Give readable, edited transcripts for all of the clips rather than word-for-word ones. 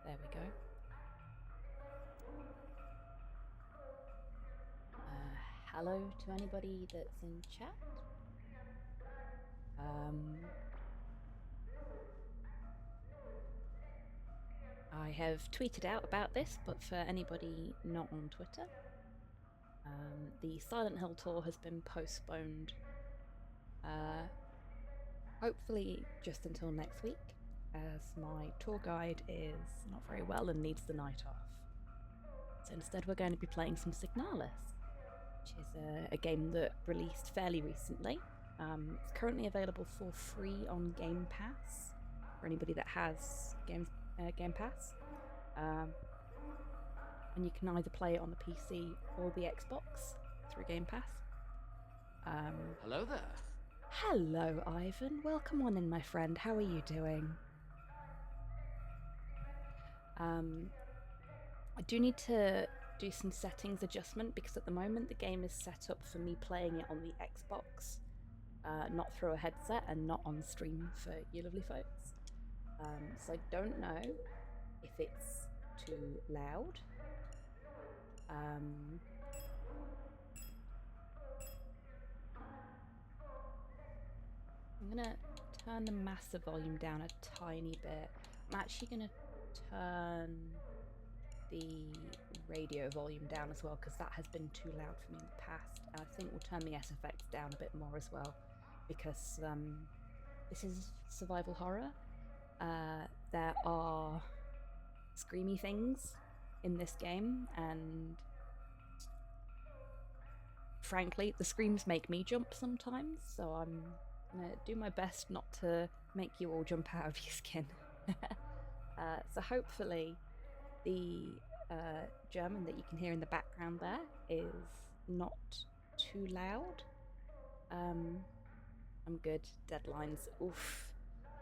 There we go. Hello to anybody that's in chat. I have tweeted out about this, but for anybody not on Twitter, the Silent Hill tour has been postponed, hopefully just until next week, as my tour guide is not very well and needs the night off. So instead we're going to be playing some Signalis, which is a game that released fairly recently. It's currently available for free on Game Pass for anybody that has Game Pass. And you can either play it on the PC or the Xbox through Game Pass. Hello there. Hello, Ivan. Welcome on in, my friend. How are you doing? I do need to do some settings adjustment because at the moment the game is set up for me playing it on the Xbox, not through a headset and not on stream for you lovely folks. So I don't know if it's too loud. I'm gonna turn the master volume down a tiny bit. I'm actually gonna turn the radio volume down as well because that has been too loud for me in the past, and I think we'll turn the SFX down a bit more as well because this is survival horror. There are screamy things in this game, and frankly the screams make me jump sometimes, so I'm gonna do my best not to make you all jump out of your skin. So hopefully the German that you can hear in the background there is not too loud. I'm good. Deadlines. Oof.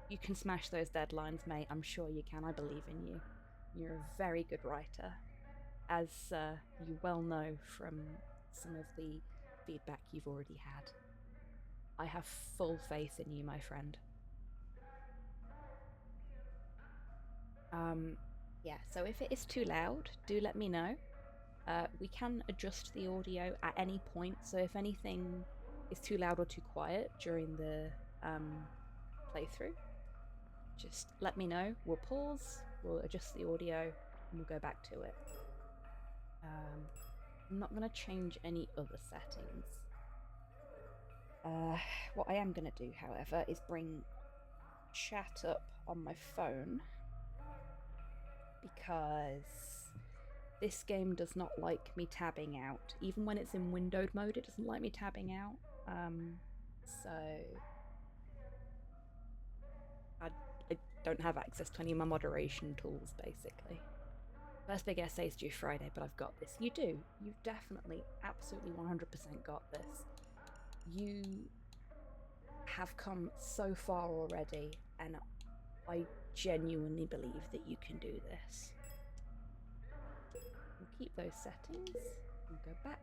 You can smash those deadlines, mate. I'm sure you can. I believe in you. You're a very good writer, as you well know from some of the feedback you've already had. I have full faith in you, my friend. Yeah, so if it is too loud, do let me know. We can adjust the audio at any point, so if anything is too loud or too quiet during the playthrough, just let me know. We'll pause, we'll adjust the audio, and we'll go back to it. I'm not going to change any other settings. What I am going to do, however, is bring chat up on my phone, because this game does not like me tabbing out. Even when it's in windowed mode, it doesn't like me tabbing out. So I don't have access to any of my moderation tools, basically. First big essay is due Friday, but I've got this. You do. You've definitely, absolutely 100% got this. You have come so far already, and I genuinely believe that you can do this. We'll keep those settings and go back.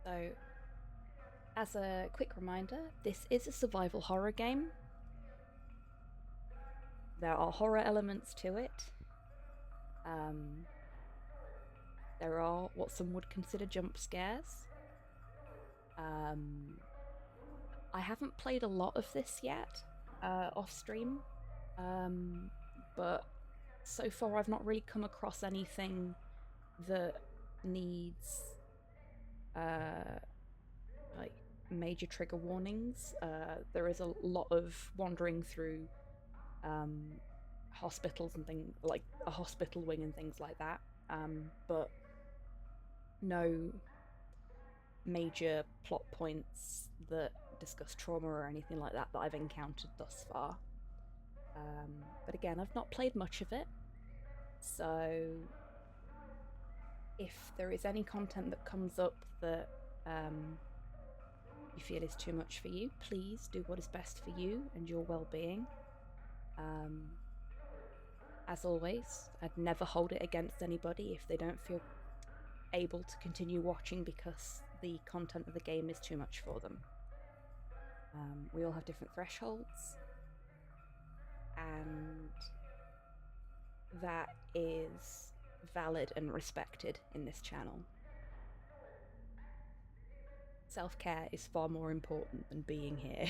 So, as a quick reminder, this is a survival horror game. There are horror elements to it. There are what some would consider jump scares. I haven't played a lot of this yet off stream, but so far I've not really come across anything that needs like major trigger warnings. There is a lot of wandering through hospitals and things, like a hospital wing and things like that, but no major plot points that discuss trauma or anything like that I've encountered thus far. But again, I've not played much of it, so if there is any content that comes up that you feel is too much for you, please do what is best for you and your well-being. As always, I'd never hold it against anybody if they don't feel able to continue watching because the content of the game is too much for them. We all have different thresholds, and that is valid and respected in this channel. Self-care is far more important than being here.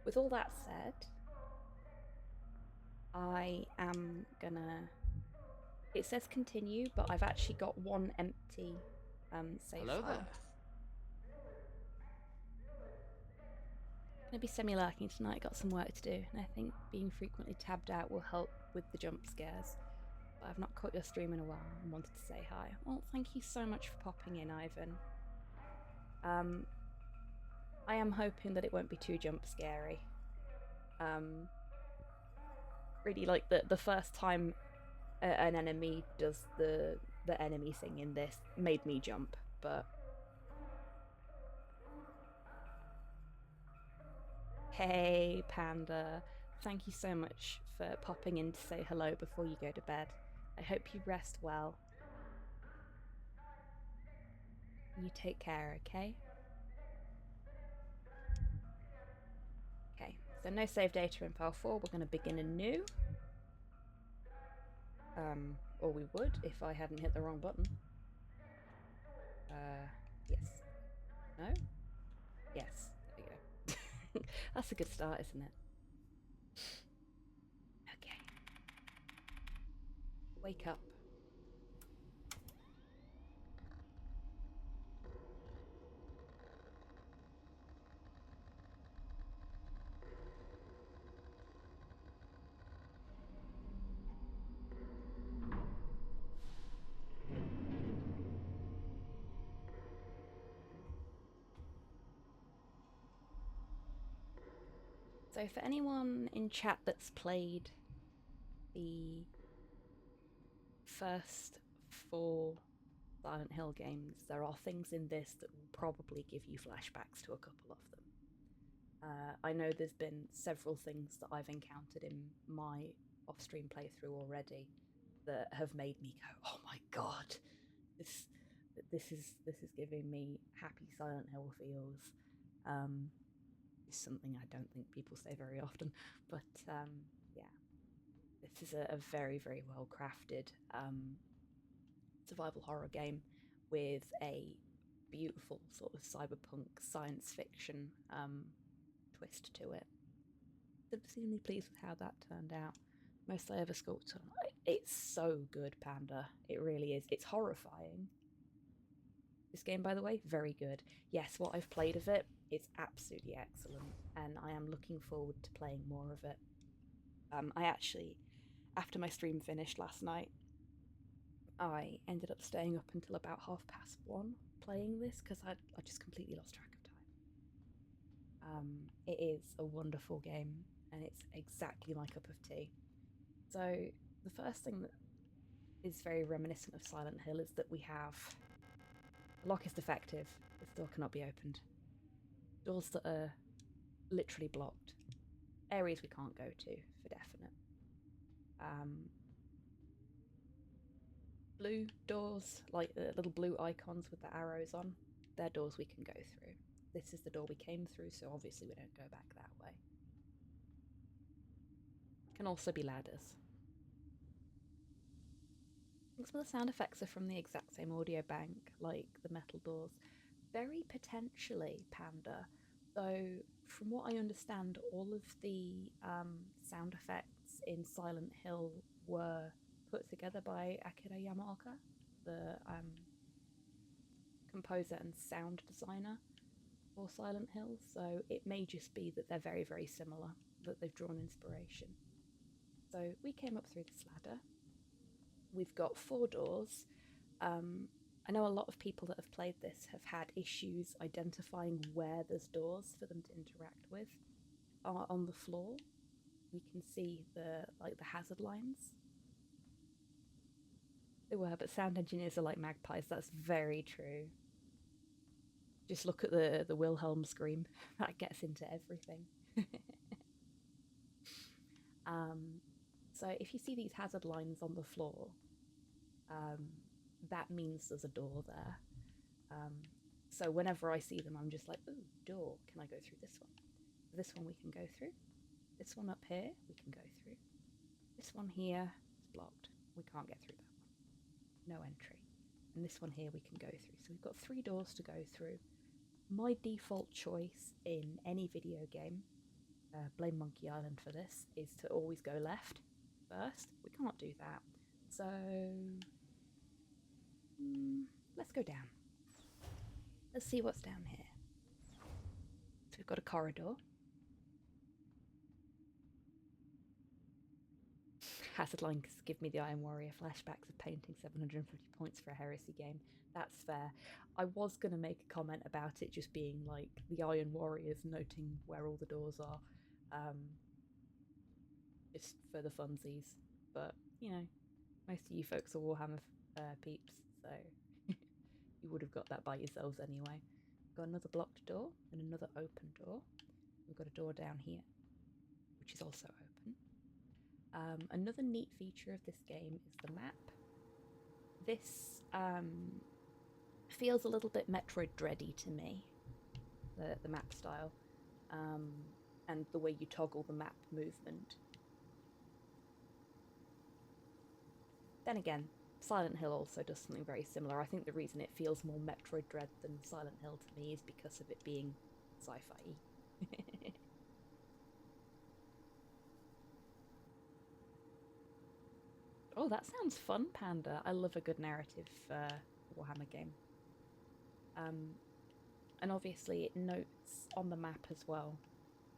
With all that said, I am gonna... It says continue, but I've actually got one empty save Hello file. there. I'm gonna be semi-lurking tonight, got some work to do, and I think being frequently tabbed out will help with the jump scares. But I've not caught your stream in a while and wanted to say hi. Well, thank you so much for popping in, Ivan. I am hoping that it won't be too jump scary. Really, like the first time an enemy does the enemy thing in this made me jump, but hey Panda, thank you so much for popping in to say hello before you go to bed. I hope you rest well. You take care, okay? Okay, so no save data in file 4, we're going to begin anew. Or we would if I hadn't hit the wrong button. Yes. No? Yes. There we go. That's a good start, isn't it? Okay. Wake up. So for anyone in chat that's played the first 4 Silent Hill games, there are things in this that will probably give you flashbacks to a couple of them. I know there's been several things that I've encountered in my off-stream playthrough already that have made me go, oh my god, this is giving me happy Silent Hill feels. Is something I don't think people say very often, but yeah, this is a very, very well crafted survival horror game with a beautiful sort of cyberpunk science fiction twist to it. I'm extremely pleased with how that turned out. Most I ever sculpted on. It's so good, Panda. It really is. It's horrifying. This game, by the way, very good. Yes, what I've played of it is absolutely excellent, and I am looking forward to playing more of it. I actually, after my stream finished last night, I ended up staying up until about 1:30 playing this because I just completely lost track of time. It is a wonderful game, and it's exactly my cup of tea. So the first thing that is very reminiscent of Silent Hill is that we have... The lock is defective. This door cannot be opened. Doors that are literally blocked. Areas we can't go to, for definite. Blue doors, like the little blue icons with the arrows on, they're doors we can go through. This is the door we came through, so obviously we don't go back that way. Can also be ladders. I think some of the sound effects are from the exact same audio bank, like the metal doors. Very potentially Panda, though from what I understand, all of the sound effects in Silent Hill were put together by Akira Yamaoka, the composer and sound designer for Silent Hill, so it may just be that they're very, very similar, that they've drawn inspiration. So we came up through this ladder. We've got 4 doors. I know a lot of people that have played this have had issues identifying where there's doors for them to interact with. On the floor, we can see the hazard lines. They were, but sound engineers are like magpies. That's very true. Just look at the Wilhelm scream. That gets into everything. So if you see these hazard lines on the floor, that means there's a door there. So whenever I see them, I'm just like, ooh, door. Can I go through this one? This one we can go through. This one up here, we can go through. This one here is blocked. We can't get through that one. No entry. And this one here we can go through. So we've got 3 doors to go through. My default choice in any video game, blame Monkey Island for this, is to always go left first. We can't do that. So let's go down. Let's see what's down here. So we've got a corridor. Hazard lines give me the Iron Warrior flashbacks of painting 750 points for a Heresy game. That's fair. I was going to make a comment about it just being like the Iron Warriors noting where all the doors are. Just for the funsies. But, you know, most of you folks are Warhammer peeps, so you would have got that by yourselves anyway. We've got another blocked door and another open door. We've got a door down here, which is also open. Another neat feature of this game is the map. This feels a little bit Metroid Dready to me, the map style, and the way you toggle the map movement. Then again, Silent Hill also does something very similar. I think the reason it feels more Metroid Dread than Silent Hill to me is because of it being sci-fi. Oh, that sounds fun, Panda. I love a good narrative Warhammer game. And obviously it notes on the map as well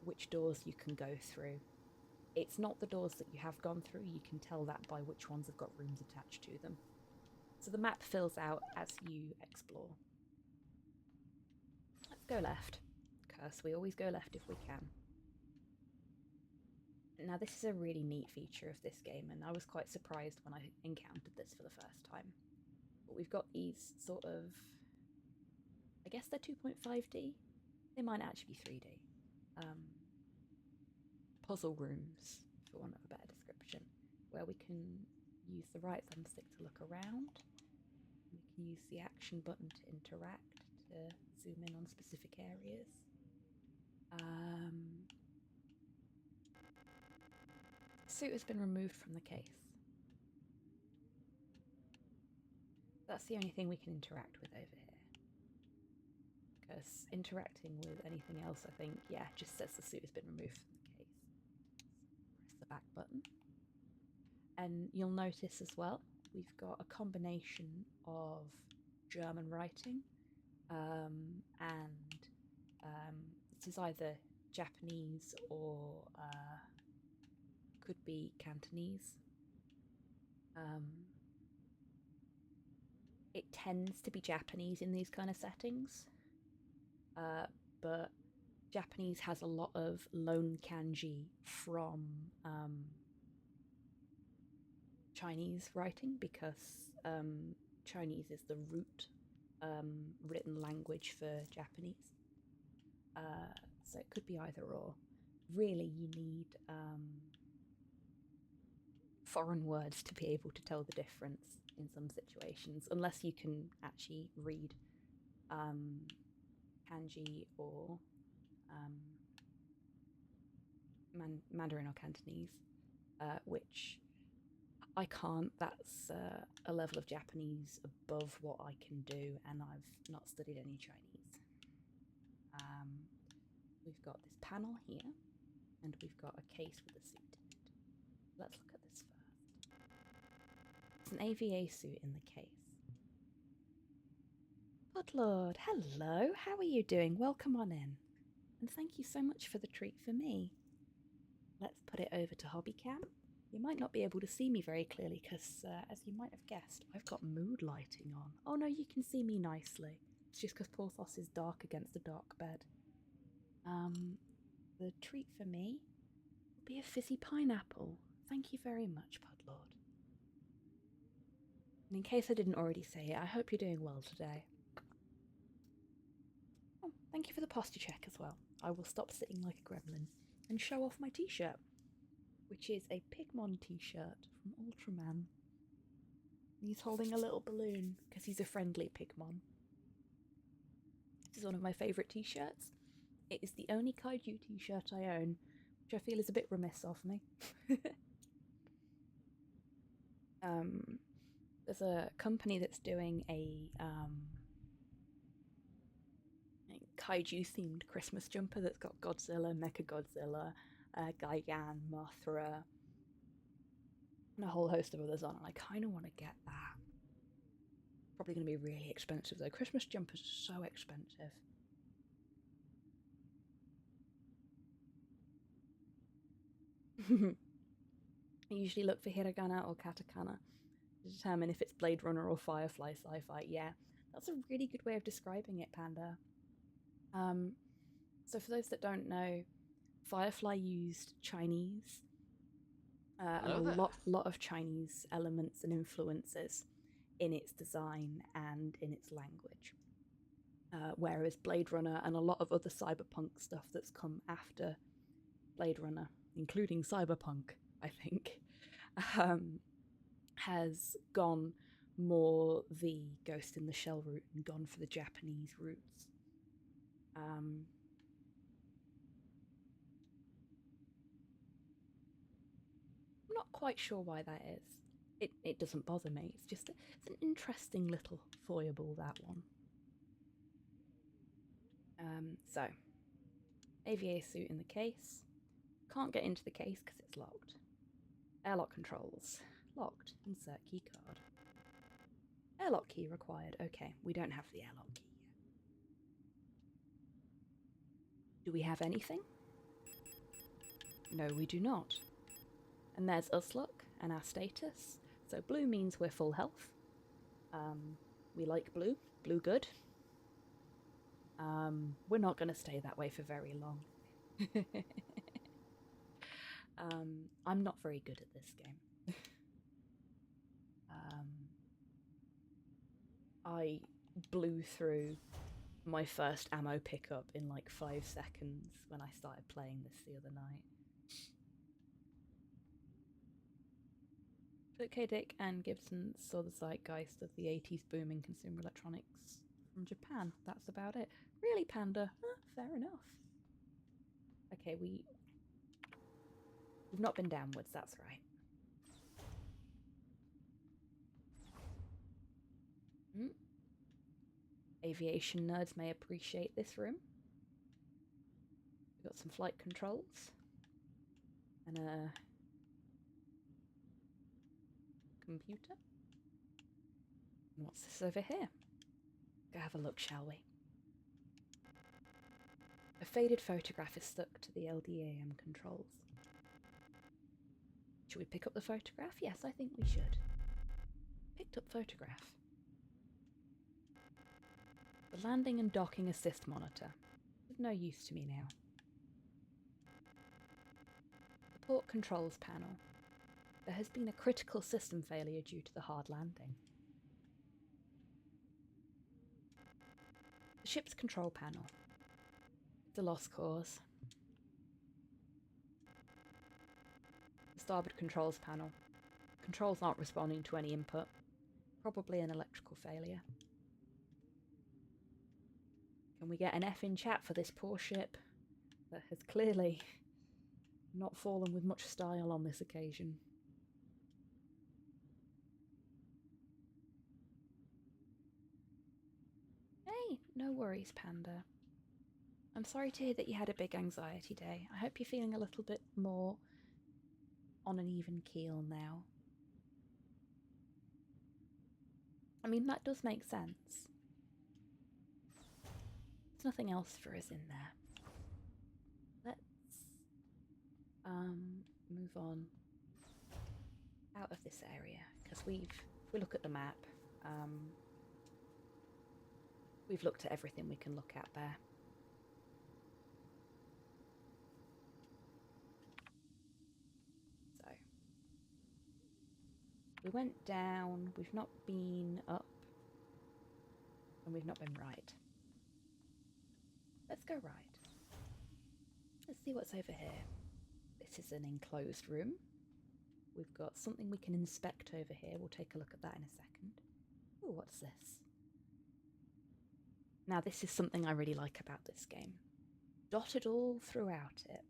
which doors you can go through. It's not the doors that you have gone through, you can tell that by which ones have got rooms attached to them. So the map fills out as you explore. Let's go left. Curse, we always go left if we can. Now this is a really neat feature of this game, and I was quite surprised when I encountered this for the first time. But we've got these sort of, I guess they're 2.5D? They might actually be 3D. Puzzle rooms, for want of a better description, where we can use the right thumbstick to look around. We can use the action button to interact, to zoom in on specific areas. Suit has been removed from the case. That's the only thing we can interact with over here. Because interacting with anything else, I think, yeah, just says the suit has been removed from the case. Press the back button. And you'll notice as well, we've got a combination of German writing and this is either Japanese or could be Cantonese. It tends to be Japanese in these kind of settings, but Japanese has a lot of loan kanji from Chinese writing because Chinese is the root written language for Japanese. So it could be either or. Really, you need foreign words to be able to tell the difference in some situations, unless you can actually read kanji or Mandarin or Cantonese, which I can't. That's a level of Japanese above what I can do, and I've not studied any Chinese. We've got this panel here, and we've got a case with a suit in it. Let's look at this first. It's an AVA suit in the case. Podlord, hello, how are you doing? Welcome on in. And thank you so much for the treat for me. Let's put it over to Hobbycam. You might not be able to see me very clearly because, as you might have guessed, I've got mood lighting on. Oh no, you can see me nicely. It's just because Porthos is dark against a dark bed. The treat for me will be a fizzy pineapple. Thank you very much, Podlord. And in case I didn't already say it, I hope you're doing well today. Oh, thank you for the posture check as well. I will stop sitting like a gremlin and show off my t-shirt, which is a Pigmon t-shirt from Ultraman. He's holding a little balloon because he's a friendly Pigmon. This is one of my favourite t-shirts. It is the only Kaiju t-shirt I own, which I feel is a bit remiss of me. There's a company that's doing a Kaiju-themed Christmas jumper that's got Godzilla, Mechagodzilla, Gigan, Mothra, and a whole host of others on, and I kind of want to get that. Probably going to be really expensive though. Christmas jumpers are so expensive. I usually look for hiragana or katakana to determine if it's Blade Runner or Firefly sci-fi. Yeah, that's a really good way of describing it, Panda. So for those that don't know, Firefly used Chinese and a lot of Chinese elements and influences in its design and in its language. Whereas Blade Runner and a lot of other cyberpunk stuff that's come after Blade Runner, including cyberpunk, I think, has gone more the Ghost in the Shell route and gone for the Japanese roots. I'm not quite sure why that is. It doesn't bother me. It's just it's an interesting little foible, that one. So, aviator suit in the case. Can't get into the case because it's locked. Airlock controls. Locked. Insert key card. Airlock key required. Okay, we don't have the airlock key yet. Do we have anything? No, we do not. And there's us luck and our status. So blue means we're full health. We like blue. Blue good. We're not going to stay that way for very long. I'm not very good at this game. I blew through my first ammo pickup in like 5 seconds when I started playing this the other night. K. Dick and Gibson saw the zeitgeist of the 80s boom in consumer electronics from Japan. That's about it. Really, Panda? Fair enough. Okay, we've not been downwards, that's right. Aviation nerds may appreciate this room. We've got some flight controls and a computer. And what's this over here? Go have a look, shall we? A faded photograph is stuck to the LDAM controls. Should we pick up the photograph? Yes, I think we should. Picked up photograph. The landing and docking assist monitor. Of no use to me now. The port controls panel. There has been a critical system failure due to the hard landing. The ship's control panel. It's a lost cause. The starboard controls panel. Controls aren't responding to any input. Probably an electrical failure. Can we get an F in chat for this poor ship that has clearly not fallen with much style on this occasion? Hey, no worries, Panda. I'm sorry to hear that you had a big anxiety day. I hope you're feeling a little bit more on an even keel now. I mean, that does make sense. There's nothing else for us in there. Let's move on out of this area, because if we look at the map, we've looked at everything we can look at there. So we went down, we've not been up, and we've not been right. Let's go right. Let's see what's over here. This is an enclosed room. We've got something we can inspect over here. We'll take a look at that in a second. Oh, what's this? Now, this is something I really like about this game. Dotted all throughout it,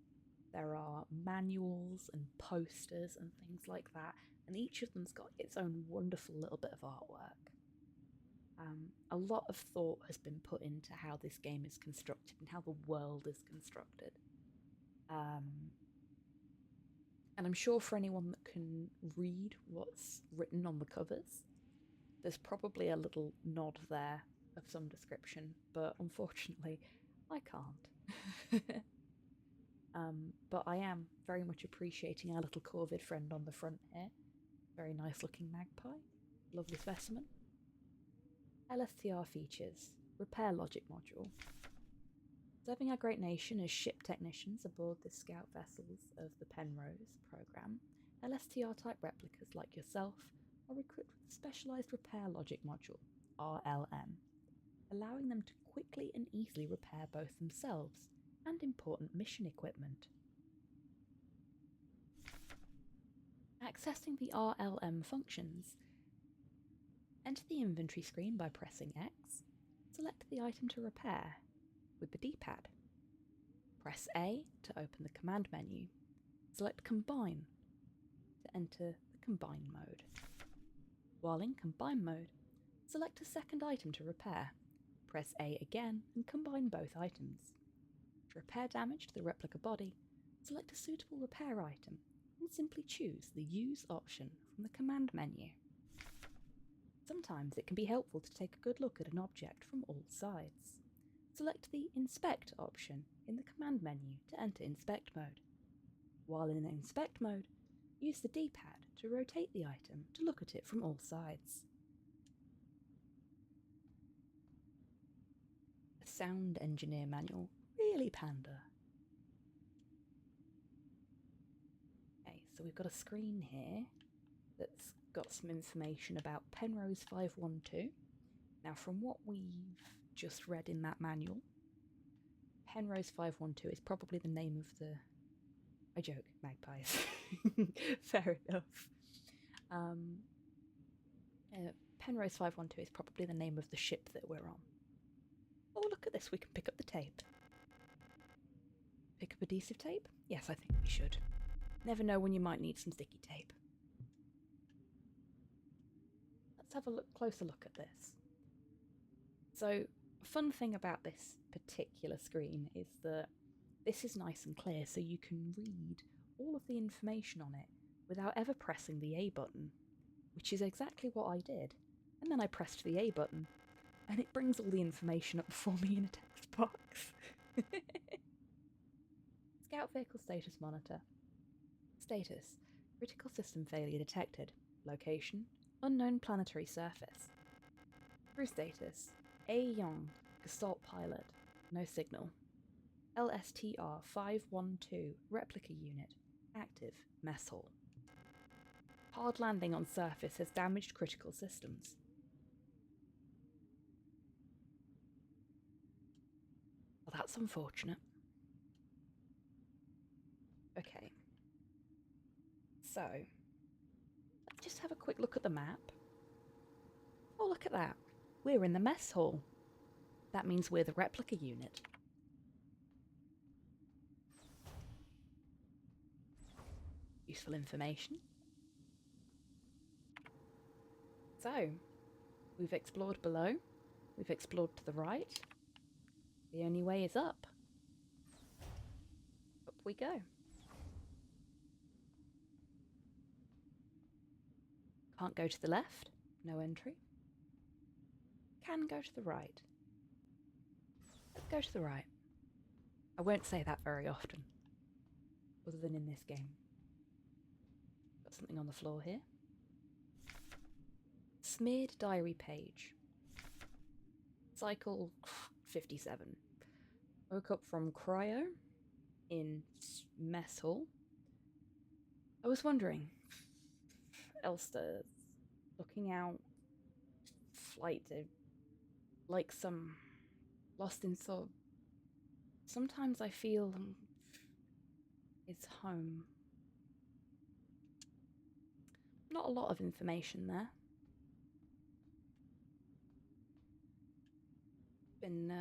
there are manuals and posters and things like that, and each of them's got its own wonderful little bit of artwork. A lot of thought has been put into how this game is constructed and how the world is constructed. And I'm sure for anyone that can read what's written on the covers, there's probably a little nod there of some description, but unfortunately, I can't. But I am very much appreciating our little corvid friend on the front here. Very nice looking magpie. Lovely specimen. LSTR features. Repair logic module. Serving our great nation as ship technicians aboard the scout vessels of the Penrose program, LSTR-type replicas like yourself are equipped with a specialised repair logic module, RLM, allowing them to quickly and easily repair both themselves and important mission equipment. Accessing the RLM functions, enter the inventory screen by pressing X, select the item to repair with the D-pad. Press A to open the command menu. Select Combine to enter the Combine mode. While in Combine mode, select a second item to repair. Press A again and combine both items. To repair damage to the replica body, select a suitable repair item and simply choose the Use option from the command menu. Sometimes it can be helpful to take a good look at an object from all sides. Select the Inspect option in the command menu to enter Inspect mode. While in Inspect mode, use the D-pad to rotate the item to look at it from all sides. A sound engineer manual. Really panda. Okay, so we've got a screen here that's got some information about Penrose 512. Now, from what we've just read in that manual, Penrose 512 is probably the name of the... I joke, magpies. Fair enough. Penrose 512 is probably the name of the ship that we're on. Oh, look at this, we can pick up the tape. Pick up adhesive tape? Yes, I think we should. Never know when you might need some sticky tape. Let's have a closer look at this. So, a fun thing about this particular screen is that this is nice and clear, so you can read all of the information on it without ever pressing the A button, which is exactly what I did. And then I pressed the A button, and it brings all the information up for me in a text box. Scout Vehicle Status Monitor. Status: critical system failure detected. Location: unknown planetary surface. Crew status: A. Young, Gestalt pilot. No signal. LSTR 512 replica unit. Active. Mess hall. Hard landing on surface has damaged critical systems. Well, that's unfortunate. Okay. So, let's just have a quick look at the map. Oh, look at that. We're in the mess hall. That means we're the replica unit. Useful information. So, we've explored below. We've explored to the right. The only way is up. Up we go. Can't go to the left. No entry. Can go to the right. Let's go to the right. I won't say that very often, other than in this game. Got something on the floor here. Smeared diary page. Cycle 57. Woke up from cryo in mess hall. I was wondering, Elster, looking out, flight to, like some lost in thought. Sometimes I feel it's home. Not a lot of information there. Been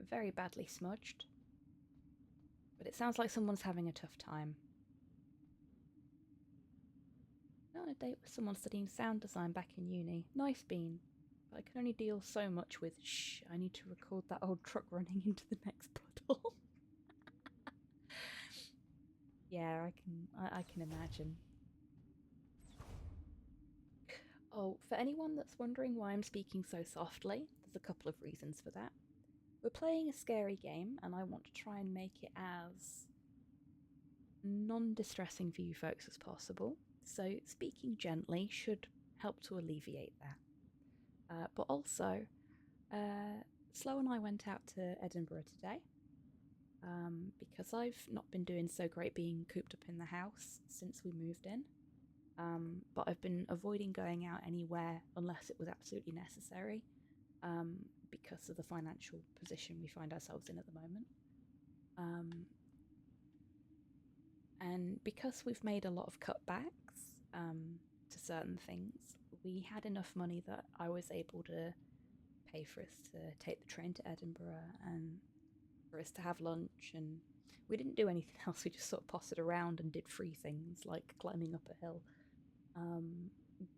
very badly smudged. But it sounds like someone's having a tough time. I'm on a date with someone studying sound design back in uni. Nice bean. But I can only deal so much with shh, I need to record that old truck running into the next puddle. Yeah, I can imagine. Oh, for anyone that's wondering why I'm speaking so softly, there's a couple of reasons for that. We're playing a scary game, and I want to try and make it as non-distressing for you folks as possible. So speaking gently should help to alleviate that. But also, Slow and I went out to Edinburgh today because I've not been doing so great being cooped up in the house since we moved in. But I've been avoiding going out anywhere unless it was absolutely necessary because of the financial position we find ourselves in at the moment. And because we've made a lot of cutbacks to certain things, we had enough money that I was able to pay for us to take the train to Edinburgh and for us to have lunch, and we didn't do anything else. We just sort of potted around and did free things like climbing up a hill.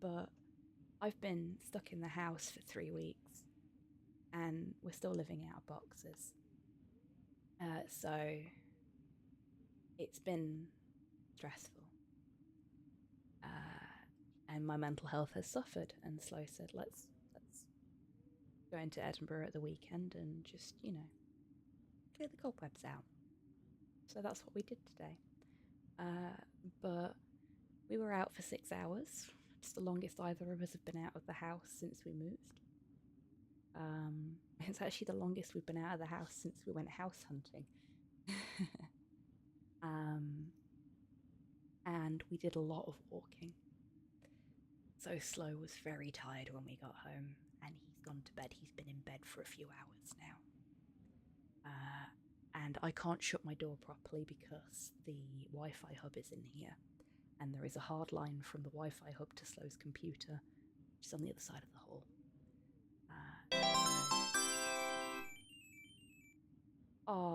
But I've been stuck in the house for 3 weeks and we're still living out of boxes. So it's been stressful. And my mental health has suffered, and Slow said, let's go into Edinburgh at the weekend and just, clear the cobwebs out. So that's what we did today. But we were out for 6 hours. It's the longest either of us have been out of the house since we moved. It's actually the longest we've been out of the house since we went house hunting. And we did a lot of walking. So Slow was very tired when we got home, and he's gone to bed. He's been in bed for a few hours now. And I can't shut my door properly because the Wi-Fi hub is in here, and there is a hard line from the Wi-Fi hub to Slow's computer, which is on the other side of the hall.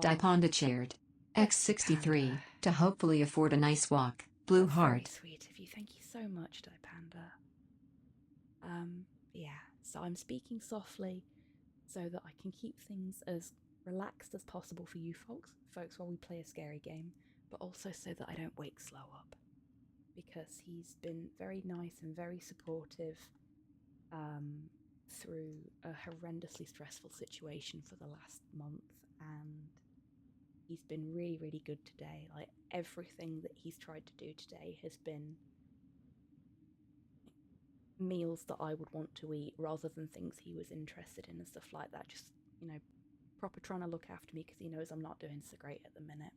Diponda cheered. X63 to hopefully afford a nice walk. Blue That's heart. very sweet of you. Thank you so much, Dipanda. Yeah, so I'm speaking softly so that I can keep things as relaxed as possible for you folks while we play a scary game, but also so that I don't wake Slow up, because he's been very nice and very supportive through a horrendously stressful situation for the last month, and he's been really, really good today. Like, everything that he's tried to do today has been meals that I would want to eat rather than things he was interested in and stuff like that. Just, proper trying to look after me because he knows I'm not doing so great at the minute.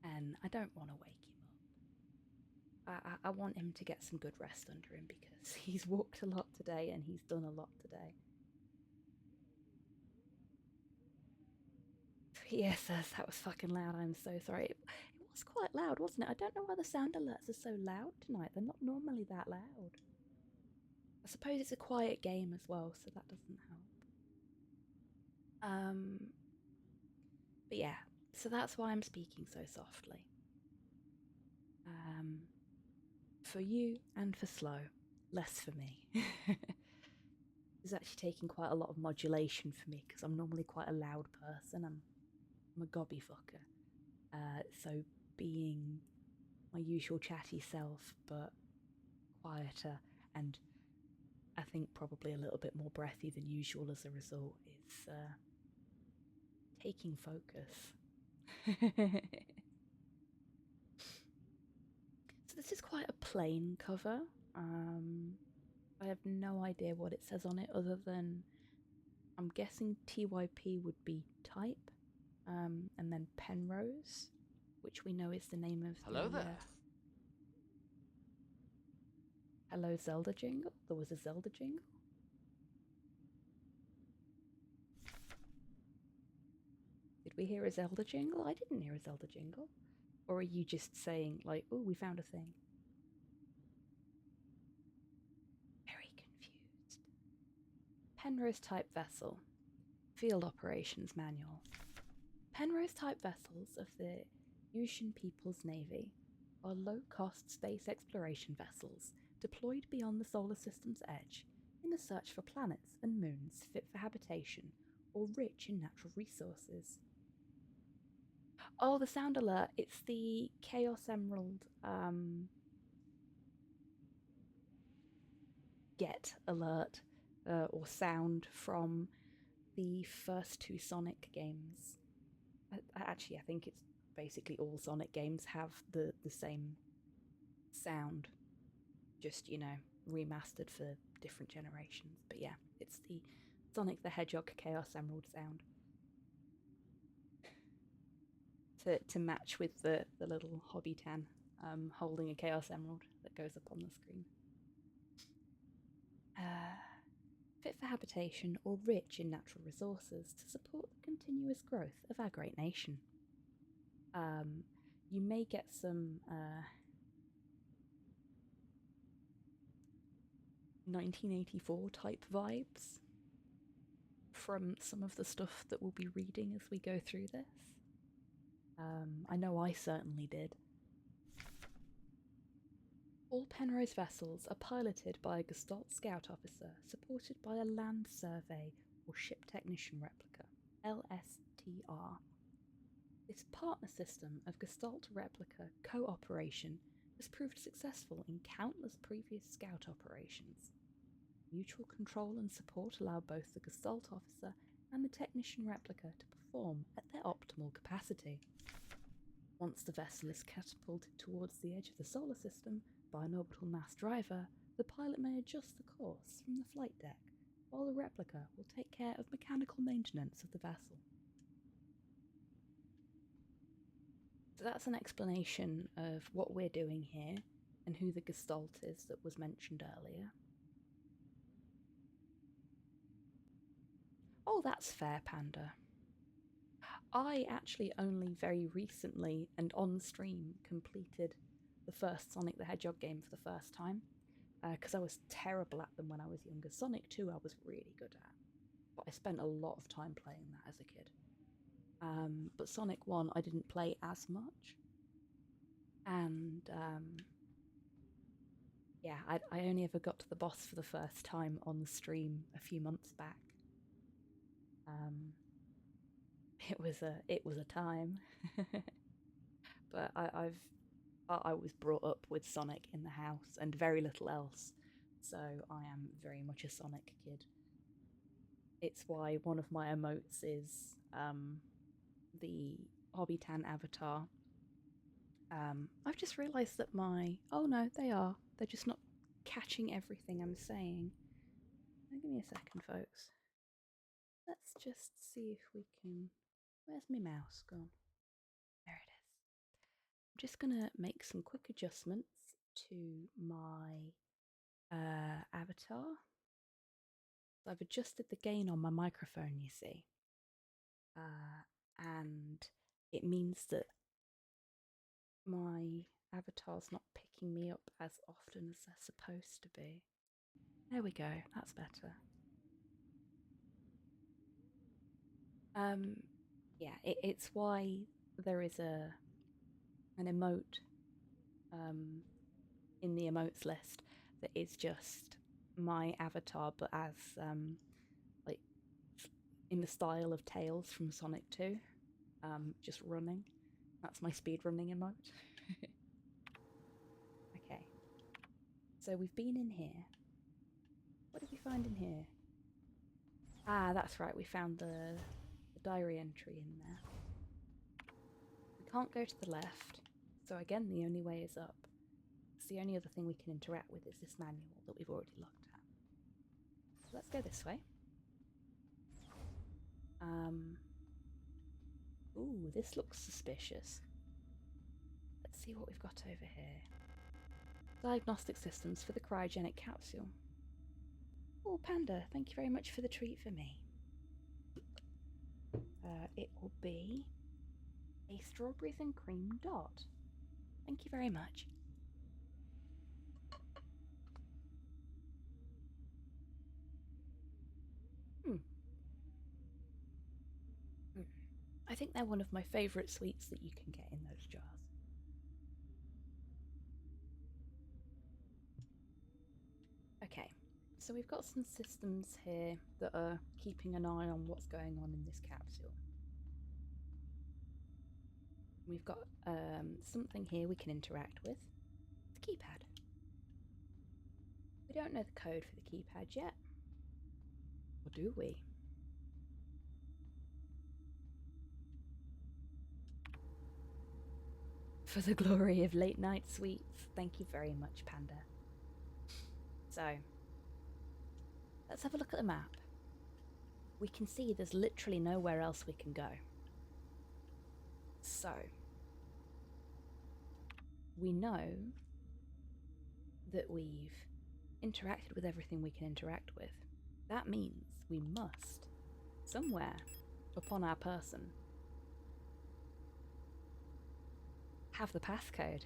And I don't want to wake him up. I want him to get some good rest under him because he's walked a lot today and he's done a lot today. Yes, that was fucking loud. I'm so sorry. It was quite loud, wasn't it? I don't know why the sound alerts are so loud tonight. They're not normally that loud. I suppose it's a quiet game as well, so that doesn't help. But yeah, so that's why I'm speaking so softly. For you and for Slow, less for me. It's actually taking quite a lot of modulation for me because I'm normally quite a loud person. I'm a gobby fucker. So being my usual chatty self, but quieter and I think probably a little bit more breathy than usual as a result is taking focus. So this is quite a plain cover. I have no idea what it says on it other than I'm guessing TYP would be type, and then Penrose, which we know is the name of Hello the there. Hello Zelda jingle. There was a Zelda jingle. Did we hear a Zelda jingle? I didn't hear a Zelda jingle. Or are you just saying, like, oh, we found a thing? Very confused. Penrose type vessel. Field Operations Manual. Penrose type vessels of the Yushan People's Navy are low-cost space exploration vessels deployed beyond the solar system's edge in the search for planets and moons fit for habitation or rich in natural resources. Oh, the sound alert. It's the Chaos Emerald get alert or sound from the first two Sonic games. Actually, I think it's basically all Sonic games have the same sound, just, remastered for different generations. But yeah, it's the Sonic the Hedgehog Chaos Emerald sound. To match with the little Hobby Tan holding a Chaos Emerald that goes up on the screen. Fit for habitation or rich in natural resources to support the continuous growth of our great nation. You may get some 1984 type vibes from some of the stuff that we'll be reading as we go through this. I know I certainly did. All Penrose vessels are piloted by a Gestalt Scout Officer supported by a Land Survey or Ship Technician Replica, LSTR. This partner system of Gestalt Replica cooperation has proved successful in countless previous Scout operations. Mutual control and support allow both the Gestalt Officer and the Technician Replica to perform at their optimal capacity. Once the vessel is catapulted towards the edge of the solar system by an orbital mass driver, the pilot may adjust the course from the flight deck, while the replica will take care of mechanical maintenance of the vessel. So that's an explanation of what we're doing here and who the Gestalt is that was mentioned earlier. Oh, that's fair, Panda. I actually only very recently and on stream completed the first Sonic the Hedgehog game for the first time, because I was terrible at them when I was younger. Sonic 2 I was really good at, but I spent a lot of time playing that as a kid. But Sonic 1 I didn't play as much, and yeah, I only ever got to the boss for the first time on the stream a few months back. It was a time, but I was brought up with Sonic in the house and very little else, so I am very much a Sonic kid. It's why one of my emotes is the Hobbitan avatar. I've just realised that oh no, they're just not catching everything I'm saying. Now, give me a second, folks. Let's just see if we can. Where's my mouse gone? There it is. I'm just gonna make some quick adjustments to my avatar. So I've adjusted the gain on my microphone, you see, and it means that my avatar's not picking me up as often as they're supposed to be. There we go, that's better. Yeah, it's why there is an emote in the emotes list that is just my avatar, but as like in the style of Tails from Sonic 2, just running. That's my speed running emote. Okay, so we've been in here. What did we find in here? Ah, that's right, we found the diary entry in there. We can't go to the left, so again, the only way is up. It's the only other thing we can interact with is this manual that we've already looked at. So let's go this way. Ooh, this looks suspicious. Let's see what we've got over here. Diagnostic systems for the cryogenic capsule. Oh, Panda, thank you very much for the treat for me. It will be a strawberries and cream dot. Thank you very much. I think they're one of my favourite sweets that you can get in those jars. Okay, so we've got some systems here that are keeping an eye on what's going on in this capsule. We've got something here we can interact with. The keypad. We don't know the code for the keypad yet. Or do we? For the glory of late night sweets. Thank you very much, Panda. So, let's have a look at the map. We can see there's literally nowhere else we can go. So, we know that we've interacted with everything we can interact with. That means we must, somewhere upon our person, have the passcode.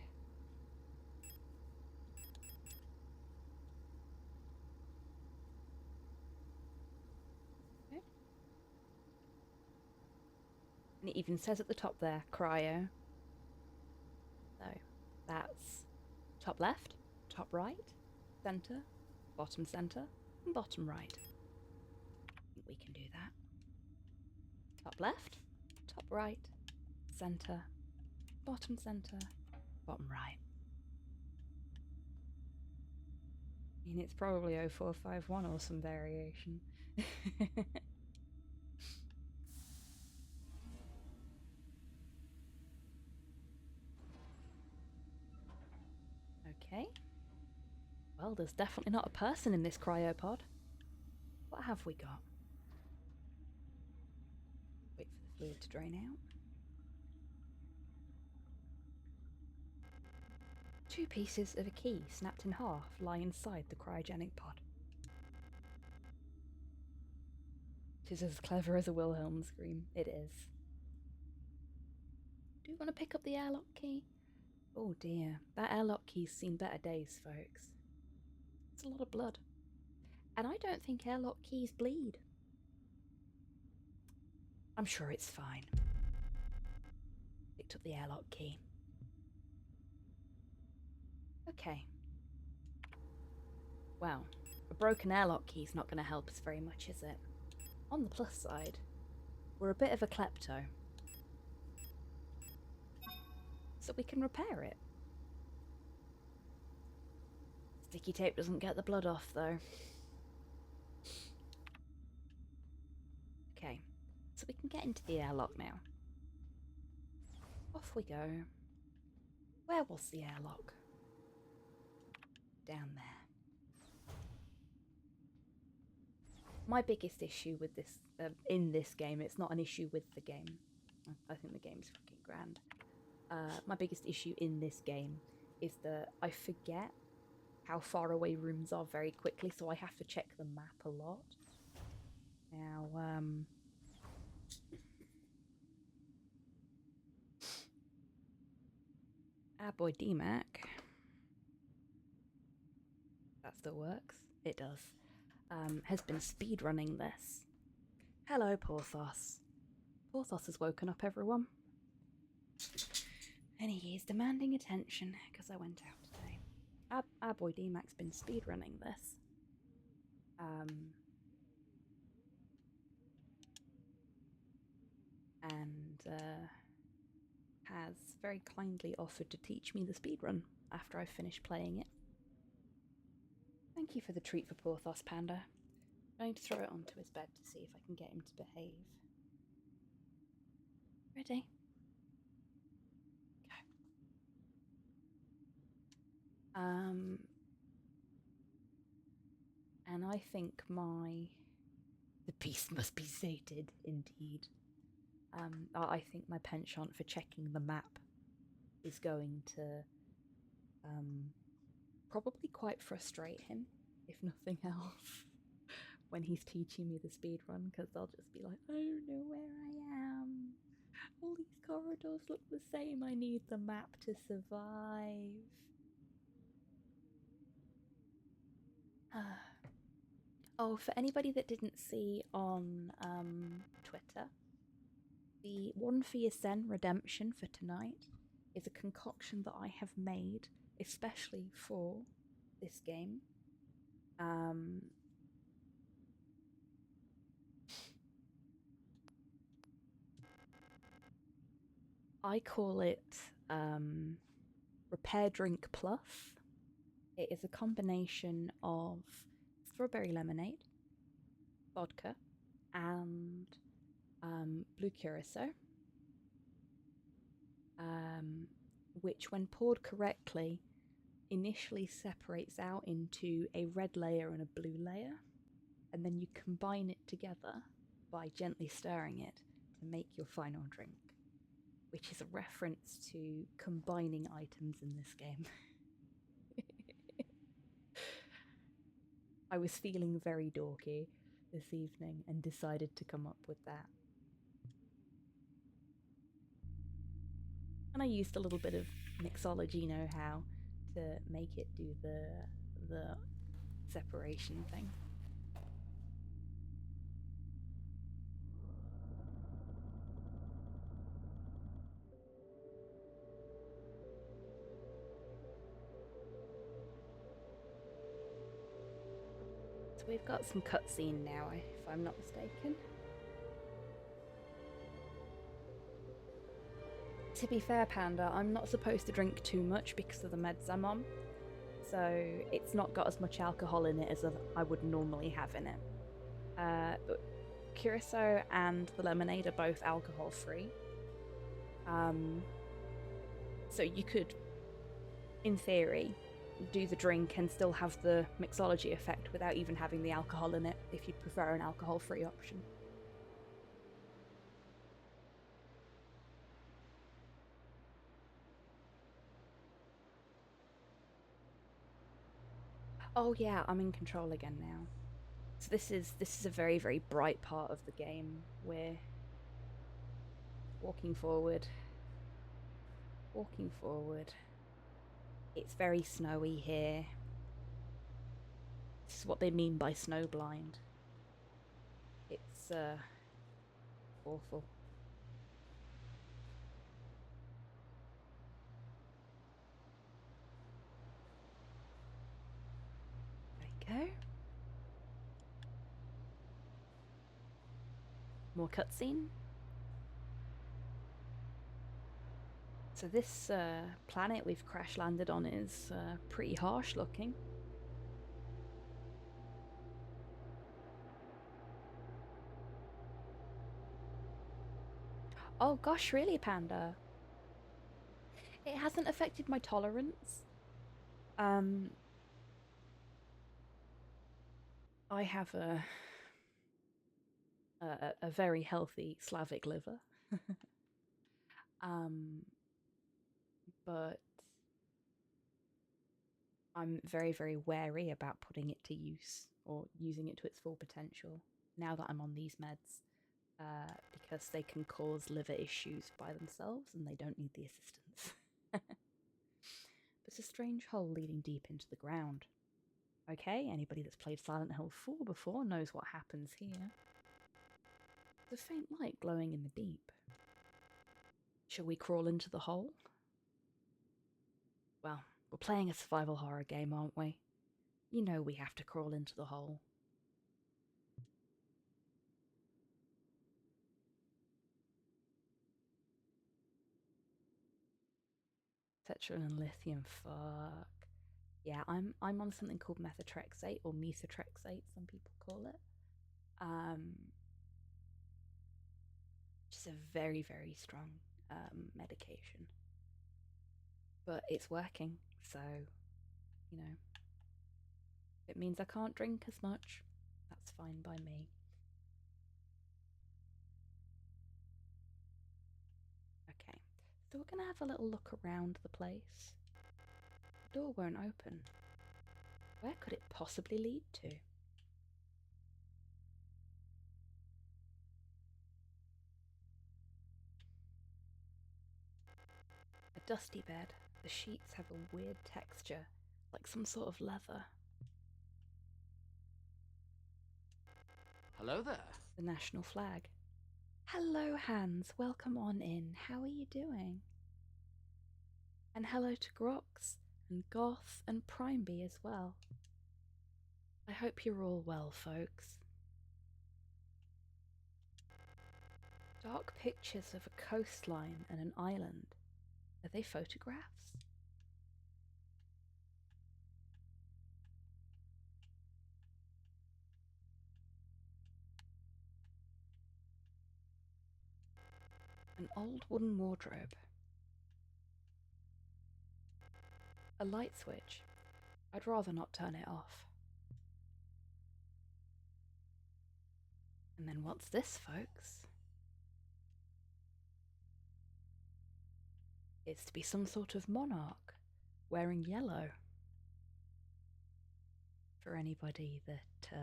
Okay. And it even says at the top there, cryo. So that's top left, top right, center, bottom center, and bottom right. I think we can do that. Top left, top right, center, bottom center, bottom right. I mean, it's probably 0451 or some variation. Okay. Well, there's definitely not a person in this cryopod. What have we got? Wait for the fluid to drain out. 2 pieces of a key snapped in half lie inside the cryogenic pod. It is as clever as a Wilhelm scream. It is. Do you want to pick up the airlock key? Oh dear, that airlock key's seen better days, folks. It's a lot of blood. And I don't think airlock keys bleed. I'm sure it's fine. Picked up the airlock key. Okay. Well, a broken airlock key's not going to help us very much, is it? On the plus side, we're a bit of a klepto. So we can repair it. Sticky tape doesn't get the blood off, though. Okay, so we can get into the airlock now. Off we go. Where was the airlock? Down there. My biggest issue with this, in this game, it's not an issue with the game. I think the game's fucking grand. My biggest issue in this game is that I forget how far away rooms are very quickly, so I have to check the map a lot. Now, our boy DMAC, that still works. It does. Has been speedrunning this. Hello, Porthos. Porthos has woken up, everyone. And he is demanding attention because I went out today. Our boy DMAC's been speedrunning this. And has very kindly offered to teach me the speedrun after I finish playing it. Thank you for the treat for Porthos, Panda. I'm going to throw it onto his bed to see if I can get him to behave. Ready? Go. And I think the beast must be sated, indeed. I think my penchant for checking the map is going to probably quite frustrate him, if nothing else, when he's teaching me the speed run, because I'll just be like, I don't know where I am. All these corridors look the same. I need the map to survive. Oh, for anybody that didn't see on Twitter, the One for Your Sen redemption for tonight is a concoction that I have made especially for this game. I call it Repair Drink Plus. It is a combination of strawberry lemonade, vodka, and blue curacao, which, when poured correctly, initially separates out into a red layer and a blue layer, and then you combine it together by gently stirring it to make your final drink, which is a reference to combining items in this game. I was feeling very dorky this evening and decided to come up with that. And I used a little bit of mixology know-how to make it do the separation thing. So we've got some cutscene now, if I'm not mistaken. To be fair, Panda, I'm not supposed to drink too much because of the meds I'm on, so it's not got as much alcohol in it as I would normally have in it. But curacao and the lemonade are both alcohol-free. So you could, in theory, do the drink and still have the mixology effect without even having the alcohol in it, if you prefer an alcohol-free option. Oh yeah, I'm in control again now. So this is a very, very bright part of the game. We're walking forward. It's very snowy here. This is what they mean by snowblind. It's awful. There you go. More cutscene. So this planet we've crash landed on is pretty harsh looking. Oh gosh, really, Panda? It hasn't affected my tolerance. I have a very healthy Slavic liver. But I'm very, very wary about putting it to use or using it to its full potential now that I'm on these meds, because they can cause liver issues by themselves and they don't need the assistance. There's a strange hole leading deep into the ground. Okay, anybody that's played Silent Hill 4 before knows what happens here. There's a faint light glowing in the deep. Shall we crawl into the hole? Well, we're playing a survival horror game, aren't we? You know we have to crawl into the hole. Tetra and lithium, fuck. Yeah, I'm on something called methotrexate or methotrexate, some people call it. Which is a very, very strong medication. But it's working, so, you know, if it means I can't drink as much, that's fine by me. Okay, so we're going to have a little look around the place. The door won't open. Where could it possibly lead to? A dusty bed. The sheets have a weird texture, like some sort of leather. Hello there. The national flag. Hello, Hans. Welcome on in. How are you doing? And hello to Grox and Goth and Primeby as well. I hope you're all well, folks. Dark pictures of a coastline and an island. Are they photographs? An old wooden wardrobe. A light switch. I'd rather not turn it off. And then what's this, folks? It's to be some sort of monarch wearing yellow. For anybody that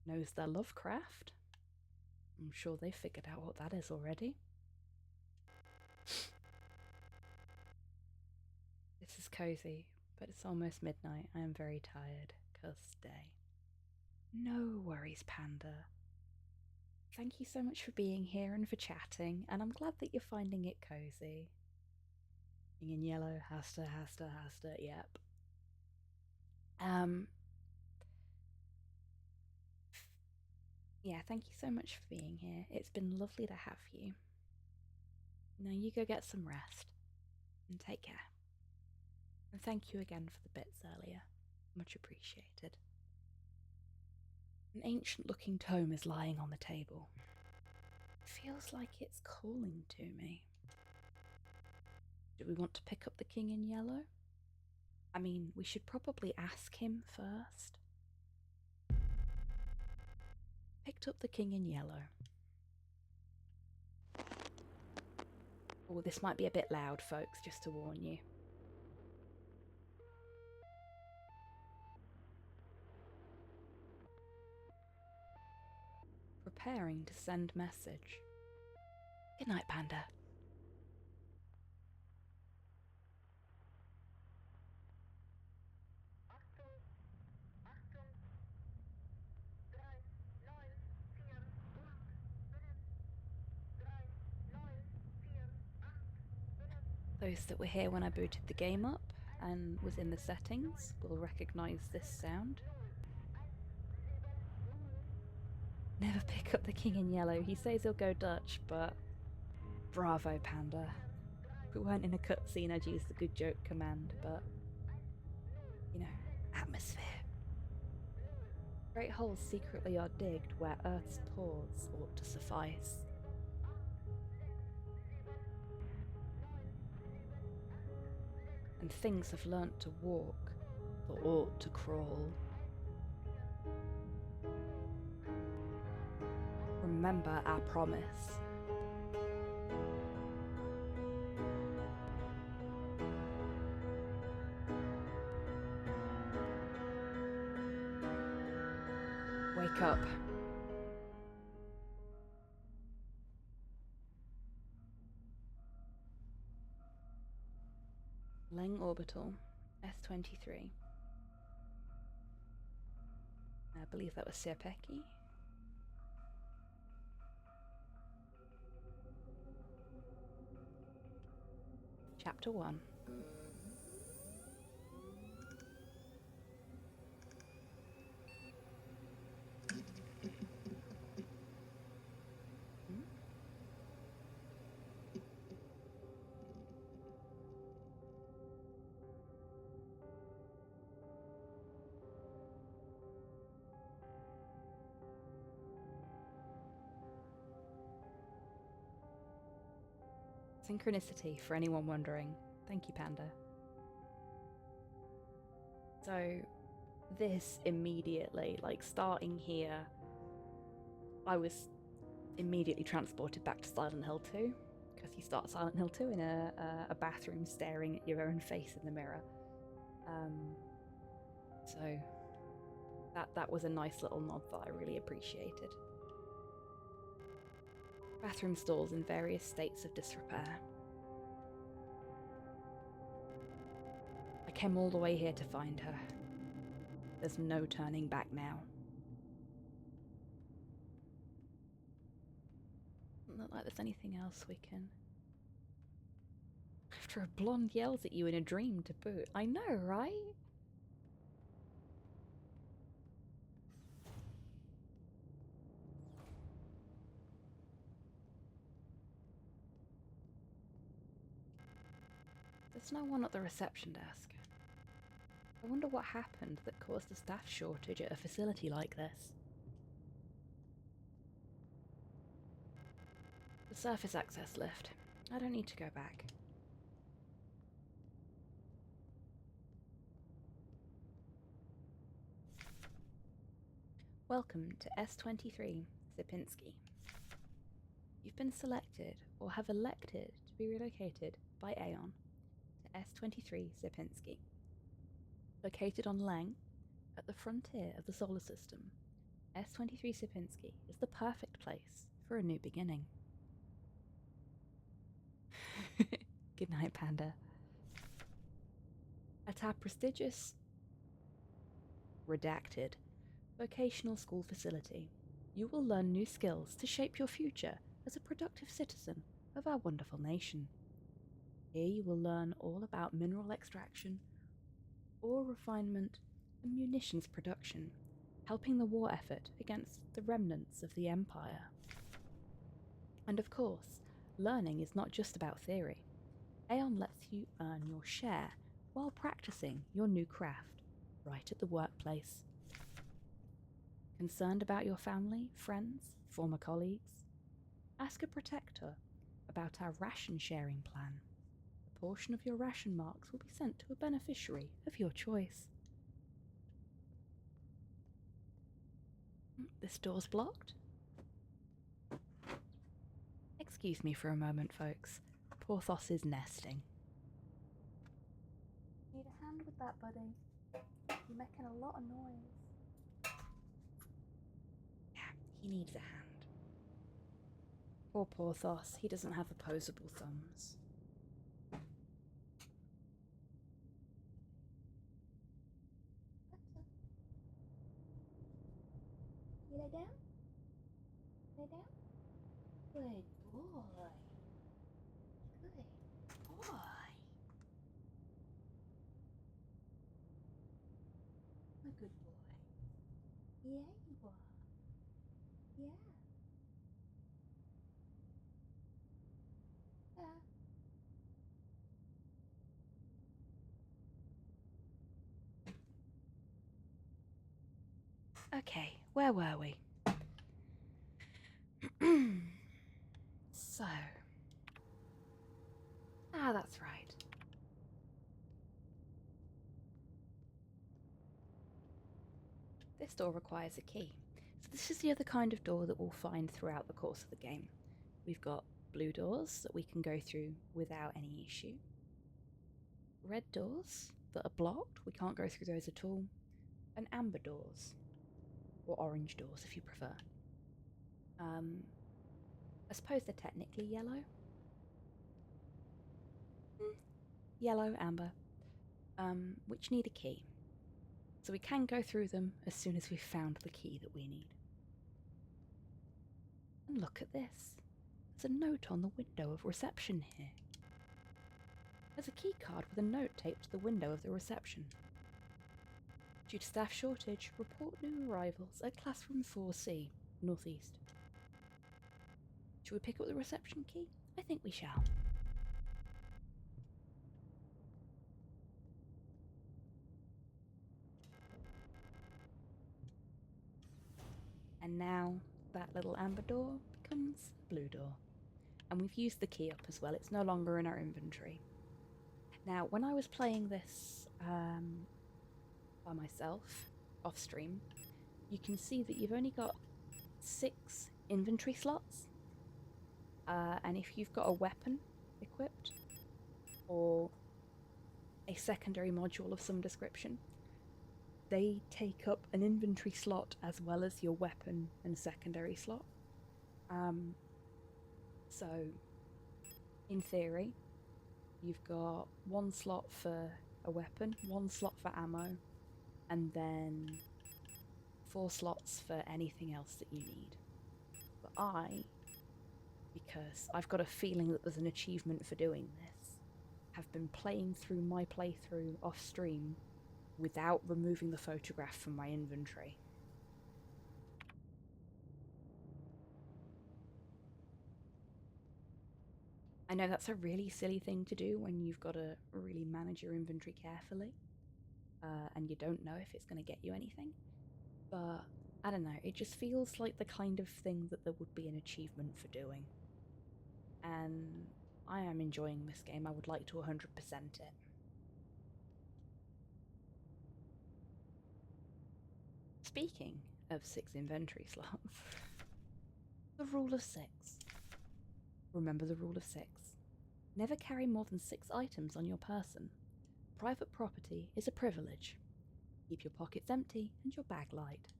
knows their Lovecraft, I'm sure they figured out what that is already. This is cozy, but it's almost midnight. I am very tired. Cuss day. No worries, Panda. Thank you so much for being here and for chatting, and I'm glad that you're finding it cozy. Being in yellow, Hasta, yep. Yeah, thank you so much for being here. It's been lovely to have you. Now you go get some rest, and take care. And thank you again for the bits earlier. Much appreciated. An ancient-looking tome is lying on the table. Feels like it's calling to me. Do we want to pick up the king in yellow? I mean, we should probably ask him first. Picked up the king in yellow. Oh, this might be a bit loud, folks, just to warn you. Preparing to send message. Good night, Panda. Those that were here when I booted the game up and was in the settings will recognise this sound. Never pick up the king in yellow. He says he'll go Dutch, but bravo, Panda. If we weren't in a cutscene, I'd use the good joke command, but you know, atmosphere. Great holes secretly are digged where Earth's pores ought to suffice. And things have learnt to walk, or ought to crawl. Remember our promise. Wake up. Leng Orbital, S23. I believe that was Sirpeki. Chapter 1. Synchronicity, for anyone wondering. Thank you, Panda. So, this immediately, like starting here, I was immediately transported back to Silent Hill 2, because you start Silent Hill 2 in a bathroom staring at your own face in the mirror. So that was a nice little nod that I really appreciated. Bathroom stalls in various states of disrepair. I came all the way here to find her. There's no turning back now. Doesn't look like there's anything else we can... After a blonde yells at you in a dream to boot. I know, right? There's no one at the reception desk. I wonder what happened that caused a staff shortage at a facility like this. The surface access lift. I don't need to go back. Welcome to S23, Sierpinski. You've been selected or have elected to be relocated by Aeon to S23 Sierpinski. Located on Lang, at the frontier of the solar system, S23 Sierpinski is the perfect place for a new beginning. Good night, Panda. At our prestigious, redacted, vocational school facility, you will learn new skills to shape your future as a productive citizen of our wonderful nation. Here you will learn all about mineral extraction, ore refinement, and munitions production, helping the war effort against the remnants of the Empire. And of course, learning is not just about theory. Aeon lets you earn your share while practicing your new craft, right at the workplace. Concerned about your family, friends, former colleagues? Ask a protector about our ration sharing plan. A portion of your ration marks will be sent to a beneficiary of your choice. This door's blocked? Excuse me for a moment, folks. Porthos is nesting. Need a hand with that, buddy? You're making a lot of noise. Yeah, he needs a hand. Poor Porthos, he doesn't have opposable thumbs. You lay down? Lay down? Good boy. Good boy. A good boy. Yeah, you are. Yeah. Okay, where were we? So. That's right. This door requires a key. So this is the other kind of door that we'll find throughout the course of the game. We've got blue doors that we can go through without any issue. Red doors that are blocked, we can't go through those at all. And amber doors. Or orange doors if you prefer. I suppose they're technically yellow. Yellow, amber. Which need a key. So we can go through them as soon as we've found the key that we need. And look at this. There's a note on the window of reception here. There's a key card with a note taped to the window of the reception. Due to staff shortage, report new arrivals at classroom 4C, northeast. Shall we pick up the reception key? I think we shall. And now that little amber door becomes a blue door. And we've used the key up as well. It's no longer in our inventory. Now, when I was playing this by myself, off stream, you can see that you've only got 6 inventory slots. And if you've got a weapon equipped, or a secondary module of some description, they take up an inventory slot as well as your weapon and secondary slot. So, in theory, you've got 1 slot for a weapon, 1 slot for ammo, and then 4 slots for anything else that you need. But because I've got a feeling that there's an achievement for doing this, have been playing through my playthrough off stream without removing the photograph from my inventory. I know that's a really silly thing to do when you've got to really manage your inventory carefully, and you don't know if it's going to get you anything, but I don't know, it just feels like the kind of thing that there would be an achievement for doing. And I am enjoying this game. I would like to 100% it. Speaking of 6 inventory slots, the rule of 6. Remember the rule of 6. Never carry more than 6 items on your person. Private property is a privilege. Keep your pockets empty and your bag light.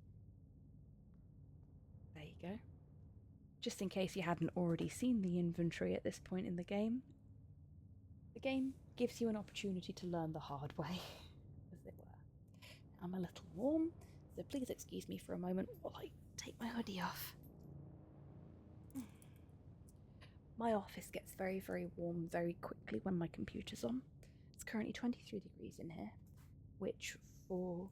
There you go. Just in case you hadn't already seen the inventory at this point in the game gives you an opportunity to learn the hard way, as it were. I'm a little warm, so please excuse me for a moment while I take my hoodie off. My office gets very, very warm very quickly when my computer's on. It's currently 23 degrees in here, which for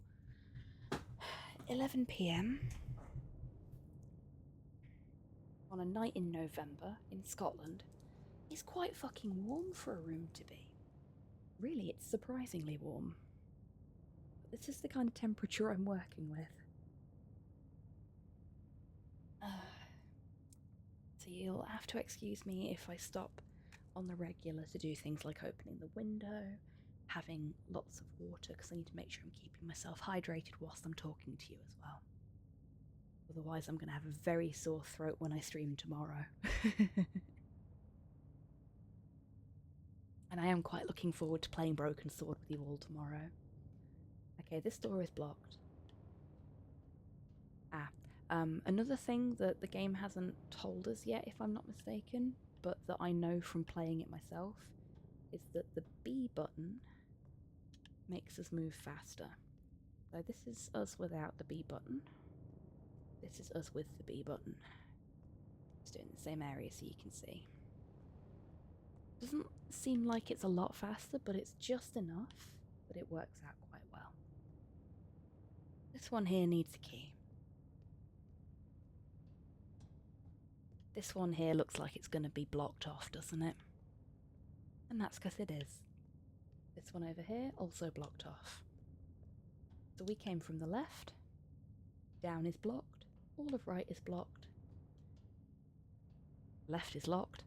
11 p.m. on a night in November in Scotland is quite fucking warm for a room to be. Really, it's surprisingly warm. But this is the kind of temperature I'm working with. So you'll have to excuse me if I stop on the regular to do things like opening the window, having lots of water, because I need to make sure I'm keeping myself hydrated whilst I'm talking to you as well. Otherwise, I'm going to have a very sore throat when I stream tomorrow. And I am quite looking forward to playing Broken Sword with you all tomorrow. Okay, this door is blocked. Another thing that the game hasn't told us yet, if I'm not mistaken, but that I know from playing it myself, is that the B button makes us move faster. So this is us without the B button. This is us with the B button. Just doing the same area so you can see. Doesn't seem like it's a lot faster, but it's just enough that it works out quite well. This one here needs a key. This one here looks like it's going to be blocked off, doesn't it? And that's because it is. This one over here, also blocked off. So we came from the left. Down is blocked. All of right is blocked. Left is locked.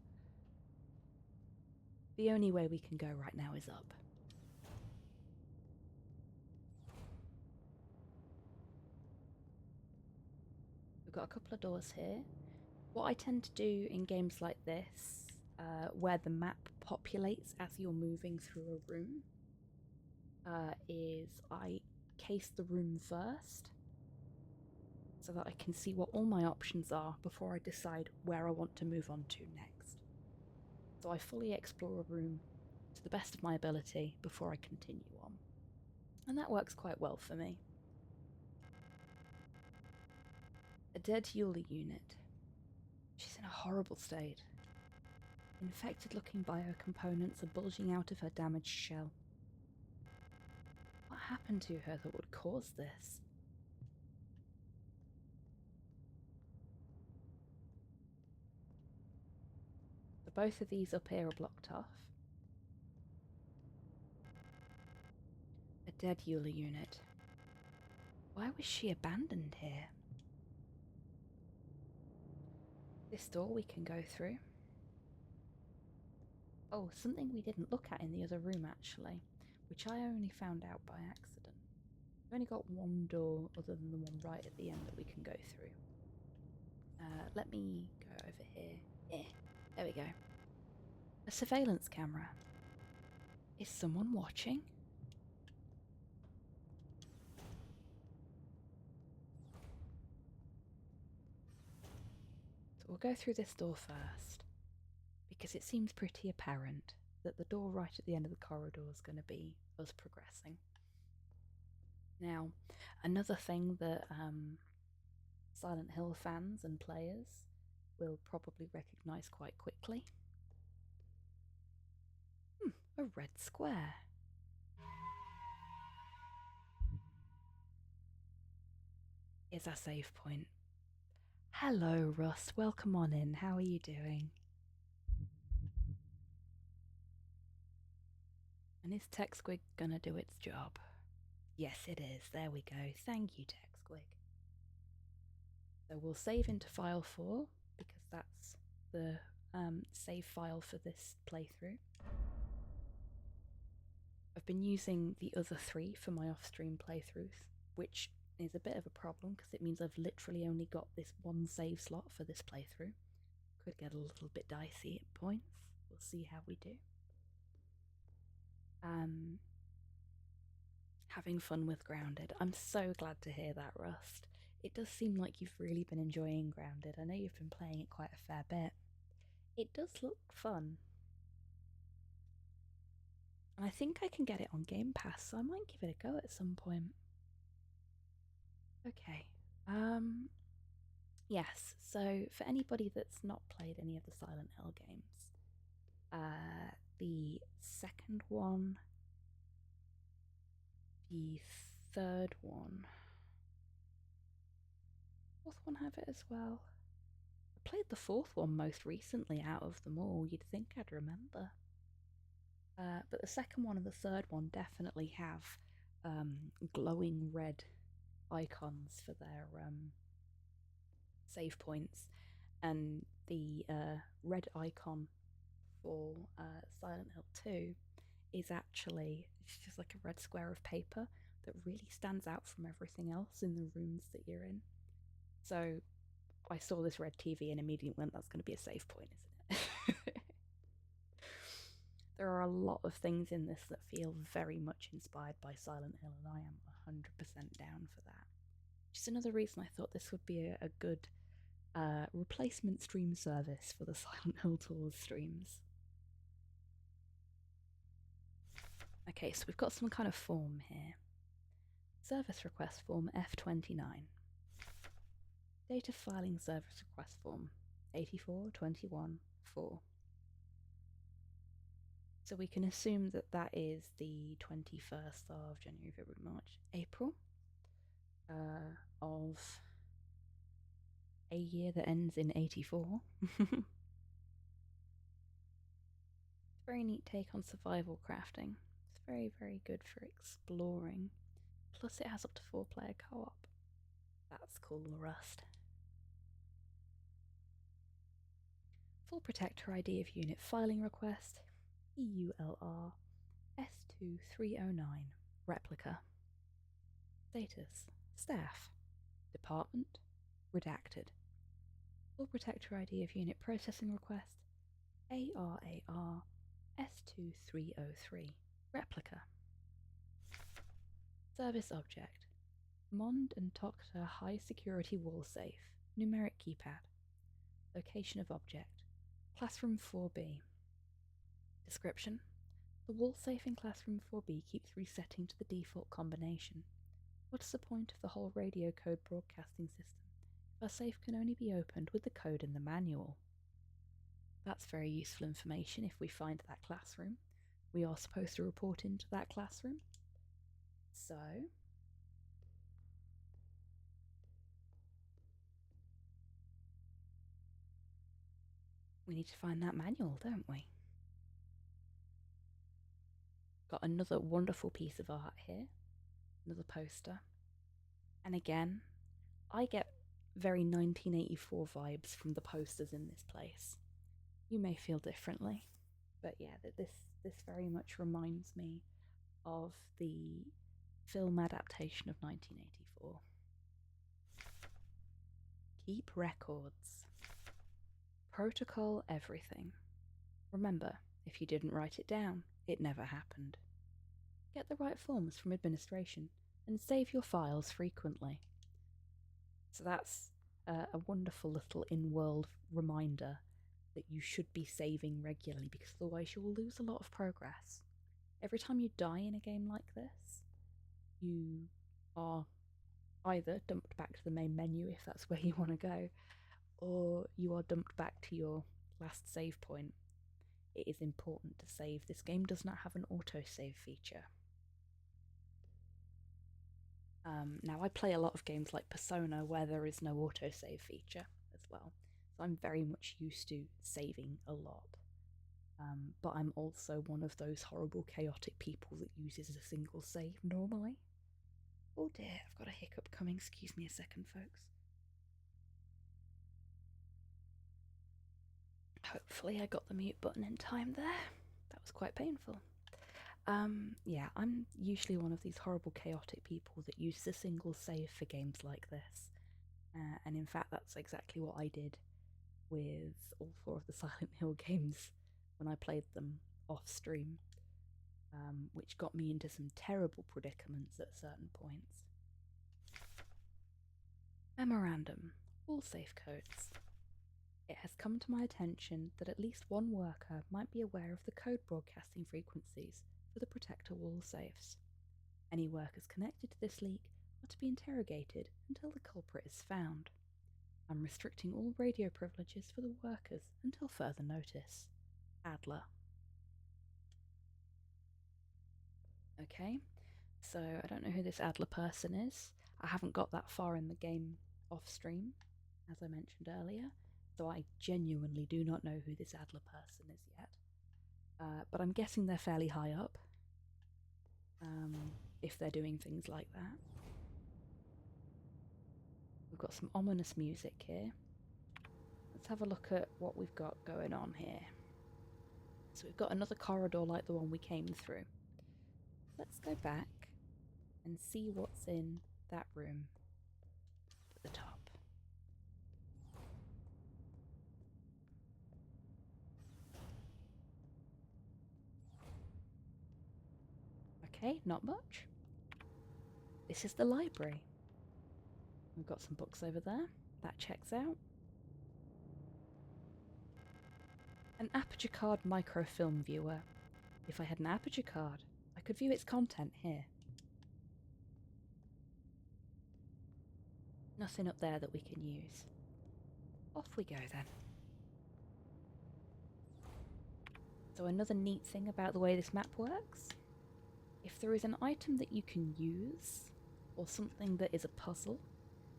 The only way we can go right now is up. We've got a couple of doors here. What I tend to do in games like this, where the map populates as you're moving through a room, is I case the room first so that I can see what all my options are before I decide where I want to move on to next. So I fully explore a room to the best of my ability before I continue on. And that works quite well for me. A dead Yuli unit. She's in a horrible state. Infected-looking biocomponents are bulging out of her damaged shell. What happened to her that would cause this? So both of these up here are blocked off. A dead Yuli unit. Why was she abandoned here? This door we can go through. Oh, something we didn't look at in the other room actually, which I only found out by accident. We've only got one door other than the one right at the end that we can go through. Let me go over here. There we go. A surveillance camera. Is someone watching? So we'll go through this door first, because it seems pretty apparent that the door right at the end of the corridor is going to be us progressing. Now, another thing that Silent Hill fans and players will probably recognise quite quickly. A red square. Is our save point. Hello, Russ. Welcome on in. How are you doing? And is TechSquig gonna do its job? Yes, it is. There we go. Thank you, TechSquig. So we'll save into file 4 because that's the save file for this playthrough. I've been using the other 3 for my off-stream playthroughs, which is a bit of a problem because it means I've literally only got this one save slot for this playthrough. Could get a little bit dicey at points. We'll see how we do. Having fun with Grounded. I'm so glad to hear that, Rust. It does seem like you've really been enjoying Grounded. I know you've been playing it quite a fair bit. It does look fun. And I think I can get it on Game Pass, so I might give it a go at some point. Okay. Yes, so for anybody that's not played any of the Silent Hill games, the second one, the third one, fourth one have it as well. I played the fourth one most recently out of them all. You'd think I'd remember. But the second one and the third one definitely have glowing red icons for their save points, and the red icon for Silent Hill 2 is actually just like a red square of paper that really stands out from everything else in the rooms that you're in. So I saw this red TV and immediately went, that's going to be a save point, isn't it? There are a lot of things in this that feel very much inspired by Silent Hill, and I am 100% down for that. Just another reason I thought this would be a good replacement stream service for the Silent Hill Tours streams. Okay, so we've got some kind of form here. Service request form F29. Data filing service request form 8421-4. So we can assume that that is the 21st of January, February, March, April of a year that ends in 84. Very neat take on survival crafting. It's very, very good for exploring. Plus it has up to 4-player co-op. That's cool, Rust. Full Protector ID of unit filing request EULR S2309 replica. Status Staff Department Redacted. Full Protector ID of unit processing request ARAR S2303 replica. Service object Mond and Tokta High Security Wall Safe numeric keypad. Location of object Classroom 4B. Description: the wall safe in Classroom 4B keeps resetting to the default combination. What is the point of the whole radio code broadcasting system if our safe can only be opened with the code in the manual? That's very useful information if we find that classroom. We are supposed to report into that classroom. So we need to find that manual, don't we? Got another wonderful piece of art here. Another poster. And again, I get very 1984 vibes from the posters in this place. You may feel differently. But yeah, this very much reminds me of the film adaptation of 1984. Keep records. Protocol everything. Remember, if you didn't write it down, it never happened. Get the right forms from administration and save your files frequently. So that's a wonderful little in-world reminder that you should be saving regularly, because otherwise you will lose a lot of progress. Every time you die in a game like this, you are either dumped back to the main menu if that's where you want to go, or you are dumped back to your last save point. It is important to save. This game does not have an autosave feature. Now, I play a lot of games like Persona where there is no autosave feature as well, so I'm very much used to saving a lot. But I'm also one of those horrible, chaotic people that uses a single save normally. Oh dear, I've got a hiccup coming. Excuse me a second, folks. Hopefully I got the mute button in time there. That was quite painful. Yeah, I'm usually one of these horrible, chaotic people that uses a single save for games like this. And in fact, that's exactly what I did with all 4 of the Silent Hill games when I played them off stream, which got me into some terrible predicaments at certain points. Memorandum: all safe codes. It has come to my attention that at least one worker might be aware of the code broadcasting frequencies for the Protector wall safes. Any workers connected to this leak are to be interrogated until the culprit is found. I'm restricting all radio privileges for the workers until further notice. Adler. Okay, so I don't know who this Adler person is. I haven't got that far in the game off stream, as I mentioned earlier, so I genuinely do not know who this Adler person is yet. But I'm guessing they're fairly high up, if they're doing things like that. We've got some ominous music here. Let's have a look at what we've got going on here. So we've got another corridor like the one we came through. Let's go back and see what's in that room at the top. Okay, not much. This is the library. We've got some books over there. That checks out. An aperture card microfilm viewer. If I had an aperture card, I could view its content here. Nothing up there that we can use. Off we go then. So another neat thing about the way this map works, if there is an item that you can use, or something that is a puzzle,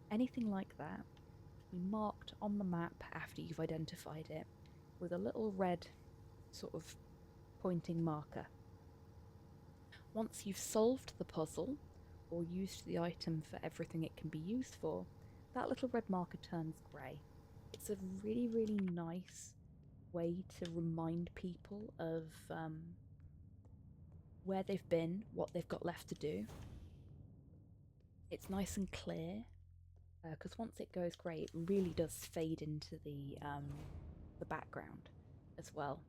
anything like that, be marked on the map after you've identified it with a little red sort of pointing marker. Once you've solved the puzzle, or used the item for everything it can be used for, that little red marker turns grey. It's a really, really nice way to remind people of where they've been, what they've got left to do. It's nice and clear, because once it goes grey, it really does fade into the background as well.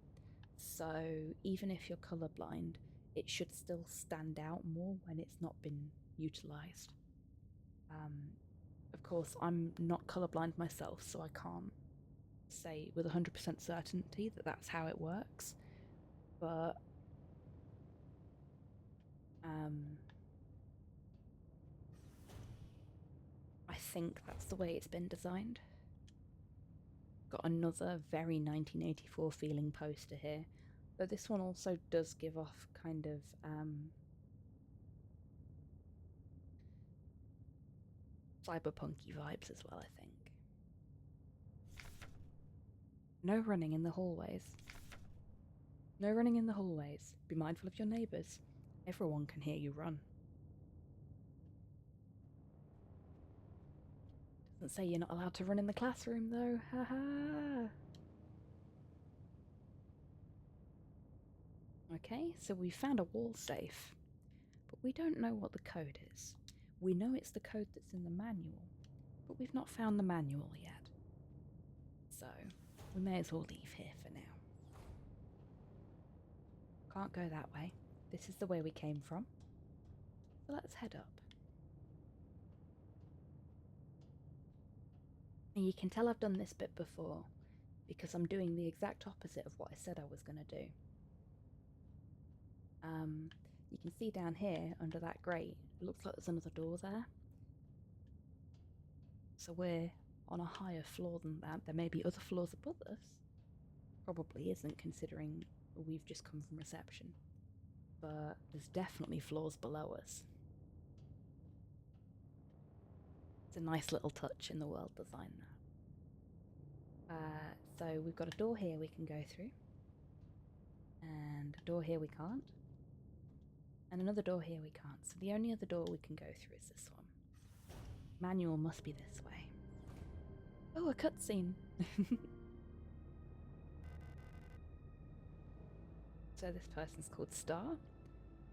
So even if you're colourblind, it should still stand out more when it's not been utilised. Of course, I'm not colourblind myself, so I can't say with 100% certainty that that's how it works, but I think that's the way it's been designed. Got another very 1984 feeling poster here, though this one also does give off kind of cyberpunky vibes as well, I think. No running in the hallways. No running in the hallways. Be mindful of your neighbours. Everyone can hear you run. Doesn't say you're not allowed to run in the classroom, though. Haha. Okay, so we found a wall safe, but we don't know what the code is. We know it's the code that's in the manual, but we've not found the manual yet. So, we may as well leave here for now. Can't go that way. This is the way we came from. So let's head up. And you can tell I've done this bit before, because I'm doing the exact opposite of what I said I was going to do. You can see down here, under that grate, it looks like there's another door there. So we're on a higher floor than that. There may be other floors above us. Probably isn't, considering we've just come from reception. But there's definitely floors below us. It's a nice little touch in the world design there. So we've got a door here we can go through. And a door here we can't. And another door here we can't. So the only other door we can go through is this one. Manual must be this way. Oh, a cutscene. So this person's called Star,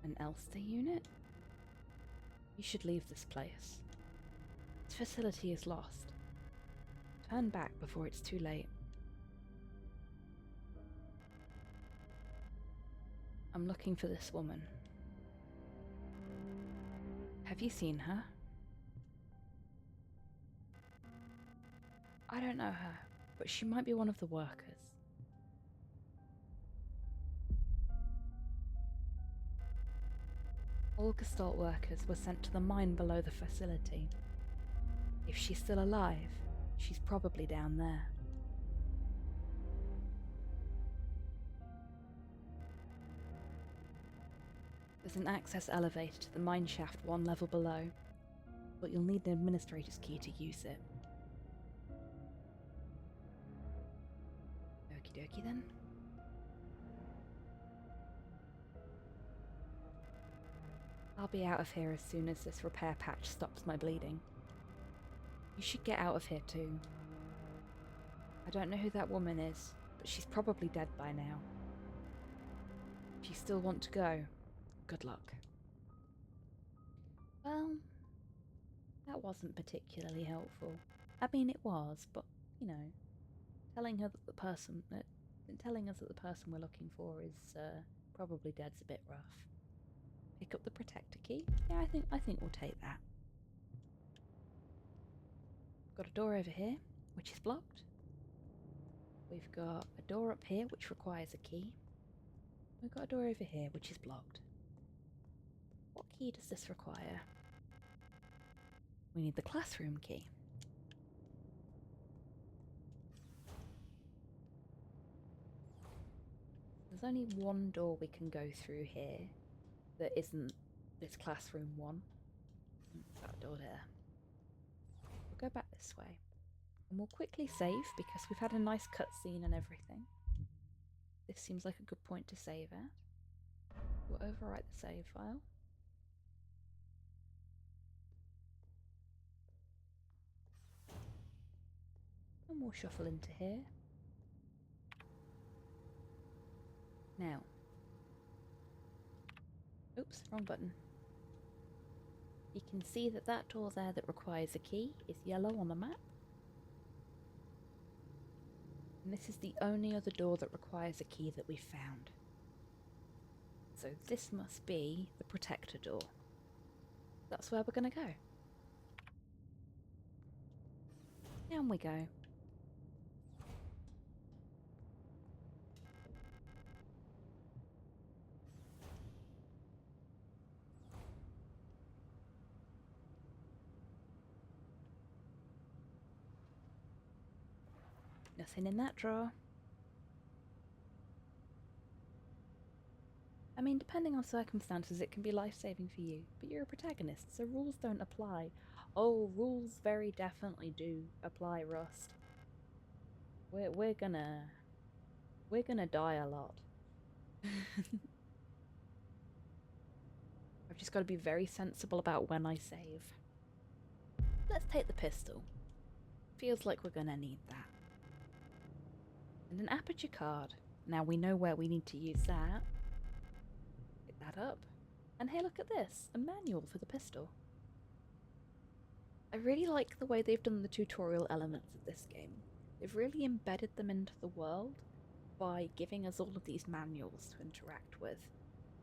an Elster unit. You should leave this place. This facility is lost. Turn back before it's too late. I'm looking for this woman. Have you seen her? I don't know her, but she might be one of the workers. All Gestalt workers were sent to the mine below the facility. If she's still alive, she's probably down there. There's an access elevator to the mine shaft one level below, but you'll need the administrator's key to use it. Okie dokie then. I'll be out of here as soon as this repair patch stops my bleeding. You should get out of here too. I don't know who that woman is, but she's probably dead by now. If you still want to go, good luck. Well, that wasn't particularly helpful. I mean, it was, but, you know, telling us that the person we're looking for is probably dead's a bit rough. Pick up the protector key. Yeah, I think we'll take that. Got a door over here, which is blocked. We've got a door up here, which requires a key. We've got a door over here, which is blocked. What key does this require? We need the classroom key. There's only one door we can go through here that isn't this classroom one. That door there. We'll go back this way. And we'll quickly save because we've had a nice cutscene and everything. This seems like a good point to save at. We'll overwrite the save file. And we'll shuffle into here. Now. Oops, wrong button. You can see that that door there that requires a key is yellow on the map. And this is the only other door that requires a key that we've found. So this must be the protector door. That's where we're going to go. Down we go. Nothing in that drawer. I mean, depending on circumstances, it can be life-saving for you, but you're a protagonist, so rules don't apply. Oh, rules very definitely do apply, Rust. We're gonna die a lot. I've just got to be very sensible about when I save. Let's take the pistol. Feels like we're gonna need that. And an aperture card. Now we know where we need to use that. that up. And hey, look at this, a manual for the pistol. I really like the way they've done the tutorial elements of this game. They've really embedded them into the world by giving us all of these manuals to interact with.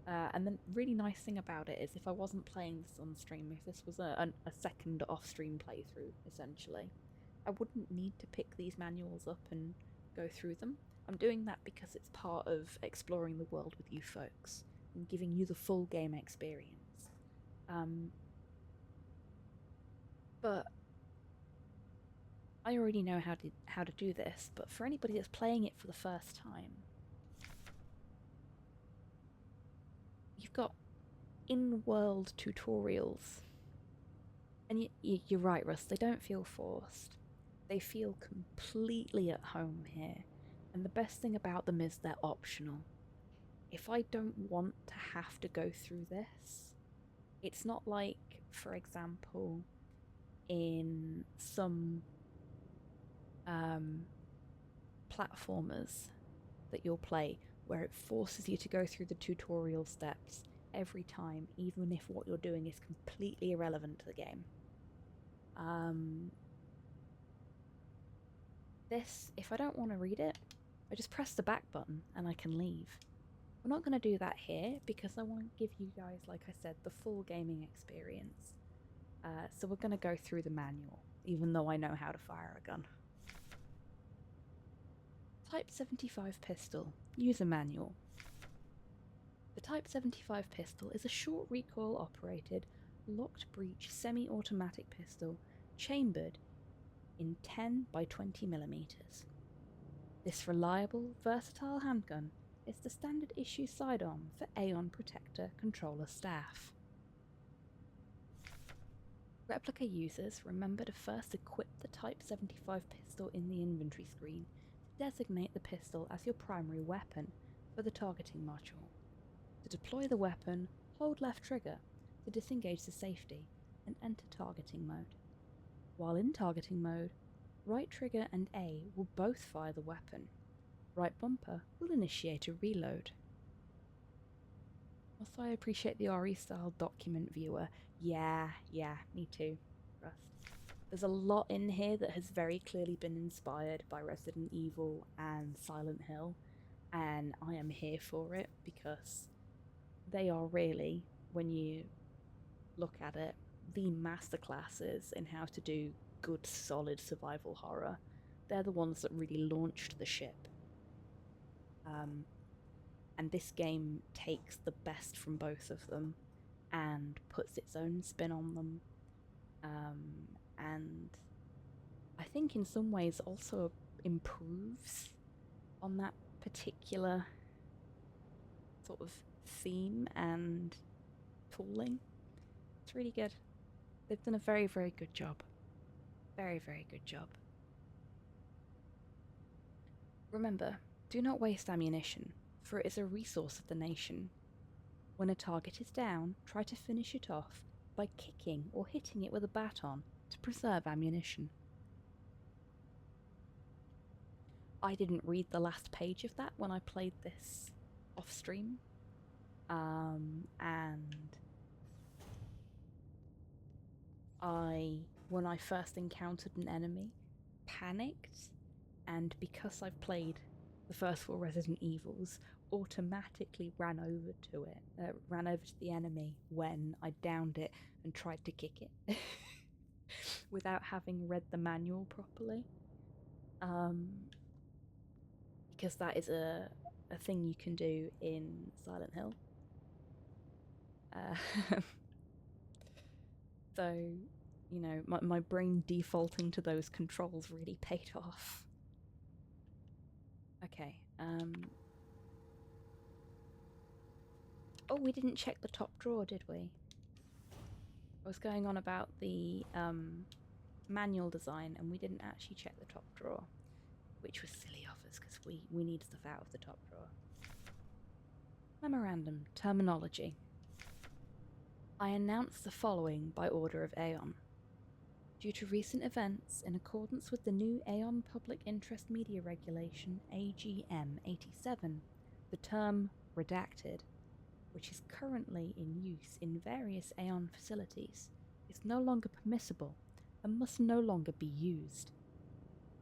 And the really nice thing about it is if I wasn't playing this on stream, if this was a second off-stream playthrough, essentially, I wouldn't need to pick these manuals up and go through them. I'm doing that because it's part of exploring the world with you folks and giving you the full game experience. But I already know how to do this, but for anybody that's playing it for the first time, you've got in-world tutorials. And you're right, Russ, they don't feel forced. They feel completely at home here. And the best thing about them is they're optional. If I don't want to have to go through this, it's not like, for example, in some platformers that you'll play where it forces you to go through the tutorial steps every time, even if what you're doing is completely irrelevant to the game. This, if I don't want to read it, I just press the back button and I can leave. We're not going to do that here because I want to give you guys, like I said, the full gaming experience. So we're going to go through the manual, even though I know how to fire a gun. Type 75 pistol, user manual. The Type 75 pistol is a short recoil operated, locked breech semi-automatic pistol chambered in 10 by 20 millimeters. This reliable, versatile handgun is the standard issue sidearm for Aeon Protector controller staff. Replica users remember to first equip the Type 75 pistol in the inventory screen to designate the pistol as your primary weapon for the targeting module. To deploy the weapon, hold left trigger to disengage the safety and enter targeting mode. While in targeting mode, right trigger and A will both fire the weapon. Right bumper will initiate a reload. Also, I appreciate the RE-style document viewer. Yeah, me too, Rust. There's a lot in here that has very clearly been inspired by Resident Evil and Silent Hill, and I am here for it because they are really, when you look at it, the masterclasses in how to do good, solid survival horror. They're the ones that really launched the ship. And this game takes the best from both of them and puts its own spin on them. And I think in some ways also improves on that particular sort of theme and tooling. It's really good. They've done a very, very good job. Very, very good job. Remember, do not waste ammunition, for it is a resource of the nation. When a target is down, try to finish it off by kicking or hitting it with a baton to preserve ammunition. I didn't read the last page of that when I played this off stream. And when I first encountered an enemy, panicked, and because I've played the first 4 Resident Evils, automatically ran over to the enemy when I downed it and tried to kick it without having read the manual properly. Because that is a thing you can do in Silent Hill. So, you know, my brain defaulting to those controls really paid off. Okay, oh, we didn't check the top drawer, did we? I was going on about the manual design, and we didn't actually check the top drawer, which was silly of us, because we need stuff out of the top drawer. Memorandum, terminology. I announce the following by order of Aeon. Due to recent events, in accordance with the new Aeon Public Interest Media Regulation, AGM 87, the term redacted which is currently in use in various Aeon facilities, is no longer permissible and must no longer be used.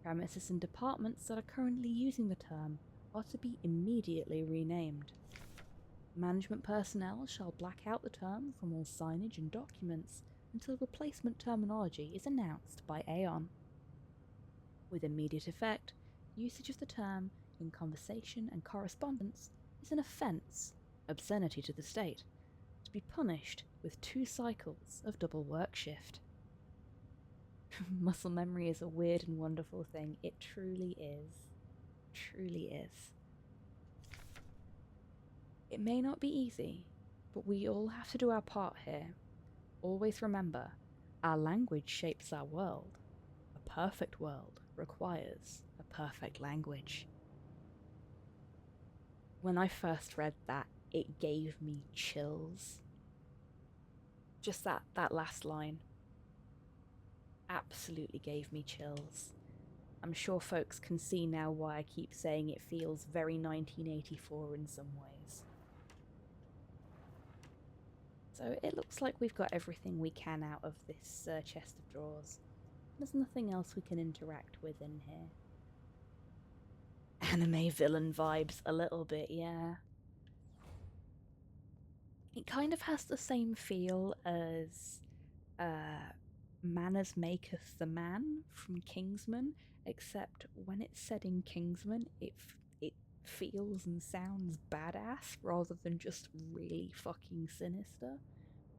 Premises and departments that are currently using the term are to be immediately renamed. Management personnel shall black out the term from all signage and documents until replacement terminology is announced by Aeon. With immediate effect, usage of the term in conversation and correspondence is an offence, obscenity to the state, to be punished with 2 cycles of double work shift. Muscle memory is a weird and wonderful thing. It truly is. Truly is. It may not be easy, but we all have to do our part here. Always remember, our language shapes our world. A perfect world requires a perfect language. When I first read that, it gave me chills. Just that last line absolutely gave me chills. I'm sure folks can see now why I keep saying it feels very 1984 in some ways. So it looks like we've got everything we can out of this chest of drawers. There's nothing else we can interact with in here. Anime villain vibes a little bit, yeah. It kind of has the same feel as Manners Maketh the Man from Kingsman, except when it's said in Kingsman, it feels and sounds badass rather than just really fucking sinister.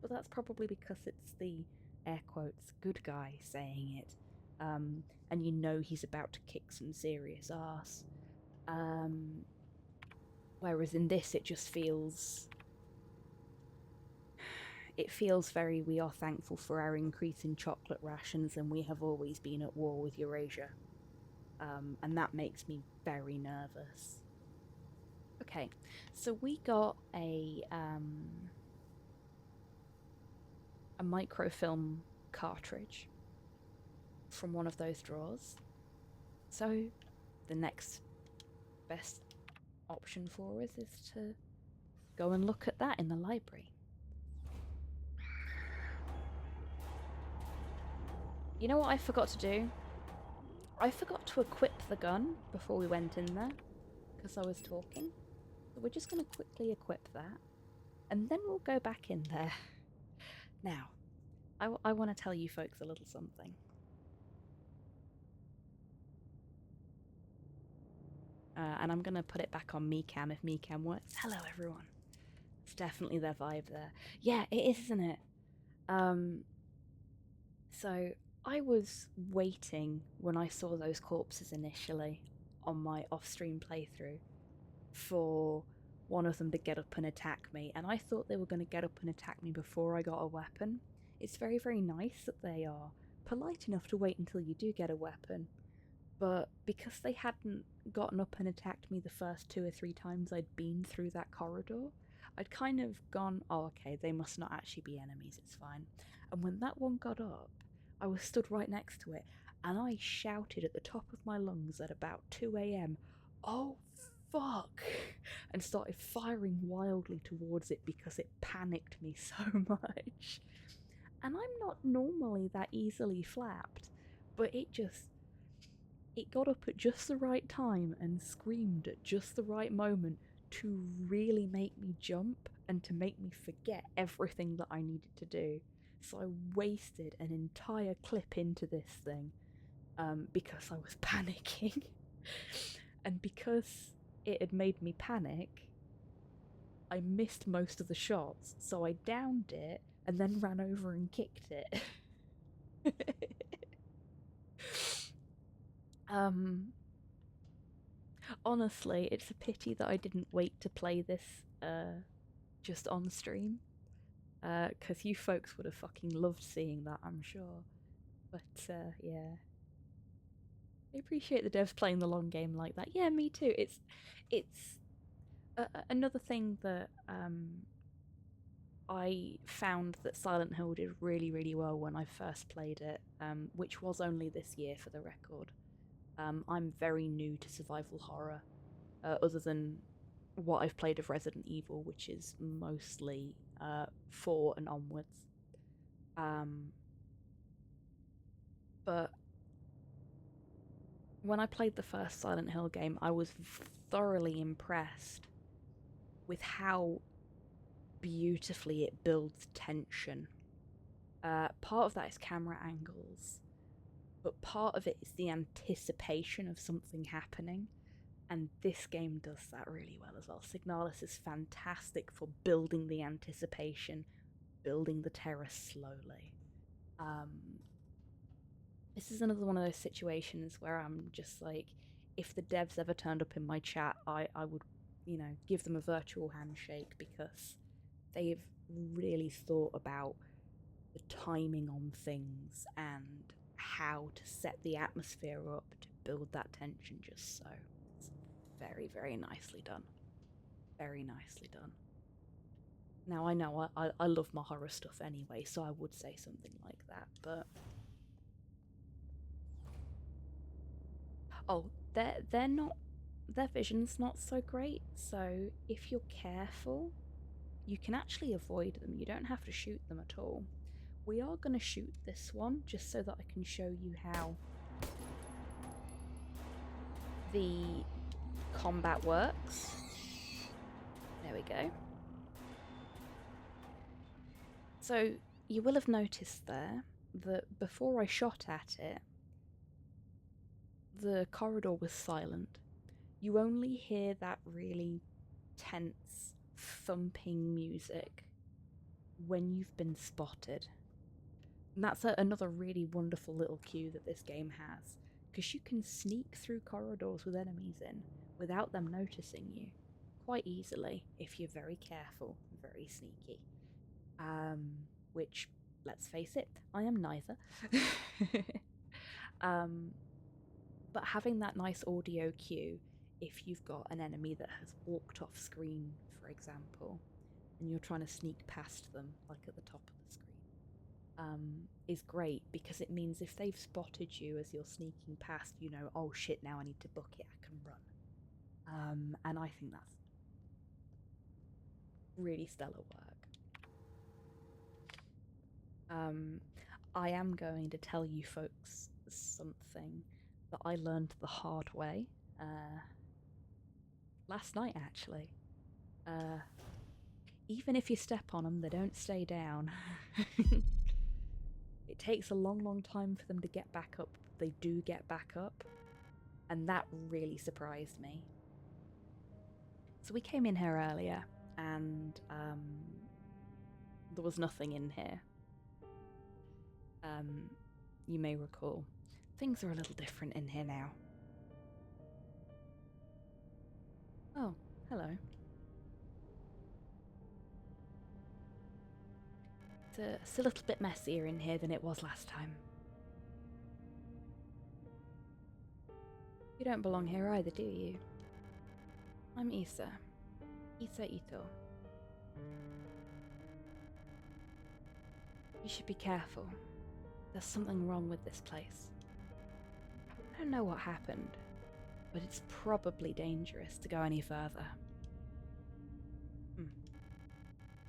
But that's probably because it's the, air quotes, good guy saying it. And you know he's about to kick some serious ass. Whereas in this it just feels... It feels very, we are thankful for our increase in chocolate rations and we have always been at war with Eurasia. And that makes me very nervous. Okay, so we got a microfilm cartridge from one of those drawers. So the next best option for us is to go and look at that in the library. You know what I forgot to do? I forgot to equip the gun before we went in there, because I was talking. So we're just going to quickly equip that, and then we'll go back in there. Now, I want to tell you folks a little something. And I'm going to put it back on Mecam if Mecam works. Hello, everyone. It's definitely their vibe there. Yeah, it is, isn't it? So I was waiting when I saw those corpses initially on my off-stream playthrough for one of them to get up and attack me, and I thought they were going to get up and attack me before I got a weapon. It's very, very nice that they are polite enough to wait until you do get a weapon, but because they hadn't gotten up and attacked me the first 2 or 3 times I'd been through that corridor, I'd kind of gone, oh okay, they must not actually be enemies, it's fine. And when that one got up, I was stood right next to it, and I shouted at the top of my lungs at about 2 a.m, oh fuck, and started firing wildly towards it because it panicked me so much. And I'm not normally that easily flapped, but it got up at just the right time and screamed at just the right moment to really make me jump and to make me forget everything that I needed to do. So I wasted an entire clip into this thing because I was panicking. And because it had made me panic, I missed most of the shots, so I downed it and then ran over and kicked it. Honestly, it's a pity that I didn't wait to play this just on stream, because you folks would have fucking loved seeing that, I'm sure. But yeah, I appreciate the devs playing the long game like that. Yeah, me too. It's another thing that I found that Silent Hill did really, really well when I first played it, which was only this year for the record. I'm very new to survival horror, other than what I've played of Resident Evil, which is mostly 4 and onwards. But when I played the first Silent Hill game, I was thoroughly impressed with how beautifully it builds tension. Part of that is camera angles, but part of it is the anticipation of something happening, and this game does that really well as well. Signalis is fantastic for building the anticipation, building the terror slowly. This is another one of those situations where I'm just like, if the devs ever turned up in my chat, I would, give them a virtual handshake, because they've really thought about the timing on things and how to set the atmosphere up to build that tension just so. It's very, very nicely done. Very nicely done. Now, I know I love my horror stuff anyway, so I would say something like that, but... Oh, they're not... Their vision's not so great, so if you're careful, you can actually avoid them. You don't have to shoot them at all. We are going to shoot this one, just so that I can show you how the combat works. There we go. So, you will have noticed there that before I shot at it, the corridor was silent. You only hear that really tense, thumping music when you've been spotted. And that's another really wonderful little cue that this game has, because you can sneak through corridors with enemies in without them noticing you quite easily if you're very careful, very sneaky. Which, let's face it, I am neither. But having that nice audio cue, if you've got an enemy that has walked off screen, for example, and you're trying to sneak past them, like at the top of the screen, is great, because it means if they've spotted you as you're sneaking past, oh shit, now I need to book it, I can run. And I think that's really stellar work. I am going to tell you folks something that I learned the hard way last night, actually. Even if you step on them, they don't stay down. It takes a long, long time for them to get back up. They do get back up, and that really surprised me. So we came in here earlier, and there was nothing in here. You may recall, things are a little different in here now. Oh, hello. It's a little bit messier in here than it was last time. You don't belong here either, do you? I'm Isa. Isa Ito. You should be careful. There's something wrong with this place. I don't know what happened, but it's probably dangerous to go any further.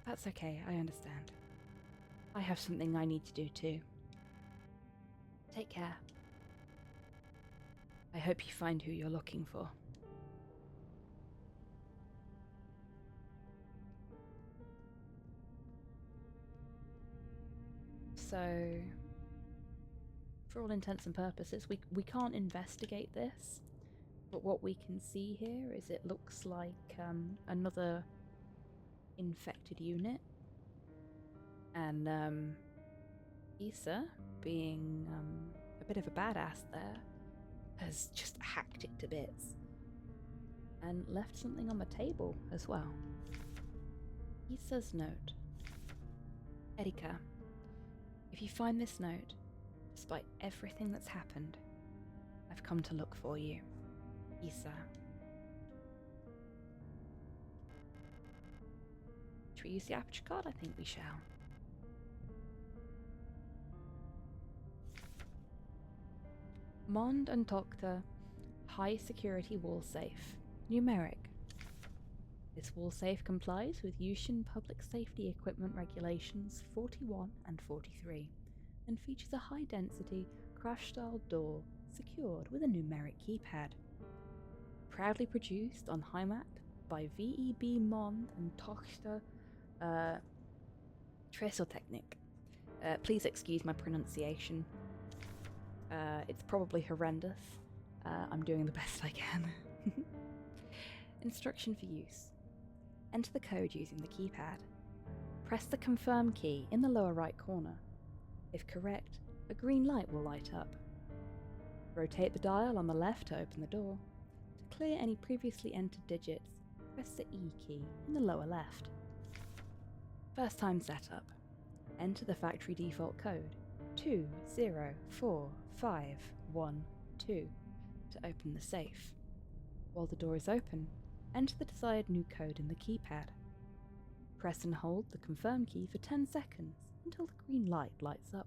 That's okay, I understand. I have something I need to do too. Take care. I hope you find who you're looking for. So, for all intents and purposes, we can't investigate this, but what we can see here is it looks like another infected unit, and Issa, being a bit of a badass there, has just hacked it to bits and left something on the table as well. Issa's note. Erika, if you find this note, despite everything that's happened, I've come to look for you. Issa. Should we use the aperture card? I think we shall. Mond and Tokta, high security wall safe. Numeric. This wall safe complies with Yushin Public Safety Equipment Regulations 41 and 43 and features a high-density, crash-style door secured with a numeric keypad. Proudly produced on Heimat by VEB Mond and Tochter Tresortechnik. Please excuse my pronunciation. It's probably horrendous. I'm doing the best I can. Instruction for use. Enter the code using the keypad. Press the confirm key in the lower right corner. If correct, a green light will light up. Rotate the dial on the left to open the door. To clear any previously entered digits, press the E key in the lower left. First time setup. Enter the factory default code 204512 to open the safe. While the door is open, enter the desired new code in the keypad. Press and hold the confirm key for 10 seconds until the green light lights up.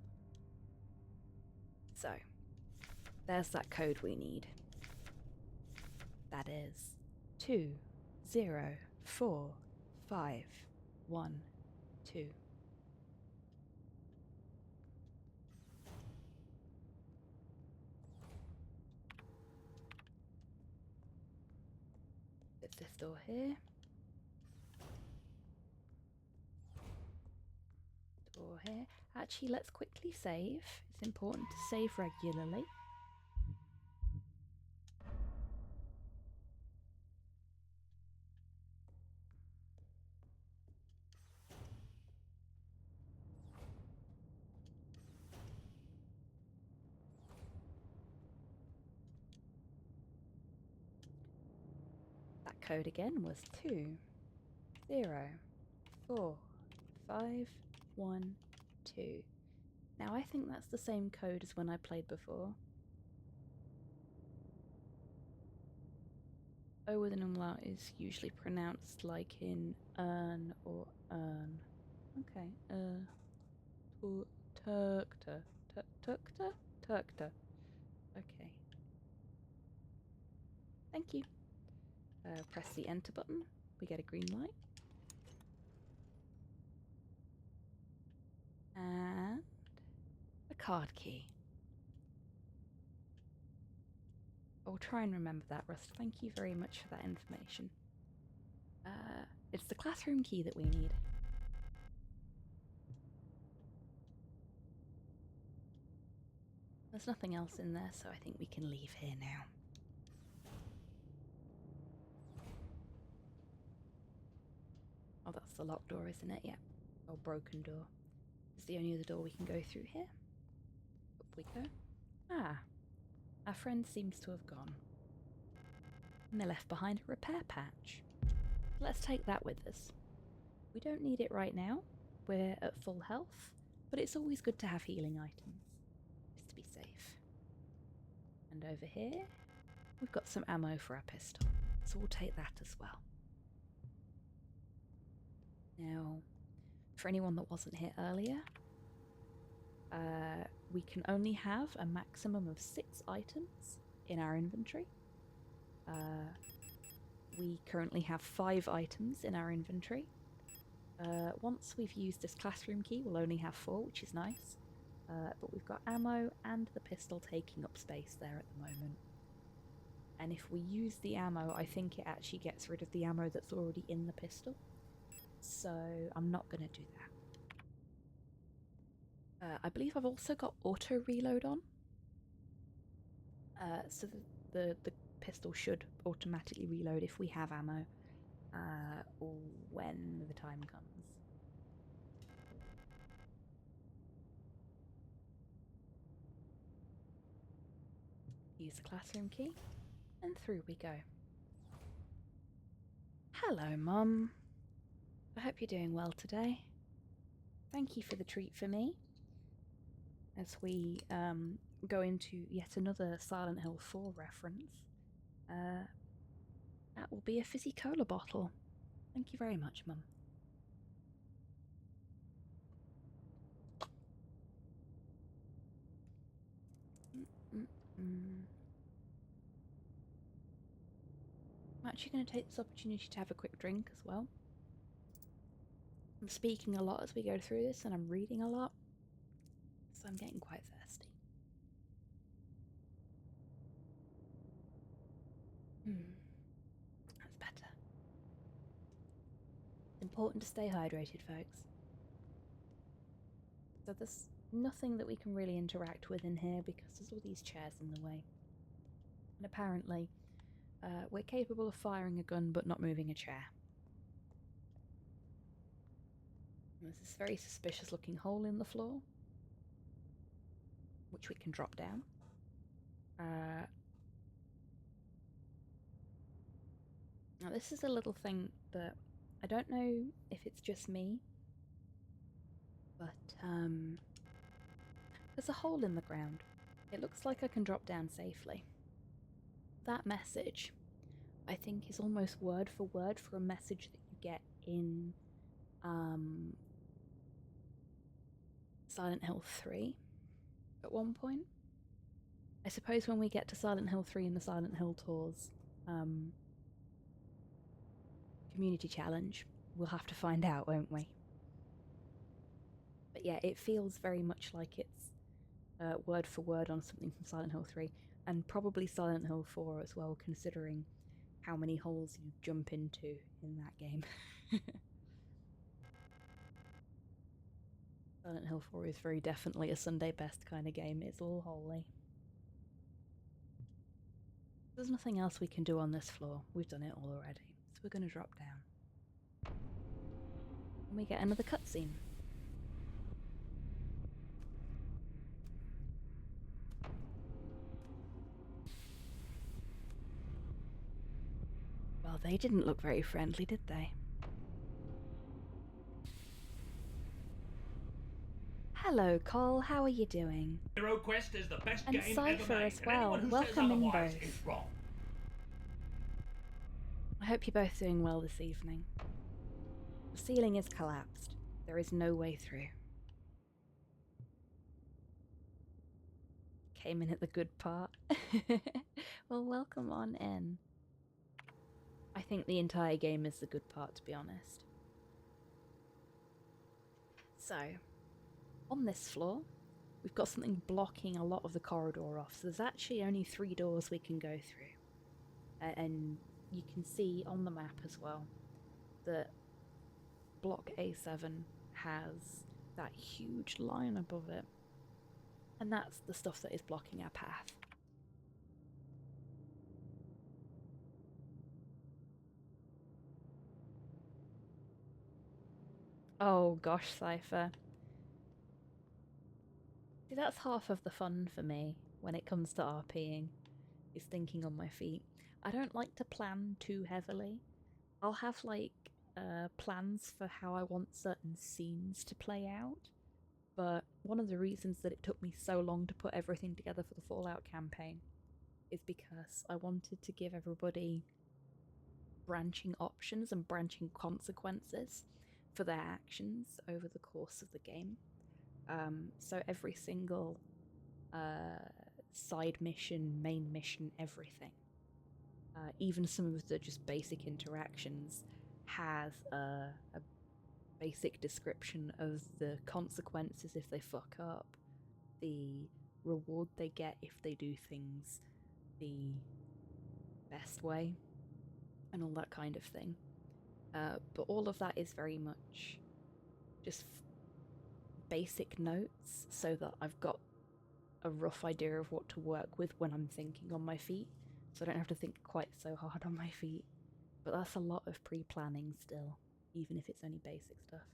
So, there's that code we need. That is 204512. It's this door here. Door here. Actually, let's quickly save. It's important to save regularly. That code again was 204512. Now I think that's the same code as when I played before. O with an umlaut is usually pronounced like in earn or earn. Okay, Turkta. Turkta. Okay. Thank you. Press the enter button. We get a green light. And a card key. I'll try and remember that, Rust. Thank you very much for that information. It's the classroom key that we need. There's nothing else in there, so I think we can leave here now. Oh, that's the locked door, isn't it? Yeah. Or broken door. It's the only other door we can go through here. Up we go. Ah. Our friend seems to have gone. And they left behind a repair patch. Let's take that with us. We don't need it right now. We're at full health, but it's always good to have healing items, just to be safe. And over here, we've got some ammo for our pistol, so we'll take that as well. Now, for anyone that wasn't here earlier, we can only have a maximum of 6 items in our inventory. We currently have 5 items in our inventory. Once we've used this classroom key, we'll only have 4, which is nice. But we've got ammo and the pistol taking up space there at the moment. And if we use the ammo, I think it actually gets rid of the ammo that's already in the pistol. So I'm not going to do that. I believe I've also got auto reload on. So the pistol should automatically reload if we have ammo when the time comes. Use the classroom key, and through we go. Hello, Mum. I hope you're doing well today. Thank you for the treat for me. As we go into yet another Silent Hill 4 reference, that will be a fizzy cola bottle. Thank you very much, Mum. I'm actually going to take this opportunity to have a quick drink as well. I'm speaking a lot as we go through this, and I'm reading a lot, so I'm getting quite thirsty. That's better. It's important to stay hydrated, folks. So there's nothing that we can really interact with in here because there's all these chairs in the way. And apparently, we're capable of firing a gun but not moving a chair. There's this very suspicious looking hole in the floor, which we can drop down. Now this is a little thing that I don't know if it's just me, but there's a hole in the ground. It looks like I can drop down safely. That message, I think, is almost word for word for a message that you get in Silent Hill 3 at one point. I suppose when we get to Silent Hill 3 in the Silent Hill Tours community challenge, we'll have to find out, won't we? But yeah, it feels very much like it's word for word on something from Silent Hill 3, and probably Silent Hill 4 as well, considering how many holes you jump into in that game. Silent Hill 4 is very definitely a Sunday best kind of game. It's all holy. There's nothing else we can do on this floor. We've done it all already. So we're going to drop down. And we get another cutscene. Well, they didn't look very friendly, did they? Hello, Cole. How are you doing? Hero Quest is the best And game Cypher ever made, as and well. anyone who Welcome says in otherwise both. is wrong. I hope you're both doing well this evening. The ceiling is collapsed. There is no way through. Came in at the good part. Well, welcome on in. I think the entire game is the good part, to be honest. So, on this floor, we've got something blocking a lot of the corridor off. So there's actually only 3 doors we can go through. And you can see on the map as well that block A7 has that huge line above it. And that's the stuff that is blocking our path. Oh gosh, Cypher. See, that's half of the fun for me when it comes to RPing, is thinking on my feet. I don't like to plan too heavily. I'll have like plans for how I want certain scenes to play out, but one of the reasons that it took me so long to put everything together for the Fallout campaign is because I wanted to give everybody branching options and branching consequences for their actions over the course of the game. So every single side mission, main mission, everything, even some of the just basic interactions, has a basic description of the consequences if they fuck up, the reward they get if they do things the best way, and all that kind of thing. But all of that is very much just basic notes so that I've got a rough idea of what to work with when I'm thinking on my feet, so I don't have to think quite so hard on my feet. But that's a lot of pre-planning still, even if it's only basic stuff.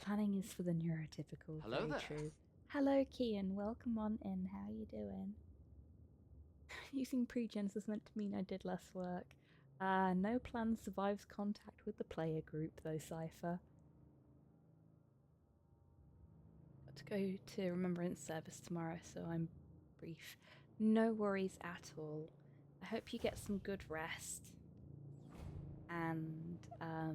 Planning is for the neurotypical. Hello very there. true. Hello, Kian. Welcome on in. How you doing? Using pre-gens is meant to mean I did less work. No plan survives contact with the player group, though, Cypher. Got to go to Remembrance service tomorrow, so I'm brief. No worries at all. I hope you get some good rest. And, I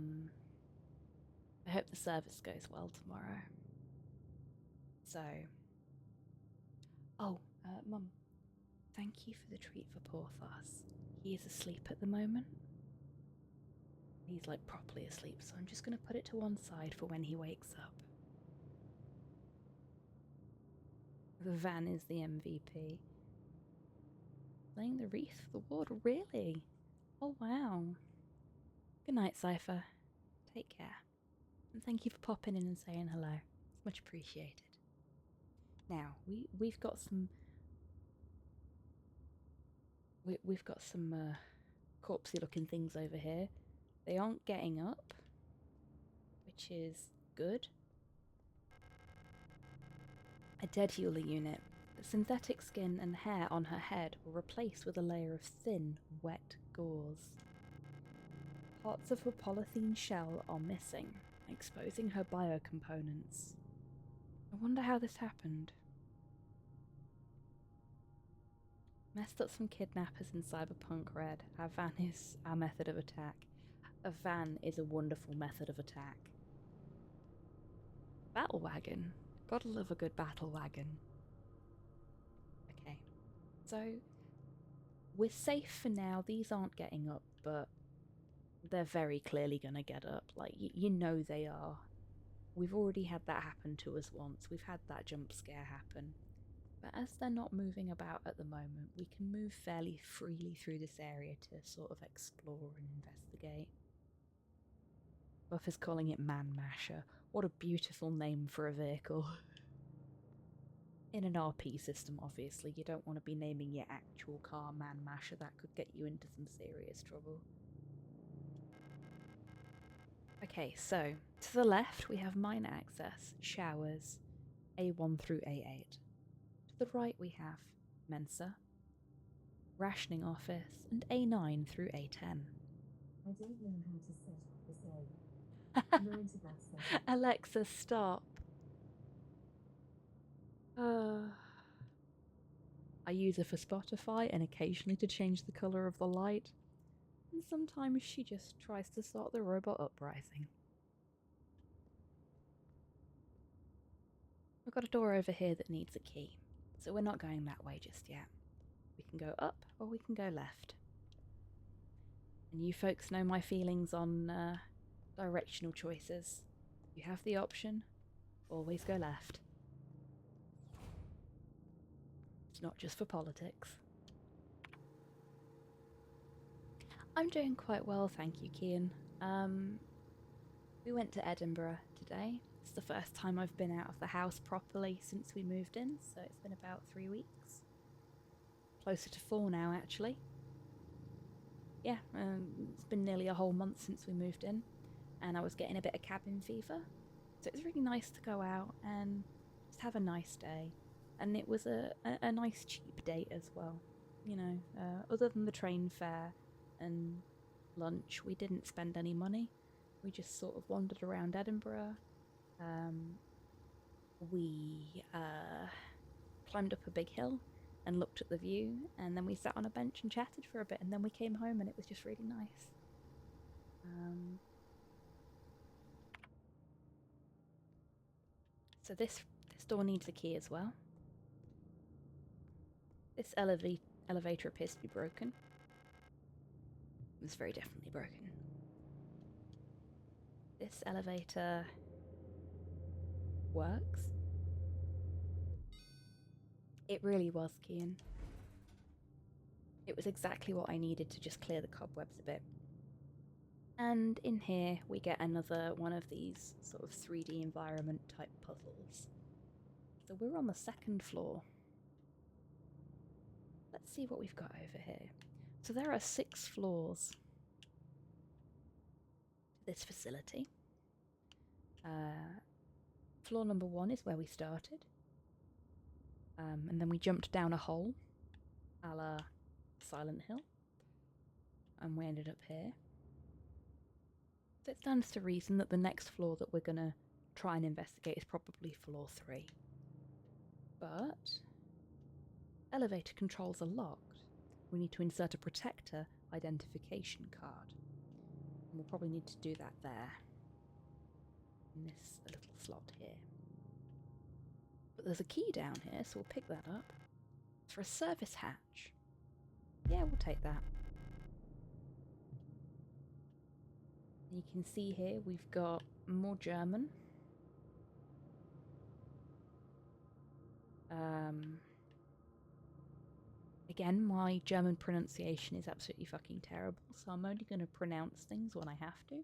hope the service goes well tomorrow. So... Oh, Mum. Thank you for the treat for Porthos. He is asleep at the moment, He's like properly asleep, so I'm just going to put it to one side for when he wakes up. The van is the MVP. Laying the wreath for the ward, really? Oh wow. Good night, Cypher. Take care. And thank you for popping in and saying hello. It's much appreciated. Now, we've got some corpsey looking things over here. They aren't getting up, which is good. A dead healer unit. The synthetic skin and hair on her head were replaced with a layer of thin, wet gauze. Parts of her polythene shell are missing, exposing her biocomponents. I wonder how this happened. Messed up some kidnappers in Cyberpunk Red. Our van is our method of attack. A van is a wonderful method of attack. Battle wagon. Gotta love a good battle wagon. Okay. So, we're safe for now. These aren't getting up, but they're very clearly gonna get up. Like, you know they are. We've already had that happen to us once. We've had that jump scare happen. But as they're not moving about at the moment, we can move fairly freely through this area to sort of explore and investigate. Buff is calling it Man Masher. What a beautiful name for a vehicle. In an RP system, obviously, you don't want to be naming your actual car Man Masher. That could get you into some serious trouble. Okay, so to the left we have mine access, showers, A1 through A8. To the right we have Mensa, rationing office, and A9 through A10. I don't know how to set up this area. I'm not into that setup. Alexa, stop. I use her for Spotify and occasionally to change the colour of the light. And sometimes she just tries to start the robot uprising. We've got a door over here that needs a key, so we're not going that way just yet. We can go up or we can go left. And you folks know my feelings on directional choices. You have the option, always go left. It's not just for politics. I'm doing quite well, thank you, Kian. We went to Edinburgh today. It's the first time I've been out of the house properly since we moved in, so it's been about 3 weeks. Closer to 4 now, actually. Yeah, it's been nearly a whole month since we moved in, and I was getting a bit of cabin fever, so it was really nice to go out and just have a nice day. And it was a nice cheap date as well. You know, other than the train fare and lunch, we didn't spend any money. We just sort of wandered around Edinburgh. We climbed up a big hill and looked at the view, and then we sat on a bench and chatted for a bit, and then we came home and it was just really nice. So this door needs a key as well. This elevator appears to be broken. It's very definitely broken. This elevator works. It really was, Kian. It was exactly what I needed to just clear the cobwebs a bit. And in here we get another one of these sort of 3D environment type puzzles. So we're on the 2nd floor. Let's see what we've got over here. So there are 6 floors to this facility. Floor number 1 is where we started. And then we jumped down a hole, a la Silent Hill. And we ended up here. So it stands to reason that the next floor that we're going to try and investigate is probably floor 3. But elevator controls are locked. We need to insert a protector identification card. And we'll probably need to do that there. In this little slot here. But there's a key down here, so we'll pick that up. It's for a service hatch. Yeah, we'll take that. You can see here we've got more German. Again, my German pronunciation is absolutely fucking terrible, so I'm only going to pronounce things when I have to.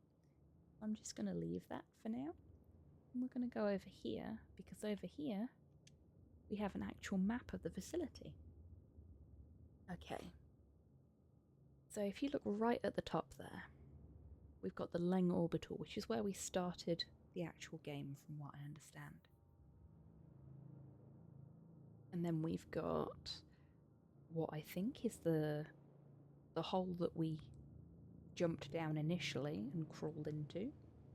I'm just going to leave that for now. And we're going to go over here, because over here we have an actual map of the facility. Okay. So if you look right at the top there, we've got the Leng Orbital, which is where we started the actual game, from what I understand. And then we've got what I think is the hole that we jumped down initially and crawled into,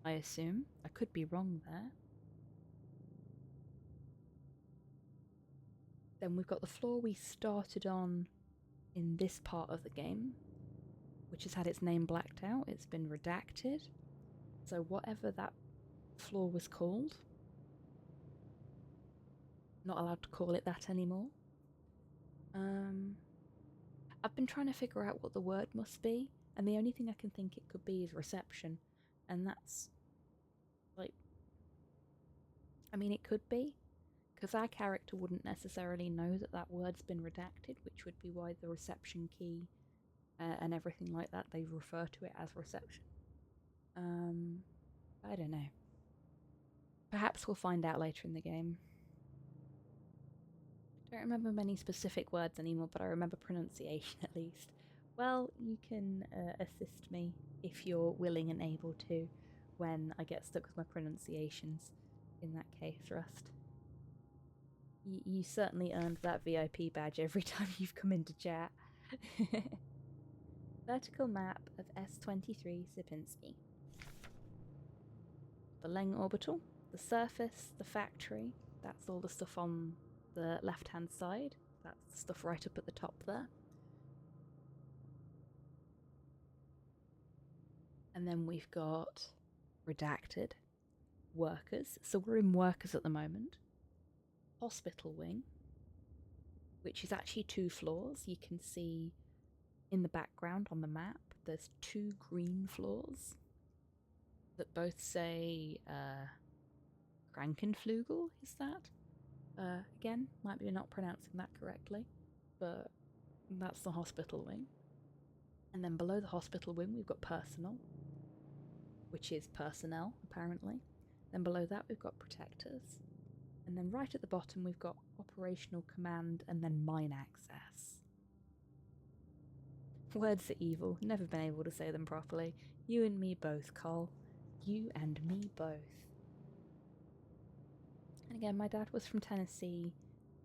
I assume. I could be wrong there. Then we've got the floor we started on in this part of the game, which has had its name blacked out. It's been redacted. So whatever that floor was called, not allowed to call it that anymore. I've been trying to figure out what the word must be, and the only thing I can think it could be is reception. And that's, like, I mean, it could be, because our character wouldn't necessarily know that that word's been redacted, which would be why the reception key and everything like that, they refer to it as reception. I don't know. Perhaps we'll find out later in the game. I don't remember many specific words anymore, but I remember pronunciation at least. Well, you can assist me if you're willing and able to when I get stuck with my pronunciations in that case, Rust. You certainly earned that VIP badge every time you've come into chat. Vertical map of S23 Sierpinski. The Leng Orbital, the surface, the factory, that's all the stuff on the left-hand side. That's the stuff right up at the top there. And then we've got redacted, workers. So we're in workers at the moment. Hospital wing, which is actually 2 floors. You can see in the background on the map, there's 2 green floors that both say Krankenflügel, is that? Again, might be not pronouncing that correctly, but that's the hospital wing. And then below the hospital wing, we've got personnel, which is personnel, apparently. Then below that, we've got protectors. And then right at the bottom, we've got operational command and then mine access. Words are evil. Never been able to say them properly. You and me both, Cole. You and me both. And again, my dad was from Tennessee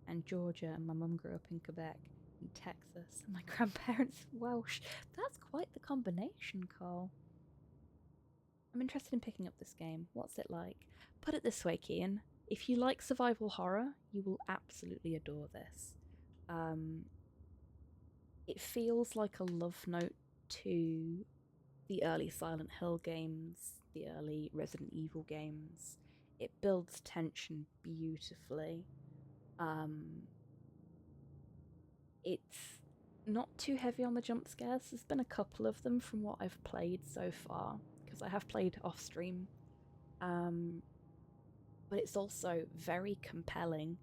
and Georgia, and my mum grew up in Quebec and Texas, and my grandparents Welsh. That's quite the combination, Cole. I'm interested in picking up this game. What's it like? Put it this way, Kian. If you like survival horror, you will absolutely adore this. It feels like a love note to the early Silent Hill games, the early Resident Evil games. It builds tension beautifully. It's not too heavy on the jump scares. There's been a couple of them from what I've played so far, because I have played off stream. But it's also very compelling.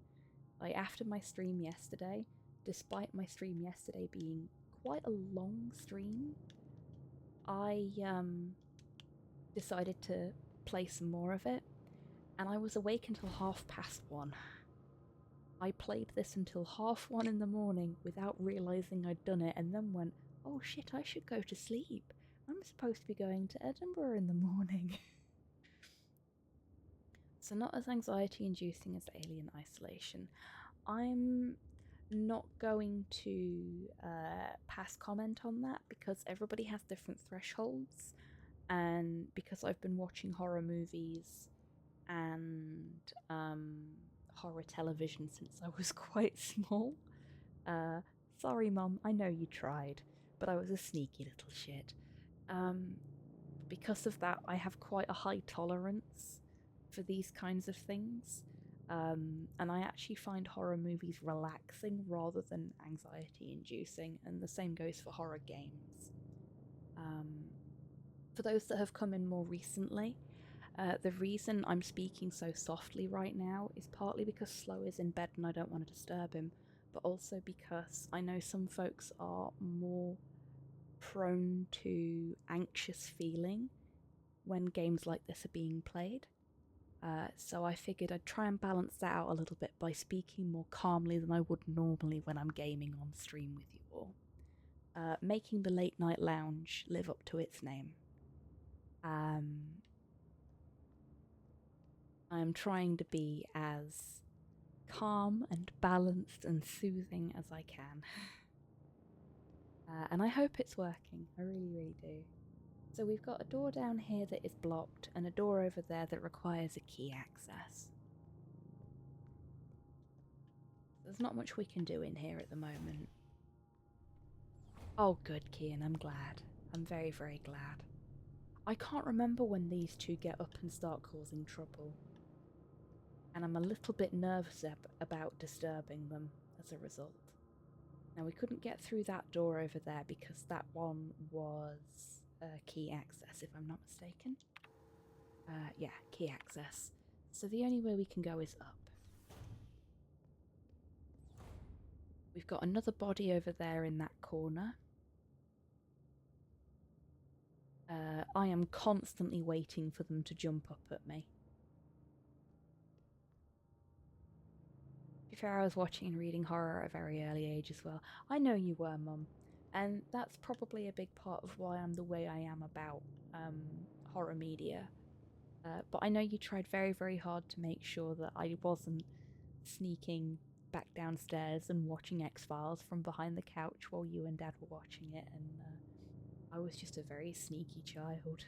Like, after my stream yesterday, despite my stream yesterday being quite a long stream, I decided to play some more of it, and I was awake until 1:30. I played this until 1:30 in the morning without realising I'd done it, and then went, oh shit, I should go to sleep. I'm supposed to be going to Edinburgh in the morning. So not as anxiety-inducing as Alien Isolation. I'm not going to pass comment on that because everybody has different thresholds, and because I've been watching horror movies and horror television since I was quite small. Sorry, Mum, I know you tried, but I was a sneaky little shit. Because of that, I have quite a high tolerance for these kinds of things. And I actually find horror movies relaxing rather than anxiety-inducing, and the same goes for horror games. For those that have come in more recently, the reason I'm speaking so softly right now is partly because Slow is in bed and I don't want to disturb him, but also because I know some folks are more prone to anxious feeling when games like this are being played. So I figured I'd try and balance that out a little bit by speaking more calmly than I would normally when I'm gaming on stream with you all. Making the late night lounge live up to its name. I'm trying to be as calm and balanced and soothing as I can. And I hope it's working. I really, really do. So we've got a door down here that is blocked and a door over there that requires a key access. There's not much we can do in here at the moment. Oh good, Kian, I'm glad. I'm very, very glad. I can't remember when these two get up and start causing trouble. And I'm a little bit nervous about disturbing them as a result. Now we couldn't get through that door over there because that one was key access, if I'm not mistaken. Yeah, key access. So the only way we can go is up. We've got another body over there in that corner. I am constantly waiting for them to jump up at me. To be fair, I was watching and reading horror at a very early age as well. I know you were, Mum. And that's probably a big part of why I'm the way I am about horror media. But I know you tried very, very hard to make sure that I wasn't sneaking back downstairs and watching X-Files from behind the couch while you and Dad were watching it, and I was just a very sneaky child.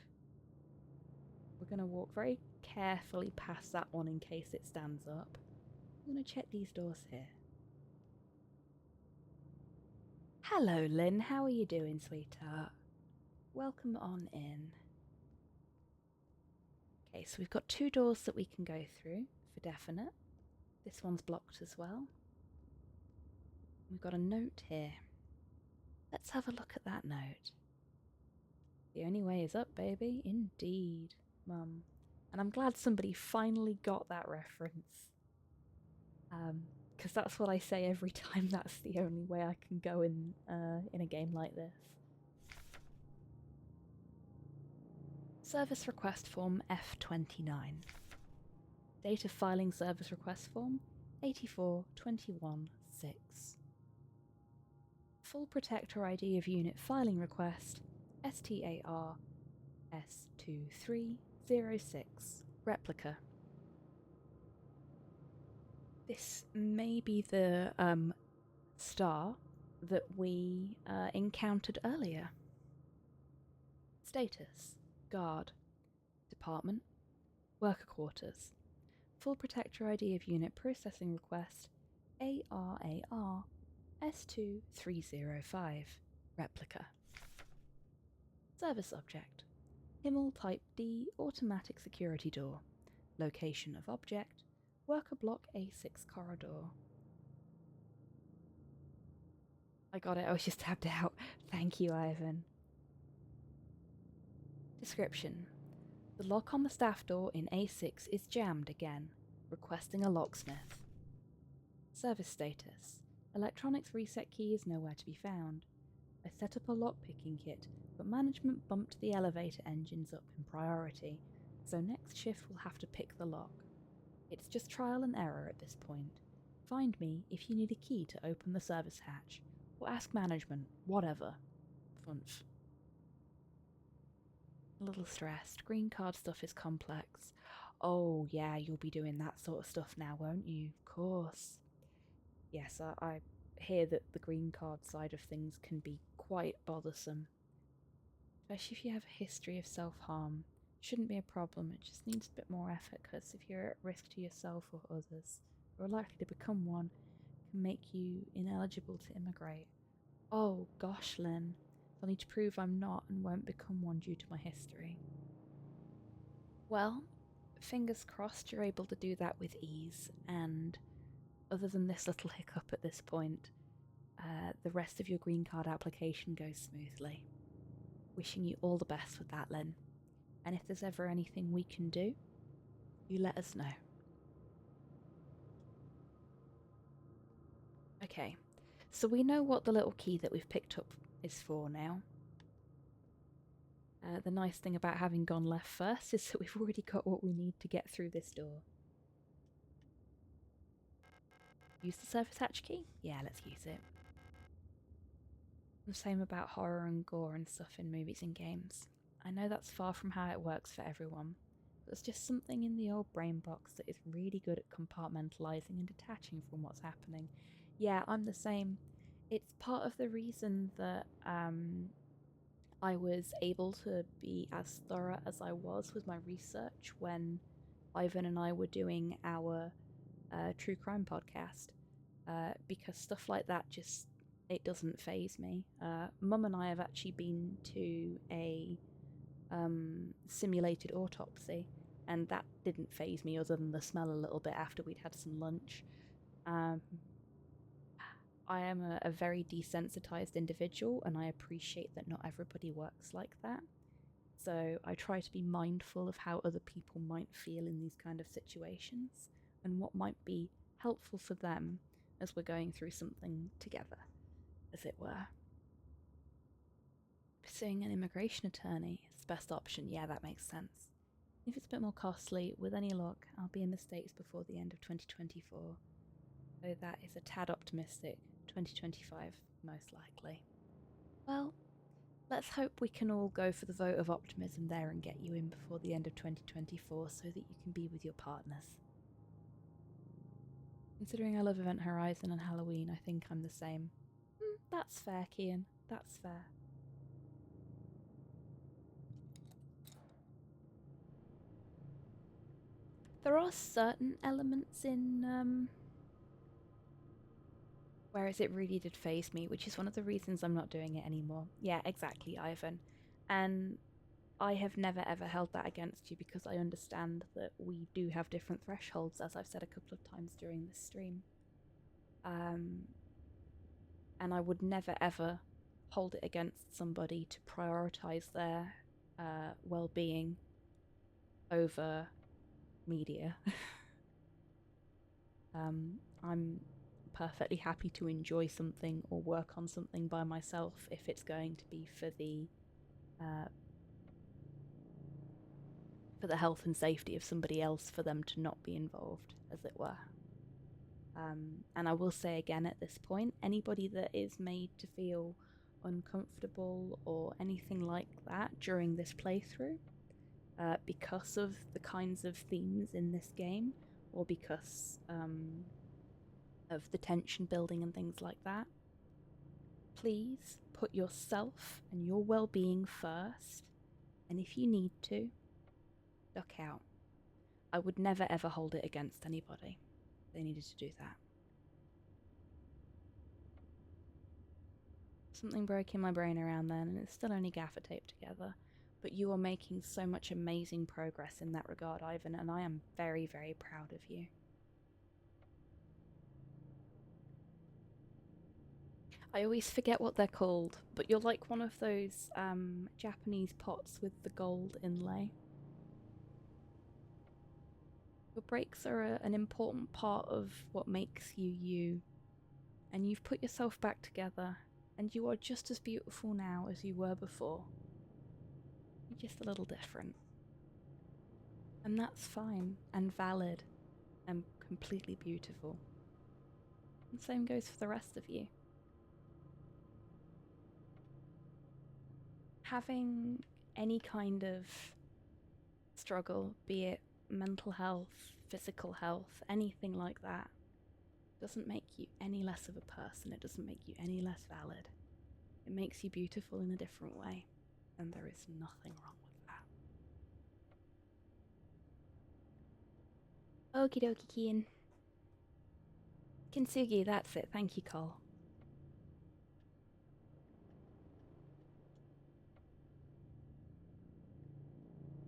We're going to walk very carefully past that one in case it stands up. I'm going to check these doors here. Hello, Lynn. How are you doing, sweetheart? Welcome on in. Okay, so we've got two doors that we can go through, for definite. This one's blocked as well. We've got a note here. Let's have a look at that note. The only way is up, baby. Indeed, Mum. And I'm glad somebody finally got that reference. Because that's what I say every time that's the only way I can go in a game like this. Service request form F29. Date of filing service request form 8421-6. Full protector ID of unit filing request STAR S2306 replica. This may be the star that we encountered earlier. Status: Guard. Department: Worker Quarters. Full protector ID of unit processing request ARAR S2305 replica. Service object: Himmel Type D automatic security door. Location of object: Worker block A6 corridor. I got it, I was just tabbed out. Thank you, Ivan. Description: the lock on the staff door in A6 is jammed again. Requesting a locksmith. Service status: electronics reset key is nowhere to be found. I set up a lockpicking kit, but management bumped the elevator engines up in priority, so next shift will have to pick the lock. It's just trial and error at this point. Find me if you need a key to open the service hatch, or ask management, whatever. Funf. A little stressed. Green card stuff is complex. Oh yeah, you'll be doing that sort of stuff now, won't you? Of course. Yes, I hear that the green card side of things can be quite bothersome. Especially if you have a history of self-harm. Shouldn't be a problem, it just needs a bit more effort, because if you're at risk to yourself or others, or are likely to become one, it can make you ineligible to immigrate. Oh gosh, Lynn. I'll need to prove I'm not and won't become one due to my history. Well, fingers crossed you're able to do that with ease, and other than this little hiccup at this point, the rest of your green card application goes smoothly. wishing you all the best with that, Lynn. And if there's ever anything we can do, you let us know. Okay, so we know what the little key that we've picked up is for now. The nice thing about having gone left first is that we've already got what we need to get through this door. Use the surface hatch key? Yeah, let's use it. The same about horror and gore and stuff in movies and games. I know that's far from how it works for everyone. There's just something in the old brain box that is really good at compartmentalizing and detaching from what's happening. Yeah, I'm the same. It's part of the reason that I was able to be as thorough as I was with my research when Ivan and I were doing our true crime podcast, because stuff like that just, it doesn't faze me. Mum and I have actually been to a simulated autopsy, and that didn't faze me other than the smell a little bit after we'd had some lunch. I am a very desensitized individual, and I appreciate that not everybody works like that. So I try to be mindful of how other people might feel in these kind of situations and what might be helpful for them as we're going through something together, as it were. Pursuing an immigration attorney is the best option. Yeah, that makes sense. If it's a bit more costly, with any luck, I'll be in the States before the end of 2024. Though that is a tad optimistic. 2025, most likely. Well, let's hope we can all go for the vote of optimism there and get you in before the end of 2024 so that you can be with your partners. Considering I love Event Horizon and Halloween, I think I'm the same. That's fair, Kian. That's fair. There are certain elements in, whereas it really did faze me, which is one of the reasons I'm not doing it anymore. Yeah, exactly, Ivan. And I have never ever held that against you because I understand that we do have different thresholds, as I've said a couple of times during this stream. And I would never ever hold it against somebody to prioritize their well-being over media. I'm perfectly happy to enjoy something or work on something by myself if it's going to be for the health and safety of somebody else, for them to not be involved, as it were. And I will say again at this point, anybody that is made to feel uncomfortable or anything like that during this playthrough, because of the kinds of themes in this game, or because of the tension building and things like that, please put yourself and your well-being first, and if you need to, duck out. I would never ever hold it against anybody. They needed to do that. Something broke in my brain around then, and it's still only gaffer taped together, but you are making so much amazing progress in that regard, Ivan, and I am very, very proud of you. I always forget what they're called, but you're like one of those Japanese pots with the gold inlay. Your breaks are an important part of what makes you you, and you've put yourself back together, and you are just as beautiful now as you were before. You're just a little different. And that's fine, and valid, and completely beautiful. And the same goes for the rest of you. Having any kind of struggle, be it mental health, physical health, anything like that, doesn't make you any less of a person. It doesn't make you any less valid. It makes you beautiful in a different way, and there is nothing wrong with that. Okie dokie, Kian. Kintsugi, that's it. Thank you, Cole.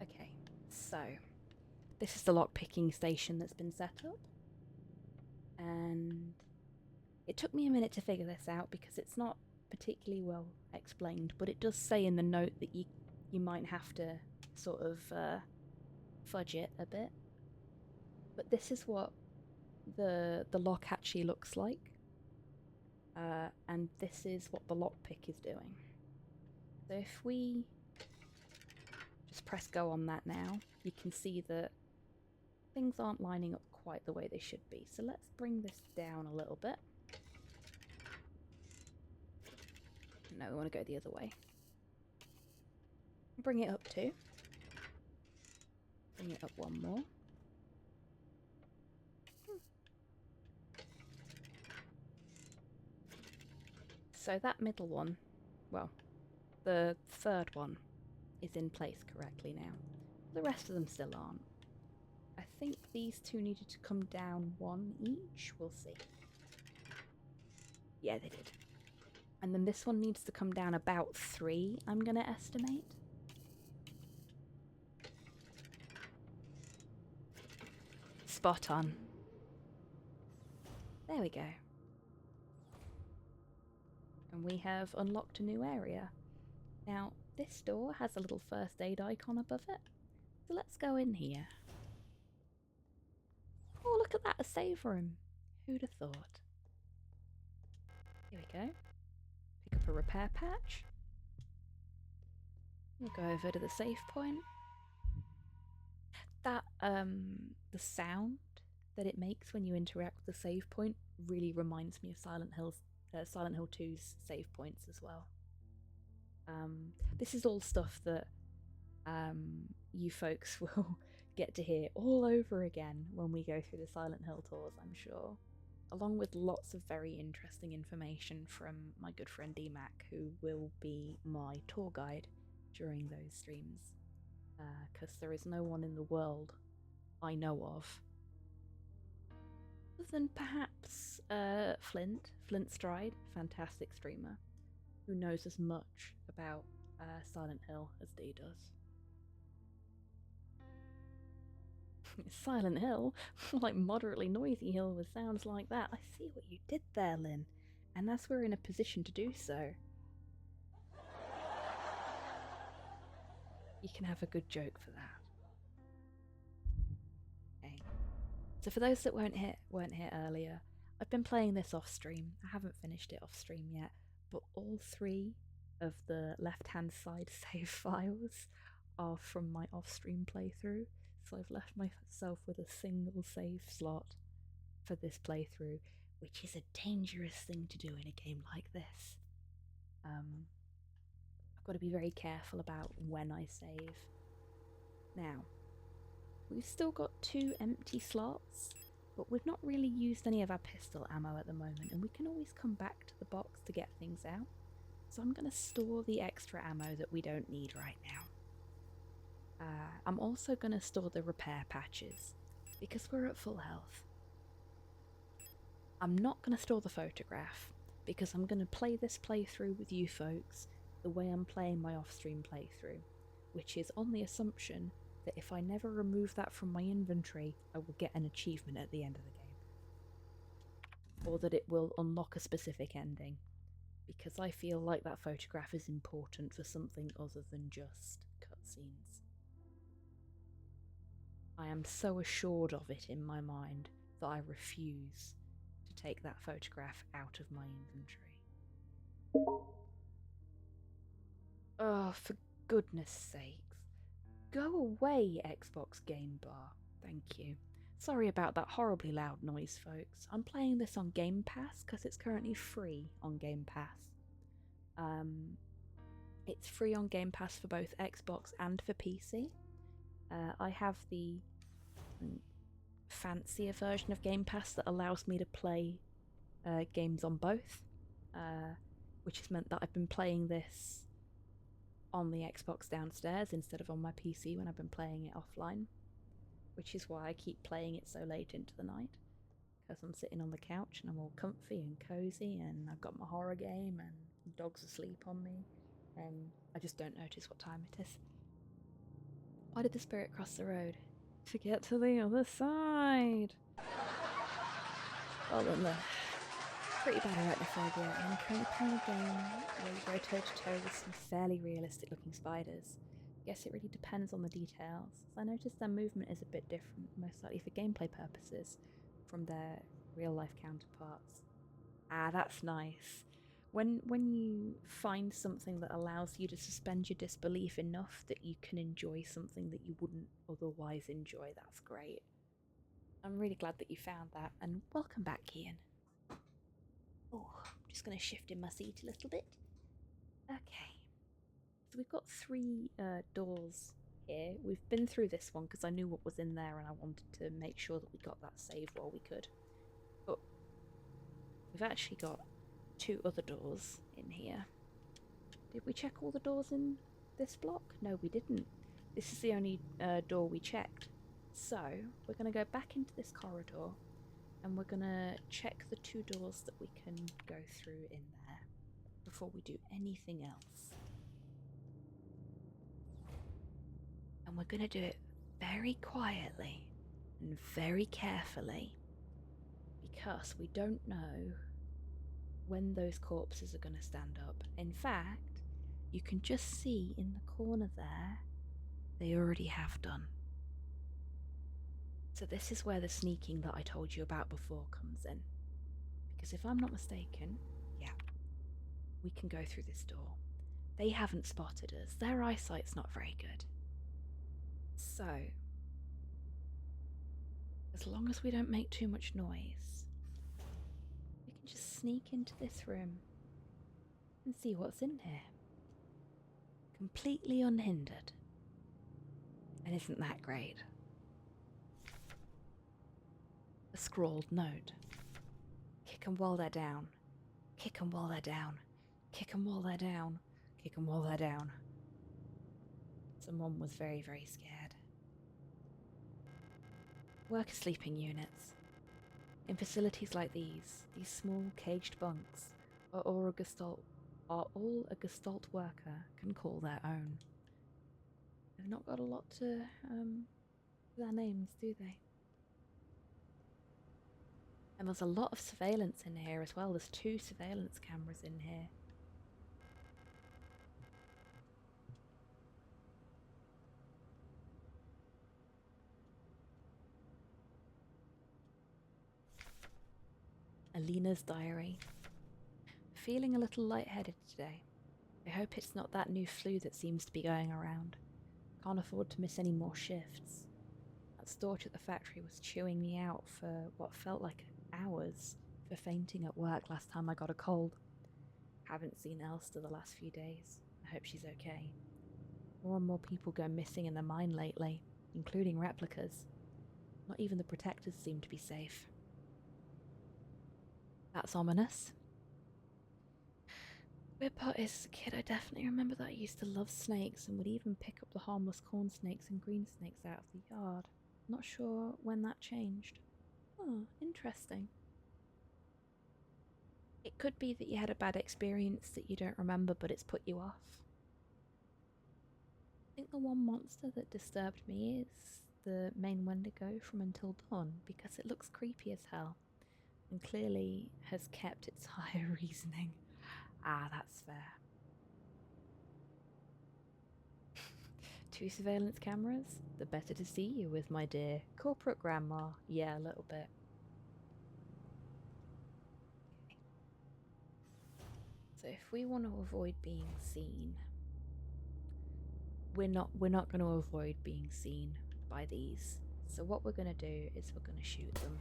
Okay, so this is the lockpicking station that's been set up, and it took me a minute to figure this out because it's not particularly well explained, but it does say in the note that you might have to sort of fudge it a bit. But this is what the lock actually looks like, and this is what the lockpick is doing. So if we just press go on that now, you can see that things aren't lining up quite the way they should be. So let's bring this down a little bit. No, we want to go the other way. Bring it up too. Bring it up one more. So that middle one, well, the third one is in place correctly now. The rest of them still aren't. I think these two needed to come down one each. We'll see. Yeah, they did. And then this one needs to come down about 3, I'm going to estimate. Spot on. There we go. And we have unlocked a new area. Now, this door has a little first aid icon above it. So let's go in here. Oh, look at that, a save room. Who'd have thought? Here we go. Pick up a repair patch. We'll go over to the save point. That, the sound that it makes when you interact with the save point really reminds me of Silent Hill 2's save points as well. This is all stuff that you folks will get to hear all over again when we go through the Silent Hill tours, I'm sure. Along with lots of very interesting information from my good friend D-Mac, who will be my tour guide during those streams. Because there is no one in the world I know of, other than perhaps Flint Stride, fantastic streamer, who knows as much about Silent Hill as Dee does. Silent Hill? Like moderately noisy hill with sounds like that. I see what you did there, Lynn. And as we're in a position to do so, you can have a good joke for that. Okay. So for those that weren't here earlier, I've been playing this off stream. I haven't finished it off stream yet, but all 3 of the left-hand side save files are from my off-stream playthrough. So I've left myself with a single save slot for this playthrough, which is a dangerous thing to do in a game like this. I've got to be very careful about when I save. Now, we've still got 2 empty slots, but we've not really used any of our pistol ammo at the moment, and we can always come back to the box to get things out. So I'm going to store the extra ammo that we don't need right now. I'm also going to store the repair patches, because we're at full health. I'm not going to store the photograph, because I'm going to play this playthrough with you folks the way I'm playing my off-stream playthrough, which is on the assumption that if I never remove that from my inventory, I will get an achievement at the end of the game. Or that it will unlock a specific ending, because I feel like that photograph is important for something other than just cutscenes. I am so assured of it in my mind that I refuse to take that photograph out of my inventory. Oh, for goodness sakes. Go away, Xbox Game Bar. Thank you. Sorry about that horribly loud noise, folks. I'm playing this on Game Pass because it's currently free on Game Pass. It's free on Game Pass for both Xbox and for PC. I have the fancier version of Game Pass that allows me to play games on both, which has meant that I've been playing this on the Xbox downstairs instead of on my PC when I've been playing it offline, which is why I keep playing it so late into the night, because I'm sitting on the couch and I'm all comfy and cozy and I've got my horror game and the dog's asleep on me and I just don't notice what time it is. Why did the spirit cross the road? To get to the other side. Well then, pretty bad arachnophobia, and I'm currently playing a game where you go toe to toe with some fairly realistic looking spiders. I guess it really depends on the details. I noticed their movement is a bit different, most likely for gameplay purposes, from their real life counterparts. Ah, that's nice. When you find something that allows you to suspend your disbelief enough that you can enjoy something that you wouldn't otherwise enjoy, that's great. I'm really glad that you found that, and welcome back, Ian. Oh, I'm just going to shift in my seat a little bit. Okay. So we've got 3 doors here. We've been through this one because I knew what was in there and I wanted to make sure that we got that save while we could. But we've actually got 2 other doors in here. Did we check all the doors in this block? No, we didn't. This is the only door we checked. So we're going to go back into this corridor and we're going to check the 2 doors that we can go through in there before we do anything else. And we're going to do it very quietly and very carefully because we don't know when those corpses are going to stand up. In fact, you can just see in the corner there, they already have done. So this is where the sneaking that I told you about before comes in. Because if I'm not mistaken, yeah, we can go through this door. They haven't spotted us. Their eyesight's not very good. So, as long as we don't make too much noise, we can just sneak into this room and see what's in here. Completely unhindered. And isn't that great? A scrawled note. Kick 'em while they're down. Kick 'em while they're down. Kick 'em while they're down. Kick 'em while they're down. Someone was very, very scared. Worker sleeping units. In facilities like these small caged bunks are all a Gestalt worker can call their own. They've not got a lot to their names, do they? And there's a lot of surveillance in here as well. There's 2 surveillance cameras in here. Alina's diary. Feeling a little lightheaded today. I hope it's not that new flu that seems to be going around. Can't afford to miss any more shifts. That storch at the factory was chewing me out for what felt like hours for fainting at work last time I got a cold. Haven't seen Elster the last few days. I hope she's okay. More and more people go missing in the mine lately, including replicas. Not even the protectors seem to be safe. That's ominous. Weird part is, as a kid, I definitely remember that I used to love snakes and would even pick up the harmless corn snakes and green snakes out of the yard. Not sure when that changed. Oh, interesting. It could be that you had a bad experience that you don't remember, but it's put you off. I think the one monster that disturbed me is the main Wendigo from Until Dawn, because it looks creepy as hell, and clearly has kept its higher reasoning. Ah, that's fair. 2 surveillance cameras? The better to see you with, my dear. Corporate grandma. Yeah, a little bit. Okay. So if we want to avoid being seen, we're not going to avoid being seen by these. So what we're going to do is we're going to shoot them.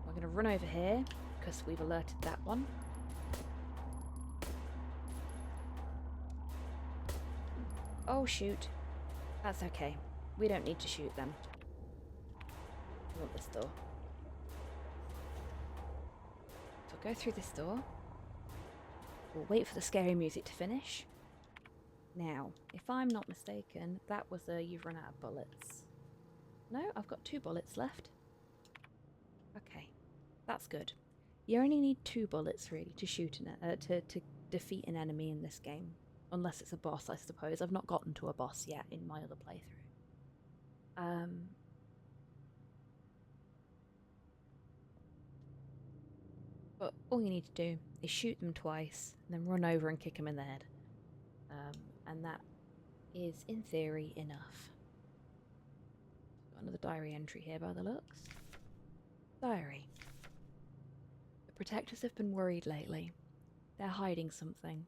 We're going to run over here because we've alerted that one. Oh shoot. That's okay. We don't need to shoot them. We want this door. So go through this door. We'll wait for the scary music to finish. Now, if I'm not mistaken, that was a you've run out of bullets. No, I've got 2 bullets left. Okay, that's good. You only need 2 bullets really to shoot to defeat an enemy in this game, unless it's a boss, I suppose. I've not gotten to a boss yet in my other playthrough. But all you need to do is shoot them twice, and then run over and kick them in the head. And that is, in theory, enough. Got another diary entry here by the looks. Diary. The protectors have been worried lately. They're hiding something.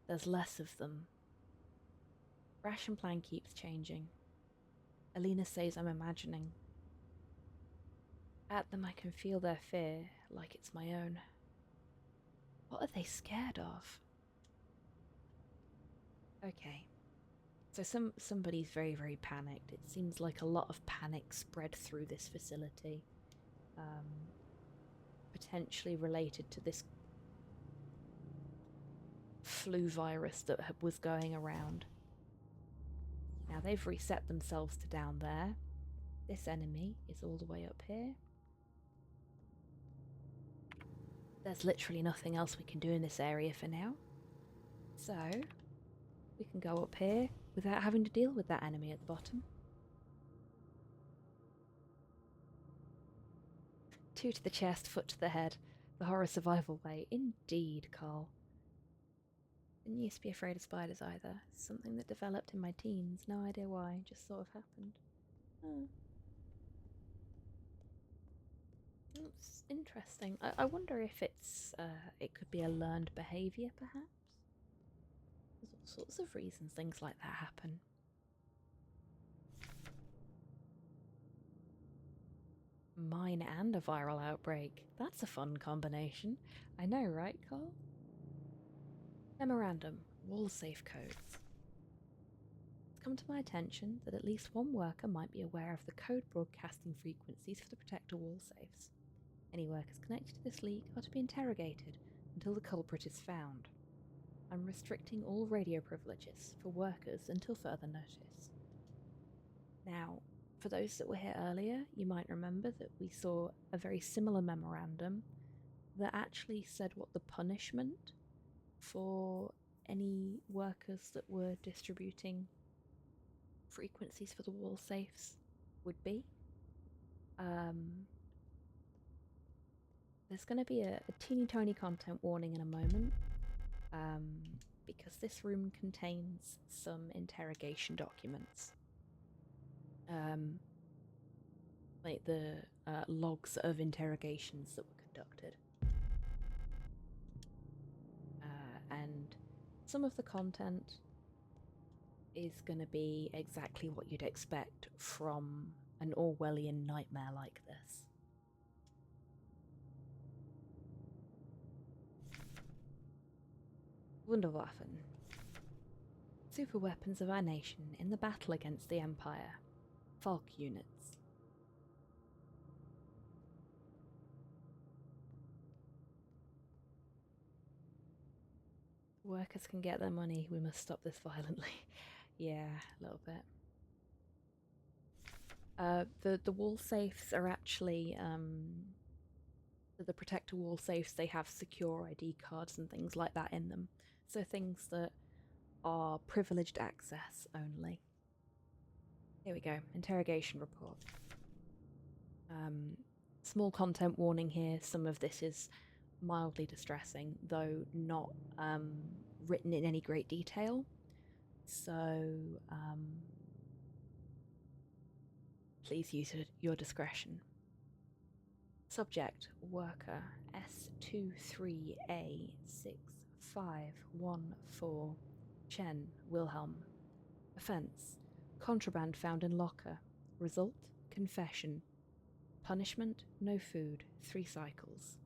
There's less of them. Ration plan keeps changing. Alina says I'm imagining. At them I can feel their fear, like it's my own. What are they scared of? Okay. So somebody's very, very panicked. It seems like a lot of panic spread through this facility. Potentially related to this flu virus that was going around. Now they've reset themselves to down there. This enemy is all the way up here. There's literally nothing else we can do in this area for now. So, we can go up here without having to deal with that enemy at the bottom. 2 to the chest, foot to the head. The horror survival way. Indeed, Carl. Didn't used to be afraid of spiders either. Something that developed in my teens. No idea why. Just sort of happened. Oh. It's interesting. I wonder if it could be a learned behaviour, perhaps? There's all sorts of reasons things like that happen. Mine and a viral outbreak. That's a fun combination. I know, right, Carl? Memorandum. Wall safe codes. It's come to my attention that at least one worker might be aware of the code broadcasting frequencies for the protector wall safes. Any workers connected to this leak are to be interrogated until the culprit is found. I'm restricting all radio privileges for workers until further notice. Now, for those that were here earlier, you might remember that we saw a very similar memorandum that actually said what the punishment for any workers that were distributing frequencies for the wall safes would be. There's going to be a teeny tiny content warning in a moment, because this room contains some interrogation documents. Like the logs of interrogations that were conducted. And some of the content is going to be exactly what you'd expect from an Orwellian nightmare like this. Wunderwaffen. Super weapons of our nation in the battle against the Empire. Falk units. Workers can get their money. We must stop this violently. Yeah, a little bit. The wall safes are actually the protector wall safes. They have secure ID cards and things like that in them. So things that are privileged access only. Here we go. Interrogation report. Small content warning here. Some of this is mildly distressing, though not written in any great detail. So please use your discretion. Subject, worker, S23A6514, Chen, Wilhelm. Offence, contraband found in locker. Result, confession. Punishment, no food, 3 cycles.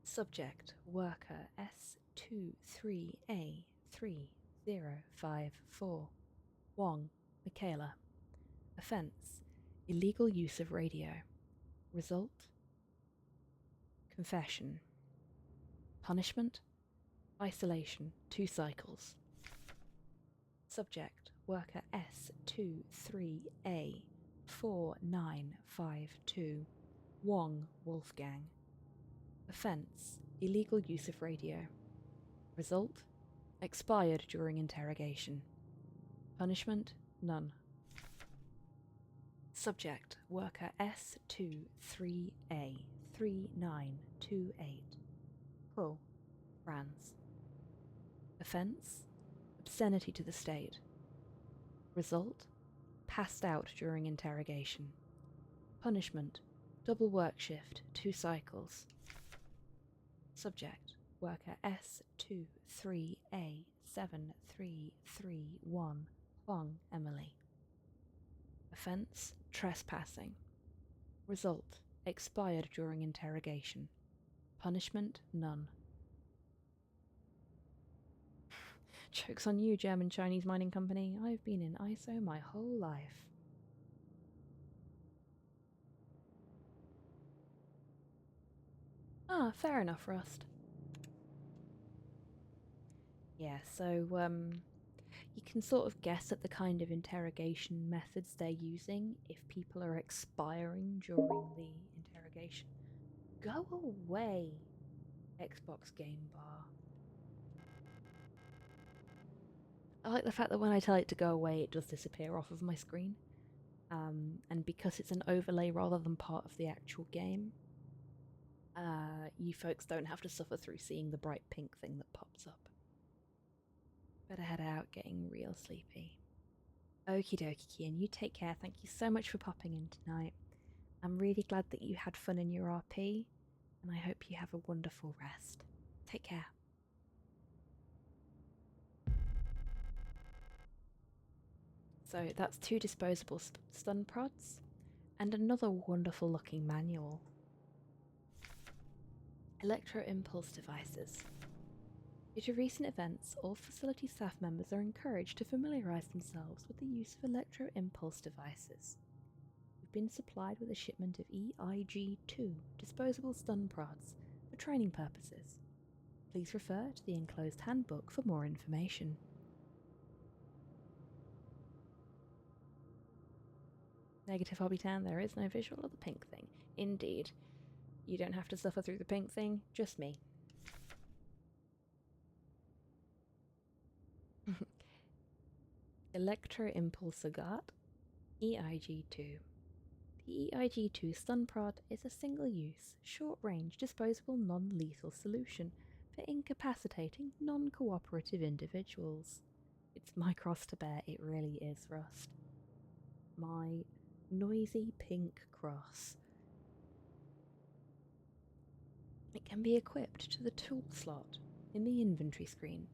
Subject, worker, S23A3054, Wong, Michaela. Offence, illegal use of radio. Result, confession. Punishment, isolation, 2 cycles. Subject, worker S23A4952, Wong, Wolfgang. Offence, illegal use of radio. Result, expired during interrogation. Punishment, none. Subject, worker S23A 3928. Hull, France. Offence, obscenity to the state. Result, passed out during interrogation. Punishment, double work shift, 2 cycles. Subject, worker S23A 7331, Huang Emily. Offence, trespassing. Result, expired during interrogation. Punishment, none. Joke's on you, German Chinese mining company. I've been in ISO my whole life. Ah, fair enough, Rust. Yeah, so, you can sort of guess at the kind of interrogation methods they're using if people are expiring during the interrogation. Go away, Xbox Game Bar. I like the fact that when I tell it to go away, it does disappear off of my screen. And because it's an overlay rather than part of the actual game, you folks don't have to suffer through seeing the bright pink thing that pops up. Better head out, getting real sleepy. Okie dokie, Kian, you take care. Thank you so much for popping in tonight. I'm really glad that you had fun in your RP, and I hope you have a wonderful rest. Take care. So that's 2 disposable stun prods, and another wonderful looking manual. Electro impulse devices. Due to recent events, all facility staff members are encouraged to familiarise themselves with the use of electro impulse devices. We've been supplied with a shipment of EIG-2 disposable stun prods for training purposes. Please refer to the enclosed handbook for more information. Negative Hobbytown, there is no visual of the pink thing. Indeed. You don't have to suffer through the pink thing, just me. Electro Impulse Agat, EIG-2. The EIG-2 stun prod is a single-use, short-range, disposable non-lethal solution for incapacitating non-cooperative individuals. It's my cross to bear, it really is, Rust. My noisy pink cross. It can be equipped to the tool slot in the inventory screen.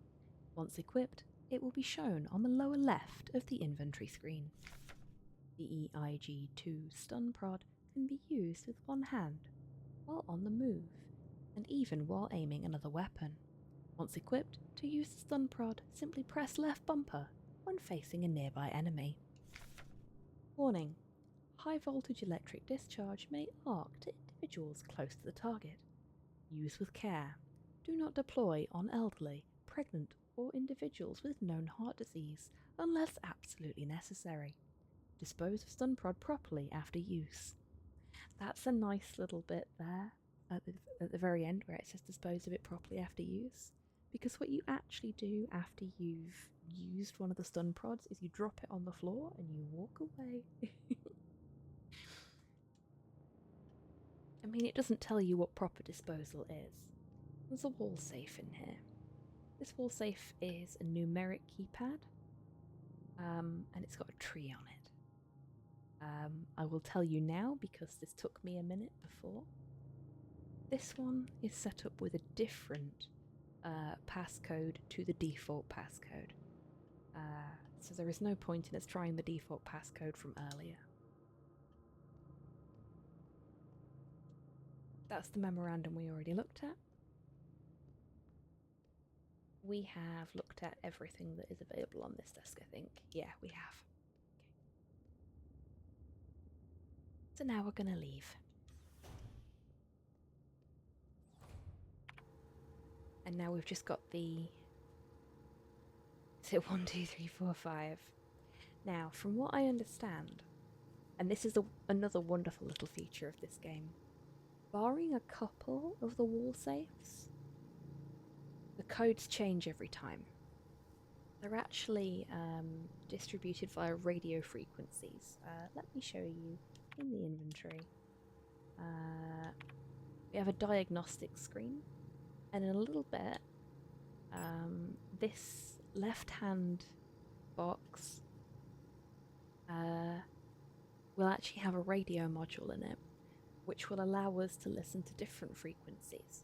Once equipped, it will be shown on the lower left of the inventory screen. The EIG-2 stun prod can be used with one hand, while on the move, and even while aiming another weapon. Once equipped, to use the stun prod, simply press left bumper when facing a nearby enemy. Warning: high voltage electric discharge may arc to individuals close to the target. Use with care. Do not deploy on elderly, pregnant, or individuals with known heart disease unless absolutely necessary. Dispose of stun prod properly after use. That's a nice little bit there at the very end where it says dispose of it properly after use. Because what you actually do after you've used one of the stun prods is you drop it on the floor and you walk away. I mean, it doesn't tell you what proper disposal is. There's a wall safe in here. This wall safe is a numeric keypad, and it's got a tree on it. I will tell you now because this took me a minute before. This one is set up with a different passcode to the default passcode. So there is no point in us trying the default passcode from earlier. That's the memorandum we already looked at. We have looked at everything that is available on this desk, I think. Yeah, we have. Okay. So now we're going to leave. And now we've just got the... Is it 1, 2, 3, 4, 5? Now, from what I understand, and this is another wonderful little feature of this game, barring a couple of the wall safes, the codes change every time. They're actually distributed via radio frequencies. Let me show you in the inventory. We have a diagnostic screen, and in a little bit, this left-hand box will actually have a radio module in it, which will allow us to listen to different frequencies.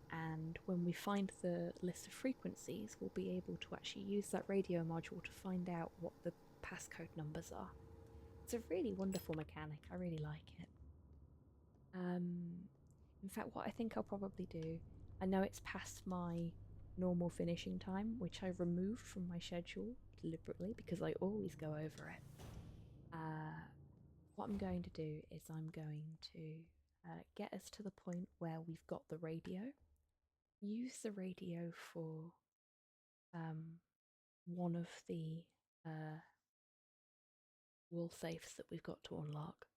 And when we find the list of frequencies, we'll be able to actually use that radio module to find out what the passcode numbers are. It's a really wonderful mechanic. I really like it. In fact, what I think I'll probably do, I know it's past my normal finishing time, which I removed from my schedule deliberately because I always go over it. What I'm going to do is I'm going to get us to the point where we've got the radio, use the radio for one of the wall safes that we've got to unlock,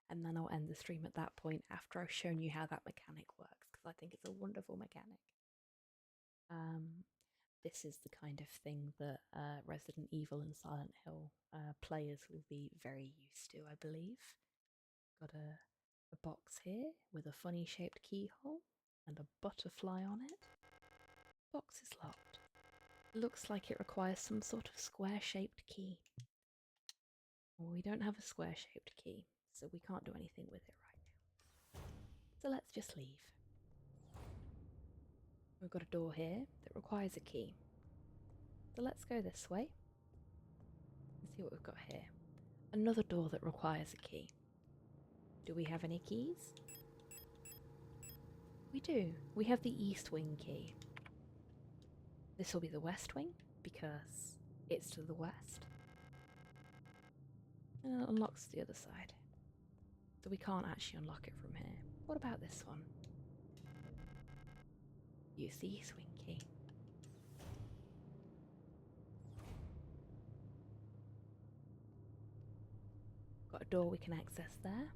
and then I'll end the stream at that point after I've shown you how that mechanic works, because I think it's a wonderful mechanic. This is the kind of thing that Resident Evil and Silent Hill players will be very used to, I believe. Got a box here with a funny shaped keyhole and a butterfly on it. Box is locked. Looks like it requires some sort of square shaped key. Well, we don't have a square shaped key, so we can't do anything with it right now. So let's just leave. We've got a door here that requires a key. So let's go this way and see what we've got here. Another door that requires a key. Do we have any keys? We do. We have the east wing key. This will be the west wing because it's to the west. And it unlocks the other side. So we can't actually unlock it from here. What about this one? Use the east wing key. Got a door we can access there.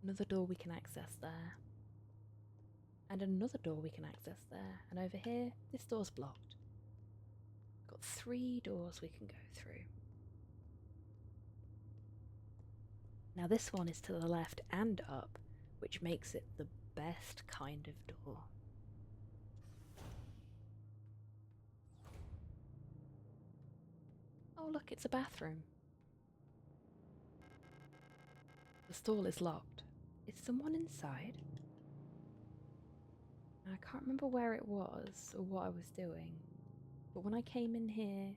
Another door we can access there. And another door we can access there. And over here, this door's blocked. Got 3 doors we can go through. Now this one is to the left and up, which makes it the best kind of door. Oh look, it's a bathroom. The stall is locked. Is someone inside? I can't remember where it was or what I was doing, but when I came in here,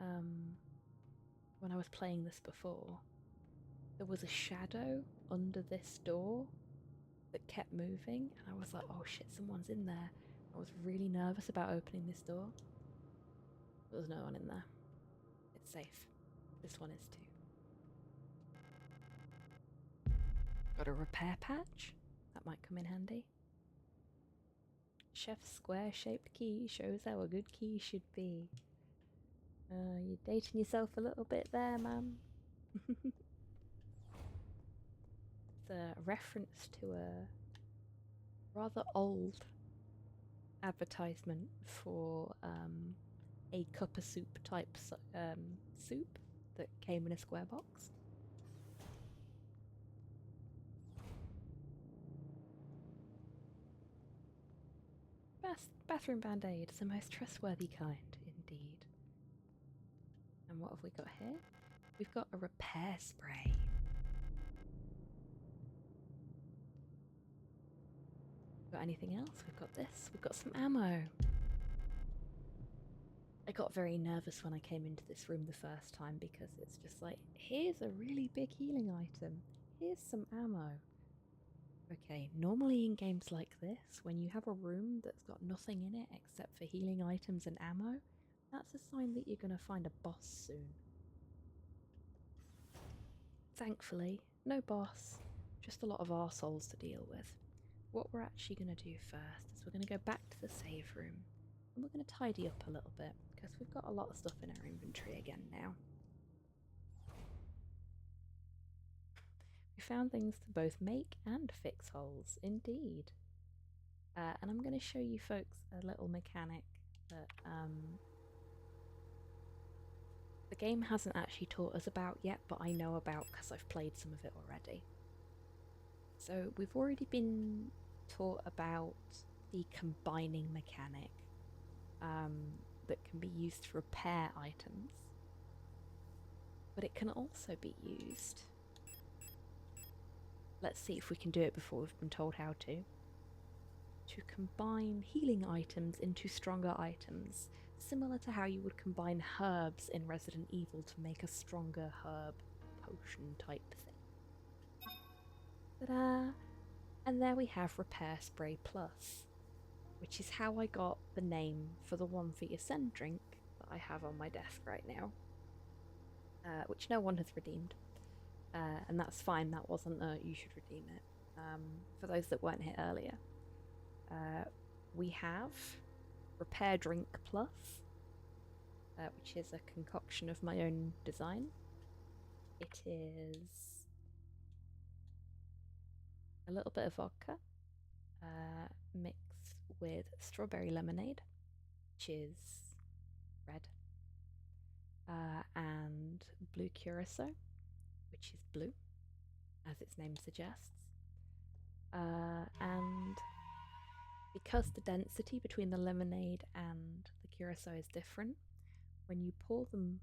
when I was playing this before, there was a shadow under this door that kept moving, and I was like, oh shit, someone's in there. I was really nervous about opening this door. There was no one in there. It's safe. This one is too. Got a repair patch. That might come in handy. Chef's square-shaped key shows how a good key should be. You're dating yourself a little bit there, ma'am. It's a reference to a rather old advertisement for a cup of soup type soup that came in a square box. Bathroom band-aid is the most trustworthy kind, indeed. And what have we got here? We've got a repair spray. Got anything else? We've got this. We've got some ammo. I got very nervous when I came into this room the first time because it's just like, here's a really big healing item. Here's some ammo. Okay, normally in games like this, when you have a room that's got nothing in it except for healing items and ammo, that's a sign that you're going to find a boss soon. Thankfully, no boss, just a lot of arseholes to deal with. What we're actually going to do first is we're going to go back to the save room, and we're going to tidy up a little bit, because we've got a lot of stuff in our inventory again now. We found things to both make and fix holes, indeed. And I'm going to show you folks a little mechanic that the game hasn't actually taught us about yet, but I know about because I've played some of it already. So we've already been taught about the combining mechanic that can be used to repair items, but it can also be used. Let's see if we can do it before we've been told how to combine healing items into stronger items, similar to how you would combine herbs in Resident Evil to make a stronger herb potion type thing. Ta-da! And there we have Repair Spray Plus, which is how I got the name for the 1 for your Ascend drink that I have on my desk right now, which no one has redeemed. And that's fine, that wasn't a you should redeem it. For those that weren't here earlier, we have Repair Drink Plus, which is a concoction of my own design. It is a little bit of vodka mixed with strawberry lemonade, which is red, and blue curacao, which is blue, as its name suggests. And because the density between the lemonade and the curacao is different, when you pour them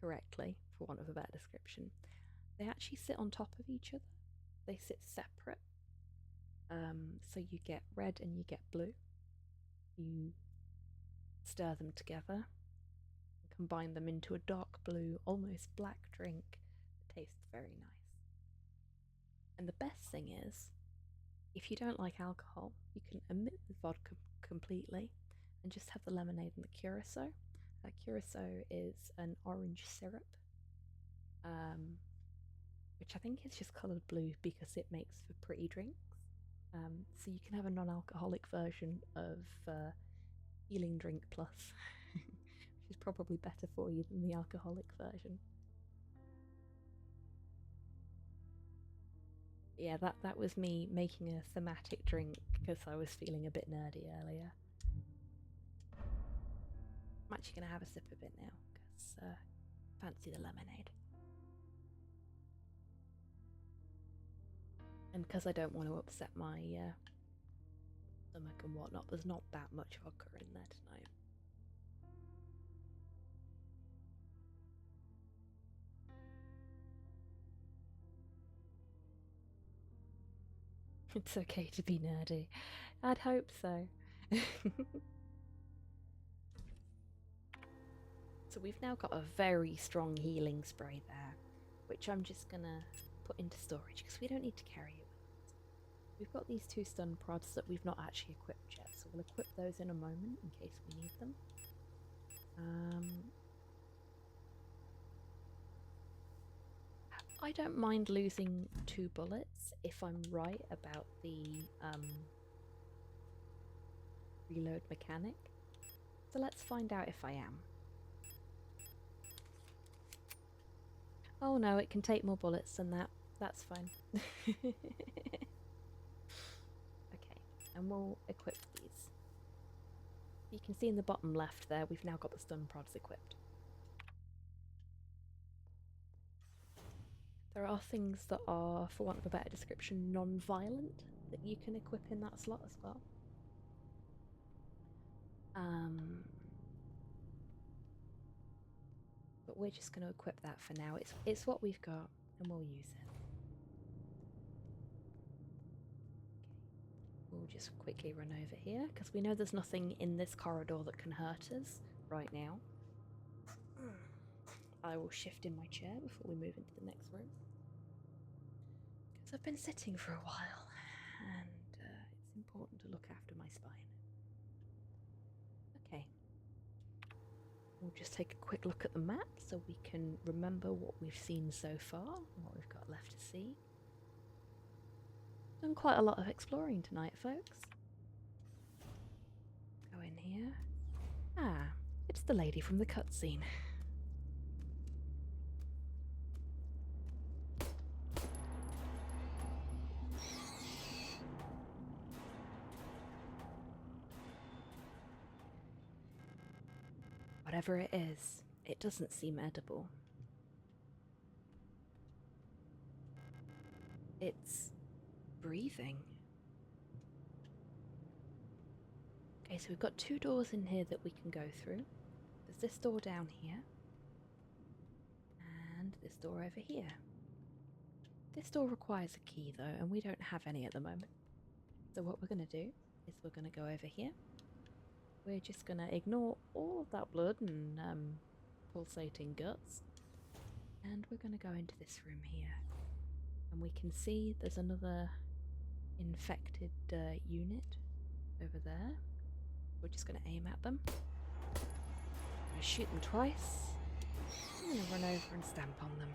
correctly, for want of a better description, they actually sit on top of each other. They sit separate. So you get red and you get blue. You stir them together and combine them into a dark blue, almost black drink that tastes very nice. And the best thing is, if you don't like alcohol, you can omit the vodka completely and just have the lemonade and the curacao. Curacao is an orange syrup, which I think is just coloured blue because it makes for pretty drinks. So you can have a non-alcoholic version of Healing Drink Plus, which is probably better for you than the alcoholic version. Yeah, that was me making a thematic drink because I was feeling a bit nerdy earlier. I'm actually going to have a sip of it now because I fancy the lemonade. And because I don't want to upset my stomach and whatnot, there's not that much vodka in there tonight. It's okay to be nerdy. I'd hope so. So we've now got a very strong healing spray there, which I'm just gonna put into storage because we don't need to carry it with us. We've got these 2 stun prods that we've not actually equipped yet, so we'll equip those in a moment in case we need them. I don't mind losing 2 bullets if I'm right about the reload mechanic. So let's find out if I am. Oh no, it can take more bullets than that. That's fine. Okay, and we'll equip these. You can see in the bottom left there, we've now got the stun prods equipped. There are things that are, for want of a better description, non-violent that you can equip in that slot as well. But we're just going to equip that for now. It's what we've got, and we'll use it. Okay. We'll just quickly run over here, because we know there's nothing in this corridor that can hurt us right now. I will shift in my chair before we move into the next room, because I've been sitting for a while, and it's important to look after my spine. Okay. We'll just take a quick look at the map so we can remember what we've seen so far and what we've got left to see. Done quite a lot of exploring tonight, folks. Go in here. Ah, it's the lady from the cutscene. whatever it is, it doesn't seem edible. It's breathing. Okay, so we've got 2 doors in here that we can go through. There's this door down here. And this door over here. This door requires a key though, and we don't have any at the moment. So what we're going to do is we're going to go over here. We're just going to ignore all of that blood and pulsating guts. And we're going to go into this room here. And we can see there's another infected unit over there. We're just going to aim at them. I'm going to shoot them twice. I'm going to run over and stamp on them.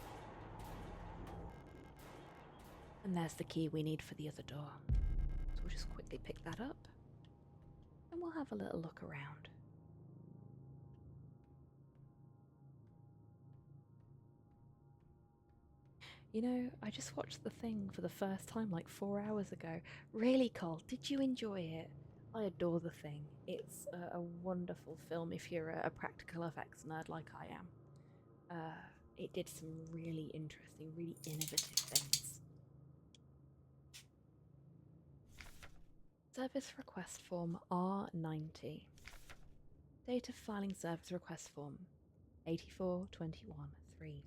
And there's the key we need for the other door. So we'll just quickly pick that up. And we'll have a little look around. You know, I just watched The Thing for the first time like 4 hours ago. Really, Cole, did you enjoy it? I adore The Thing. It's a wonderful film if you're a practical effects nerd like I am. It did some really interesting, really innovative things. Service request form R90. Data filing service request form 8421-3.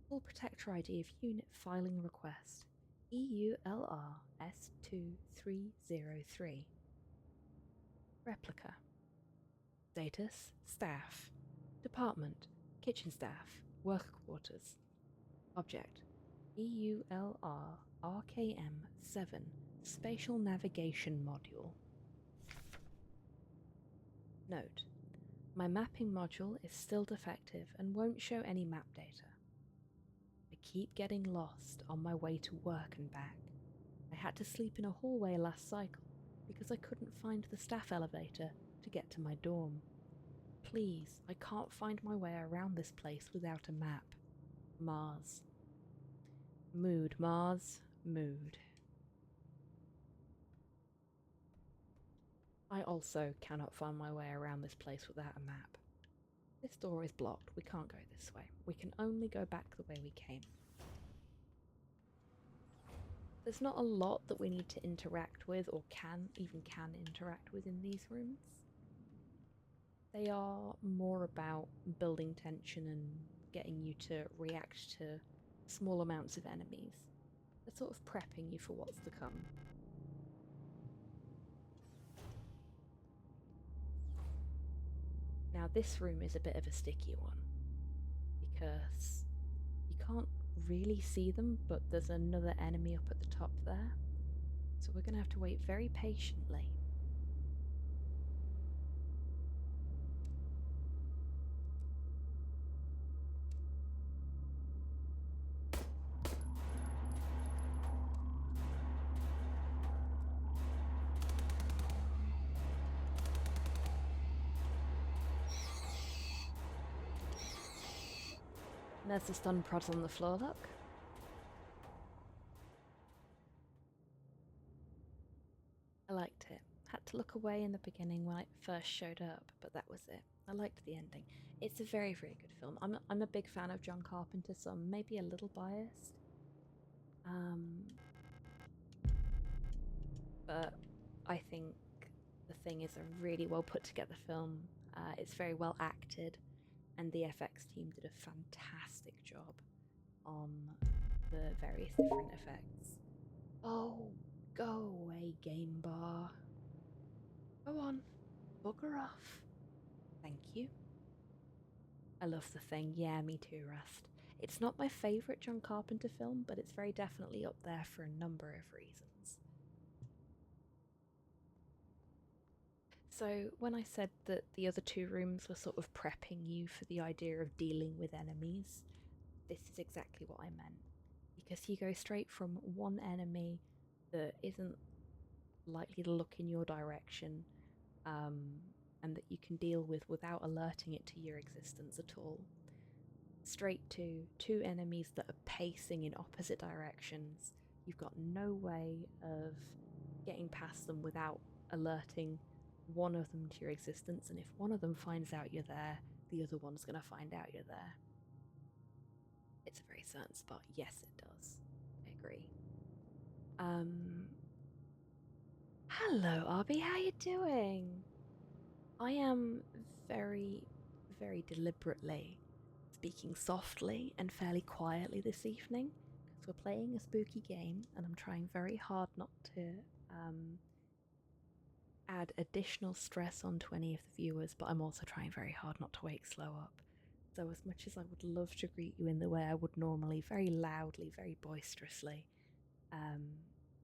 Full protector ID of unit filing request EULR S2303. Replica. Status staff. Department kitchen staff. Worker quarters. Object EULR RKM7 Spatial Navigation Module. Note: my mapping module is still defective and won't show any map data. I keep getting lost on my way to work and back. I had to sleep in a hallway last cycle because I couldn't find the staff elevator to get to my dorm. Please, I can't find my way around this place without a map. Mars. Mood, Mars. Mood. I also cannot find my way around this place without a map. This door is blocked. We can't go this way. We can only go back the way we came. There's not a lot that we need to interact with or can interact with in these rooms. They are more about building tension and getting you to react to small amounts of enemies. They're sort of prepping you for what's to come. Now this room is a bit of a sticky one because you can't really see them, but there's another enemy up at the top there. So we're going to have to wait very patiently. And there's the stun prods on the floor, look. I liked it. Had to look away in the beginning when it first showed up, but that was it. I liked the ending. It's a very, very good film. I'm a big fan of John Carpenter, so I'm maybe a little biased. But I think The Thing is a really well put together film. It's very well acted. And the FX team did a fantastic job on the various different effects. Oh, go away, game bar. Go on, bugger off. Thank you. I love The Thing. Yeah, me too, Rust. It's not my favourite John Carpenter film, but it's very definitely up there for a number of reasons. So when I said that the other 2 rooms were sort of prepping you for the idea of dealing with enemies, this is exactly what I meant. Because you go straight from one enemy that isn't likely to look in your direction, and that you can deal with without alerting it to your existence at all, straight to 2 enemies that are pacing in opposite directions. You've got no way of getting past them without alerting one of them to your existence, and if one of them finds out you're there, the other one's going to find out you're there. It's a very certain spot. Yes, it does. I agree. Hello, Arby. How you doing? I am very, very deliberately speaking softly and fairly quietly this evening because we're playing a spooky game, and I'm trying very hard not to add additional stress onto any of the viewers, but I'm also trying very hard not to wake Slow up. So as much as I would love to greet you in the way I would normally, very loudly, very boisterously,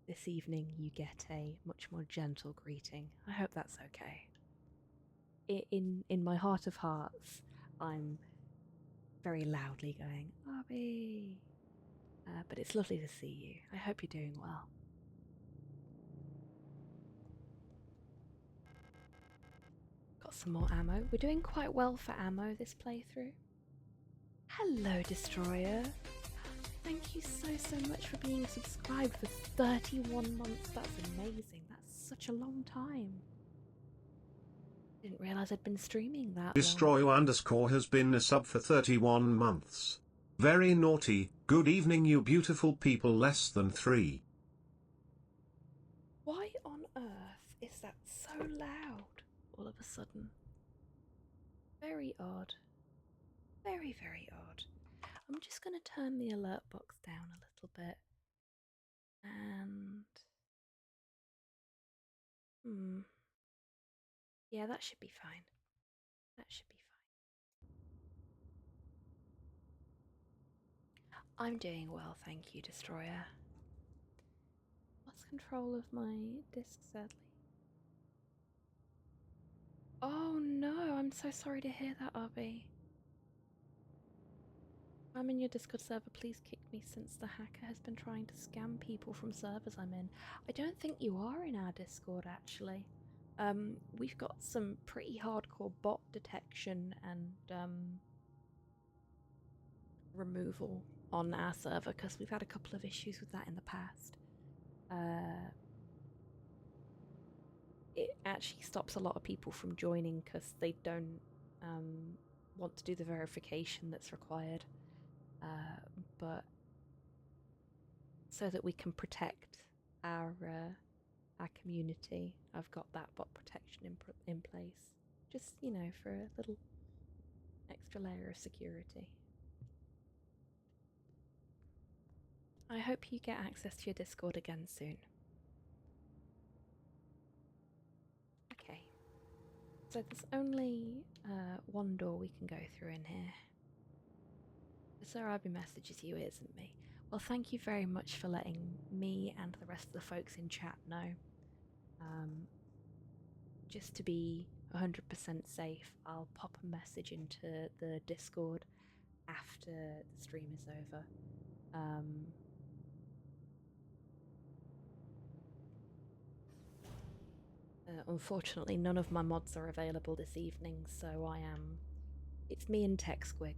this evening you get a much more gentle greeting. I hope that's okay. In my heart of hearts, I'm very loudly going, Arby. But it's lovely to see you. I hope you're doing well. Got some more ammo. We're doing quite well for ammo this playthrough. Hello, Destroyer. Thank you so much for being subscribed for 31 months. That's amazing. That's such a long time. Didn't realise I'd been streaming that long. Destroyer_ has been a sub for 31 months. Very naughty. Good evening, you beautiful people less than 3. Why on earth is that so loud all of a sudden? Very odd. Very, very odd. I'm just going to turn the alert box down a little bit. And... yeah, that should be fine. That should be fine. I'm doing well, thank you, Destroyer. Lost control of my disc, sadly. Oh no, I'm so sorry to hear that, Arby. I'm in your Discord server, please kick me since the hacker has been trying to scam people from servers I'm in. I don't think you are in our Discord, actually. We've got some pretty hardcore bot detection and removal on our server because we've had a couple of issues with that in the past. It actually stops a lot of people from joining because they don't want to do the verification that's required. But so that we can protect our community, I've got that bot protection in place. Just, you know, for a little extra layer of security. I hope you get access to your Discord again soon. Okay. So there's only one door we can go through in here. Sir Arby messages you, isn't me? Well, thank you very much for letting me and the rest of the folks in chat know. Just to be 100% safe, I'll pop a message into the Discord after the stream is over. Unfortunately, none of my mods are available this evening, so it's me and Tech Squig.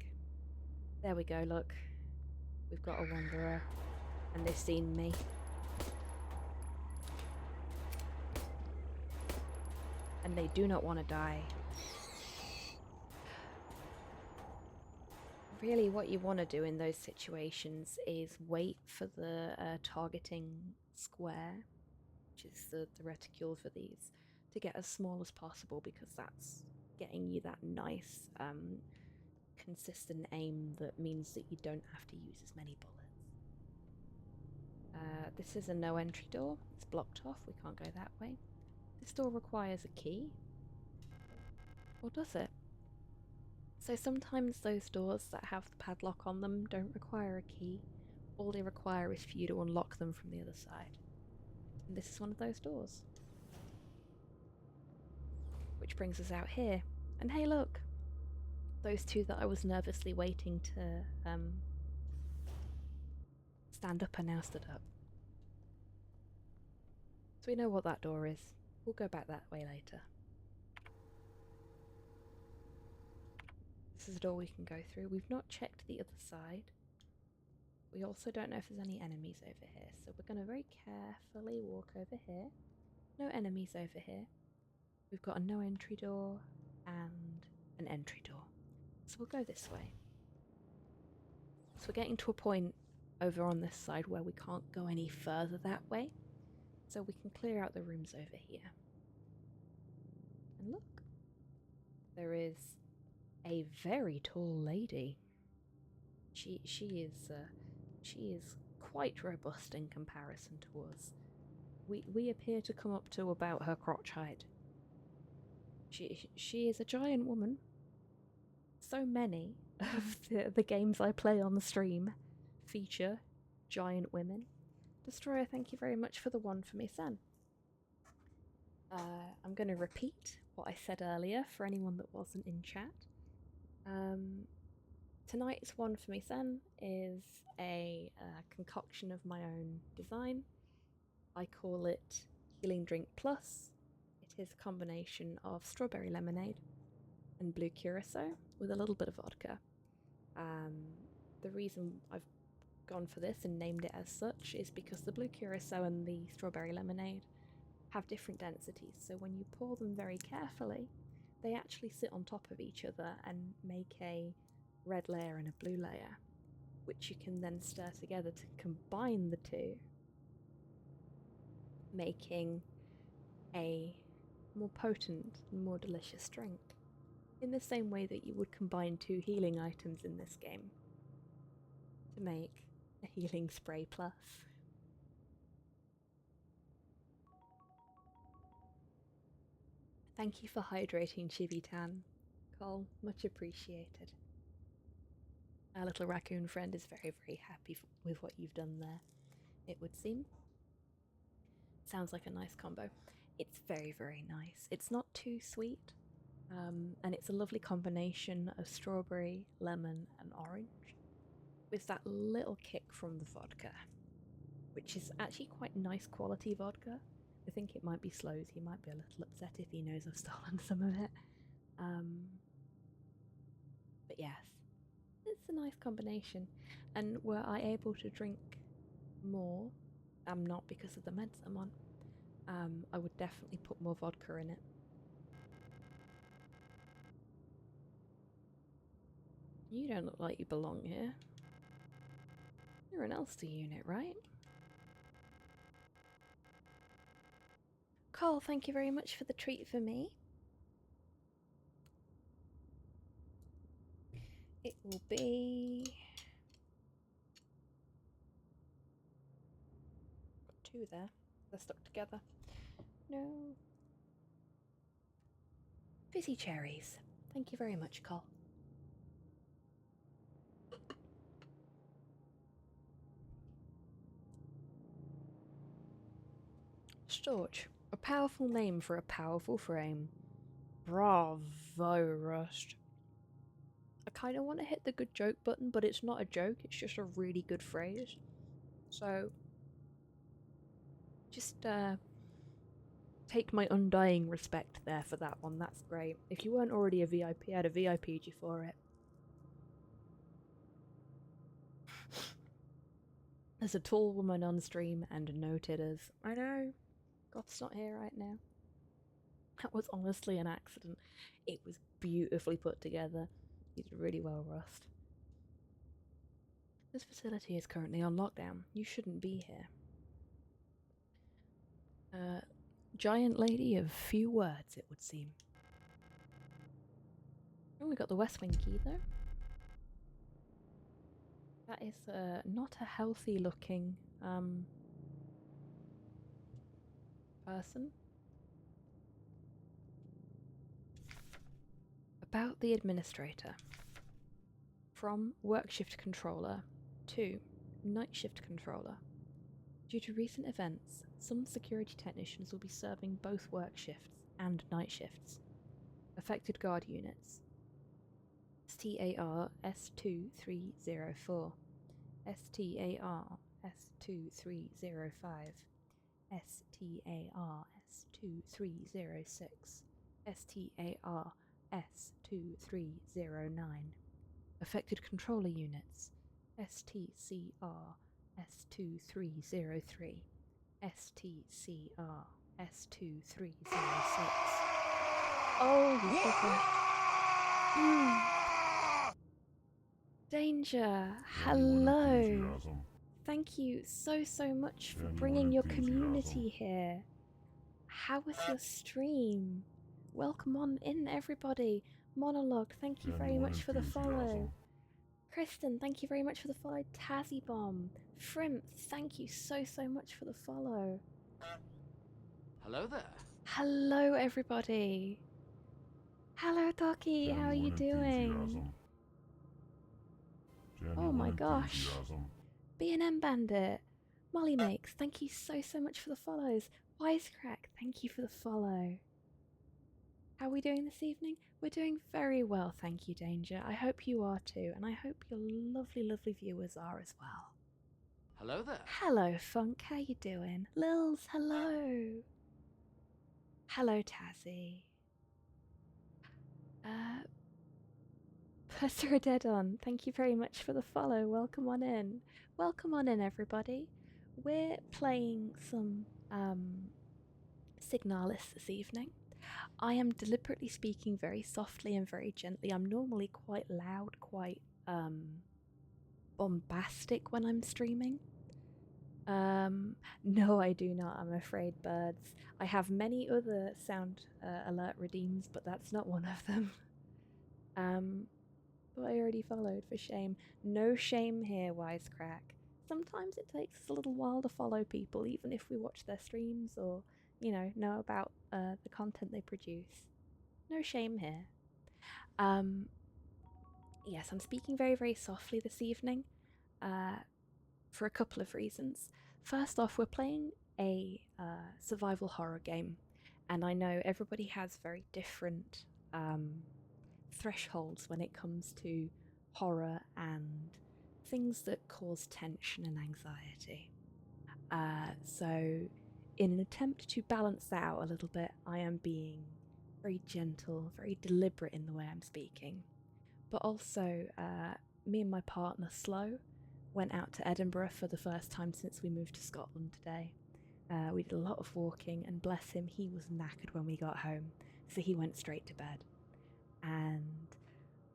There we go, look. We've got a wanderer, and they've seen me. And they do not want to die. Really, what you want to do in those situations is wait for the targeting square, which is the reticule for these, to get as small as possible, because that's getting you that nice consistent aim that means that you don't have to use as many bullets. This is a no entry door. It's blocked off. We can't go that way. This door requires a key. Or does it? So sometimes those doors that have the padlock on them don't require a key. All they require is for you to unlock them from the other side. And this is one of those doors. Which brings us out here. And hey, look! Those two that I was nervously waiting to stand up are now stood up. So we know what that door is. We'll go back that way later. This is a door we can go through. We've not checked the other side. We also don't know if there's any enemies over here, so we're going to very carefully walk over here. No enemies over here. We've got a no entry door and an entry door. So we'll go this way. So we're getting to a point over on this side where we can't go any further that way. So we can clear out the rooms over here. And look, there is a very tall lady. She is quite robust in comparison to us. We appear to come up to about her crotch height. She is a giant woman. So many of the games I play on the stream feature giant women. Destroyer, thank you very much for the one for me, son. I'm going to repeat what I said earlier for anyone that wasn't in chat. Tonight's one for me, son, is a concoction of my own design. I call it Healing Drink Plus. It is a combination of strawberry lemonade and blue curacao with a little bit of vodka. The reason I've gone for this and named it as such is because the blue curacao and the strawberry lemonade have different densities, so when you pour them very carefully, they actually sit on top of each other and make a red layer and a blue layer, which you can then stir together to combine the two, making a more potent and more delicious drink, in the same way that you would combine two healing items in this game to make a healing spray plus. Thank you for hydrating Chibi-tan, Cole, much appreciated. Our little raccoon friend is very, very happy with what you've done there, it would seem. Sounds like a nice combo. It's very, very nice. It's not too sweet, and it's a lovely combination of strawberry, lemon, and orange, with that little kick from the vodka, which is actually quite nice quality vodka. I think it might be Slows. He might be a little upset if he knows I've stolen some of it. But yes, it's a nice combination. And were I able to drink more, I'm not because of the meds I'm on, I would definitely put more vodka in it. You don't look like you belong here. You're an Ulster unit, right? Carl, thank you very much for the treat for me. It will be... got two there. They're stuck together. No. Fizzy cherries. Thank you very much, Carl. Storch. A powerful name for a powerful frame. Bravo, Rust. I kind of want to hit the good joke button, but it's not a joke, it's just a really good phrase. So, just take my undying respect there for that one, that's great. If you weren't already a VIP, I'd have VIP'd you for it. There's a tall woman on stream and no titters. I know. Goth's not here right now. That was honestly an accident. It was beautifully put together. You did really well, Rust. This facility is currently on lockdown. You shouldn't be here. Giant lady of few words, it would seem. Oh, we got the West Wing key, though. That is not a healthy looking person. About the administrator. From work shift controller to night shift controller. Due to recent events, some security technicians will be serving both work shifts and night shifts. Affected guard units. STAR S2304, STAR S2305, STAR S2306, STAR S2309. Affected controller units. STCR S2303, STCR S2306. Oh, Danger, hello. Thank you so much for bringing your community here. How was your stream? Welcome on in, everybody. Monologue, thank you very much for the follow. Kristen, thank you very much for the follow. Tazzy Bomb, Frimp, thank you so much for the follow. Hello there. Hello, everybody. Hello, Doki. How are you doing? Oh my gosh. B&M Bandit. Molly Makes, thank you so much for the follows. Wisecrack, thank you for the follow. How are we doing this evening? We're doing very well, thank you, Danger. I hope you are too, and I hope your lovely viewers are as well. Hello there. Hello, Funk. How you doing? Lils, hello. Hello, Tazzy. Perseridedon, thank you very much for the follow. Welcome on in. Welcome on in, everybody. We're playing some Signalis this evening. I am deliberately speaking very softly and very gently. I'm normally quite loud, quite bombastic when I'm streaming. No, I do not, I'm afraid, birds. I have many other sound alert redeems, but that's not one of them. But I already followed, for shame. No shame here, Wisecrack. Sometimes it takes us a little while to follow people, even if we watch their streams or, know about the content they produce. No shame here. Yes, I'm speaking very softly this evening for a couple of reasons. First off, we're playing a survival horror game, and I know everybody has very different thresholds when it comes to horror and things that cause tension and anxiety. So in an attempt to balance that out a little bit, I am being very gentle, very deliberate in the way I'm speaking. But also, me and my partner, Slow, went out to Edinburgh for the first time since we moved to Scotland today. We did a lot of walking, and bless him, he was knackered when we got home, so he went straight to bed. And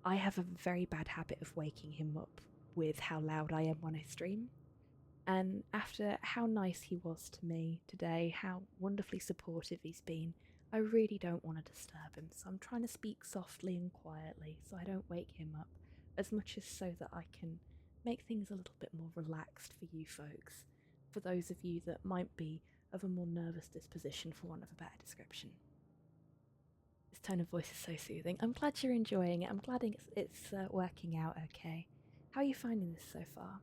I have a very bad habit of waking him up with how loud I am when I stream. And after how nice he was to me today, how wonderfully supportive he's been, I really don't want to disturb him, so I'm trying to speak softly and quietly so I don't wake him up, as much as so that I can make things a little bit more relaxed for you folks, for those of you that might be of a more nervous disposition, for want of a better description. This tone of voice is so soothing. I'm glad you're enjoying it. I'm glad it's working out okay. How are you finding this so far?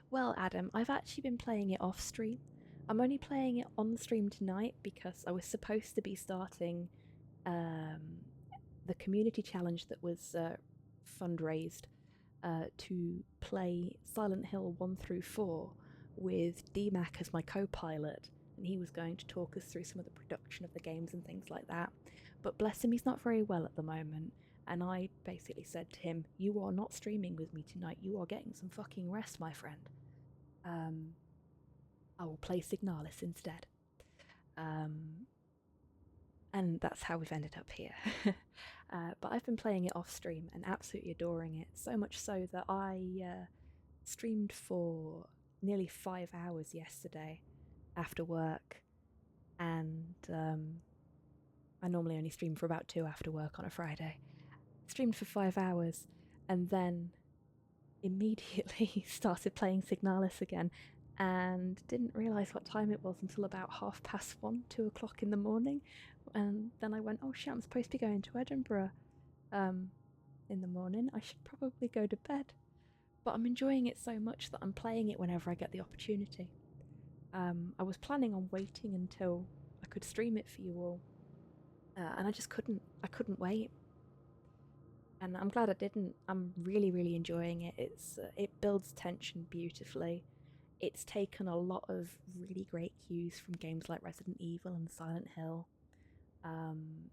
Well, Adam, I've actually been playing it off stream. I'm only playing it on stream tonight because I was supposed to be starting the community challenge that was fundraised to play Silent Hill 1 through 4 with DMAC as my co-pilot, and he was going to talk us through some of the production of the games and things like that. But bless him, he's not very well at the moment, and I basically said to him, "You are not streaming with me tonight, you are getting some fucking rest, my friend. I will play Signalis instead." And that's how we've ended up here. But I've been playing it off stream and absolutely adoring it, so much so that I streamed for nearly 5 hours yesterday after work, and I normally only stream for about 2 after work on a Friday. Streamed for 5 hours and then immediately started playing Signalis again, and didn't realise what time it was until about 1:30, 2 o'clock in the morning. And then I went, oh shit, I'm supposed to be going to Edinburgh in the morning. I should probably go to bed. But I'm enjoying it so much that I'm playing it whenever I get the opportunity. I was planning on waiting until I could stream it for you all, and I just couldn't. I couldn't wait, and I'm glad I didn't. I'm really enjoying it. It builds tension beautifully. It's taken a lot of really great cues from games like Resident Evil and Silent Hill, and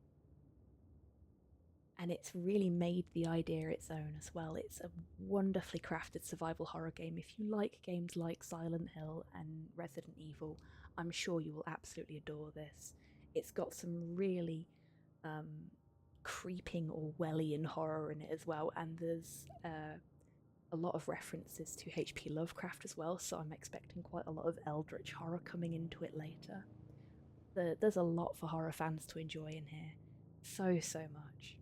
it's really made the idea its own as well. It's a wonderfully crafted survival horror game. If you like games like Silent Hill and Resident Evil, I'm sure you will absolutely adore this. It's got some really creeping Orwellian horror in it as well, and there's a lot of references to H.P. Lovecraft as well, so I'm expecting quite a lot of eldritch horror coming into it later. There's a lot for horror fans to enjoy in here. So much.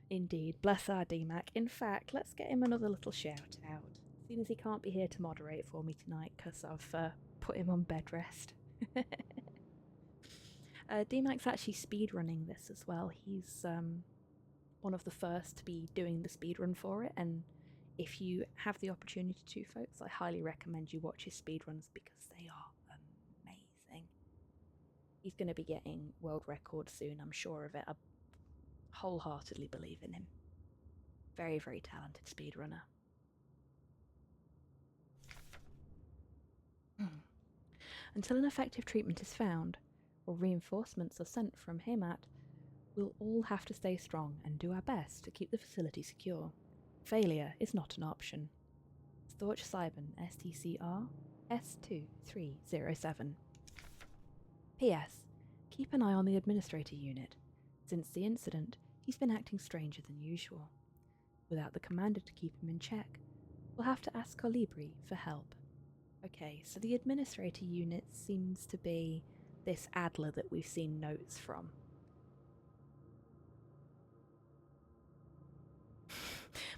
Indeed, bless our DMAC. In fact, let's get him another little shout out. Seeing as he can't be here to moderate for me tonight because I've put him on bed rest. DMAC's actually speedrunning this as well. He's one of the first to be doing the speedrun for it, and if you have the opportunity to, folks, I highly recommend you watch his speedruns because they are amazing. He's going to be getting world records soon, I'm sure of it. I wholeheartedly believe in him. Very, very talented speedrunner. Until an effective treatment is found, or reinforcements are sent from Heimat, we'll all have to stay strong and do our best to keep the facility secure. Failure is not an option. Storch Cybin, STCR S2307. P.S. Keep an eye on the administrator unit. Since the incident, he's been acting stranger than usual. Without the commander to keep him in check, we'll have to ask Colibri for help. Okay, so the administrator unit seems to be this Adler that we've seen notes from.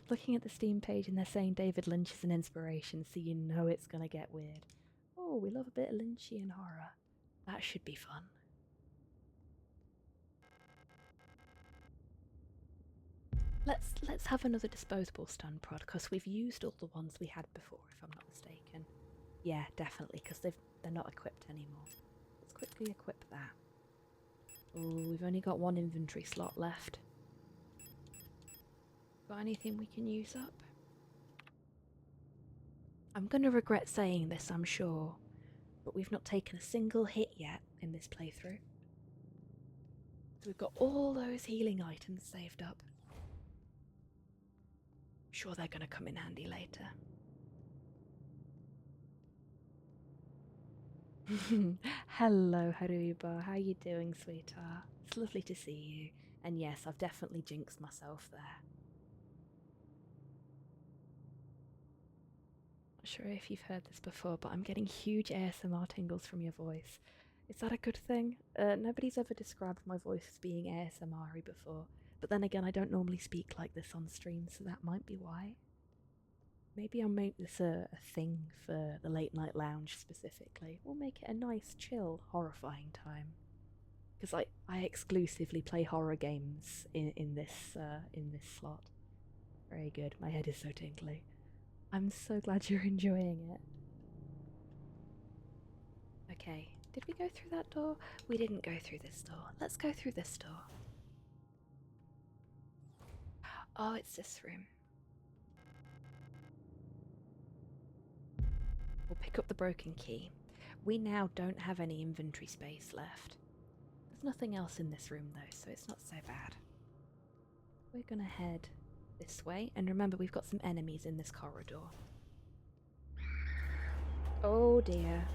Looking at the Steam page and they're saying David Lynch is an inspiration, so you know it's gonna get weird. Oh, we love a bit of Lynchian horror. That should be fun. Let's have another disposable stun prod, because we've used all the ones we had before, if I'm not mistaken. Yeah, definitely, because they're not equipped anymore. Let's quickly equip that. Oh, we've only got one inventory slot left. Got anything we can use up? I'm going to regret saying this, I'm sure, but we've not taken a single hit yet in this playthrough. So we've got all those healing items saved up. I'm sure they're going to come in handy later. Hello, Haruba. How you doing, sweetheart? It's lovely to see you. And yes, I've definitely jinxed myself there. Not sure if you've heard this before, but I'm getting huge ASMR tingles from your voice. Is that a good thing? Nobody's ever described my voice as being ASMR-y before. But then again, I don't normally speak like this on stream, so that might be why. Maybe I'll make this a thing for the late night lounge specifically. We'll make it a nice, chill, horrifying time. Because I exclusively play horror games in this slot. Very good. My head is so tingly. I'm so glad you're enjoying it. Okay, did we go through that door? We didn't go through this door. Let's go through this door. Oh, it's this room. We'll pick up the broken key. We now don't have any inventory space left. There's nothing else in this room though, so it's not so bad. We're gonna head this way, and remember we've got some enemies in this corridor. Oh dear.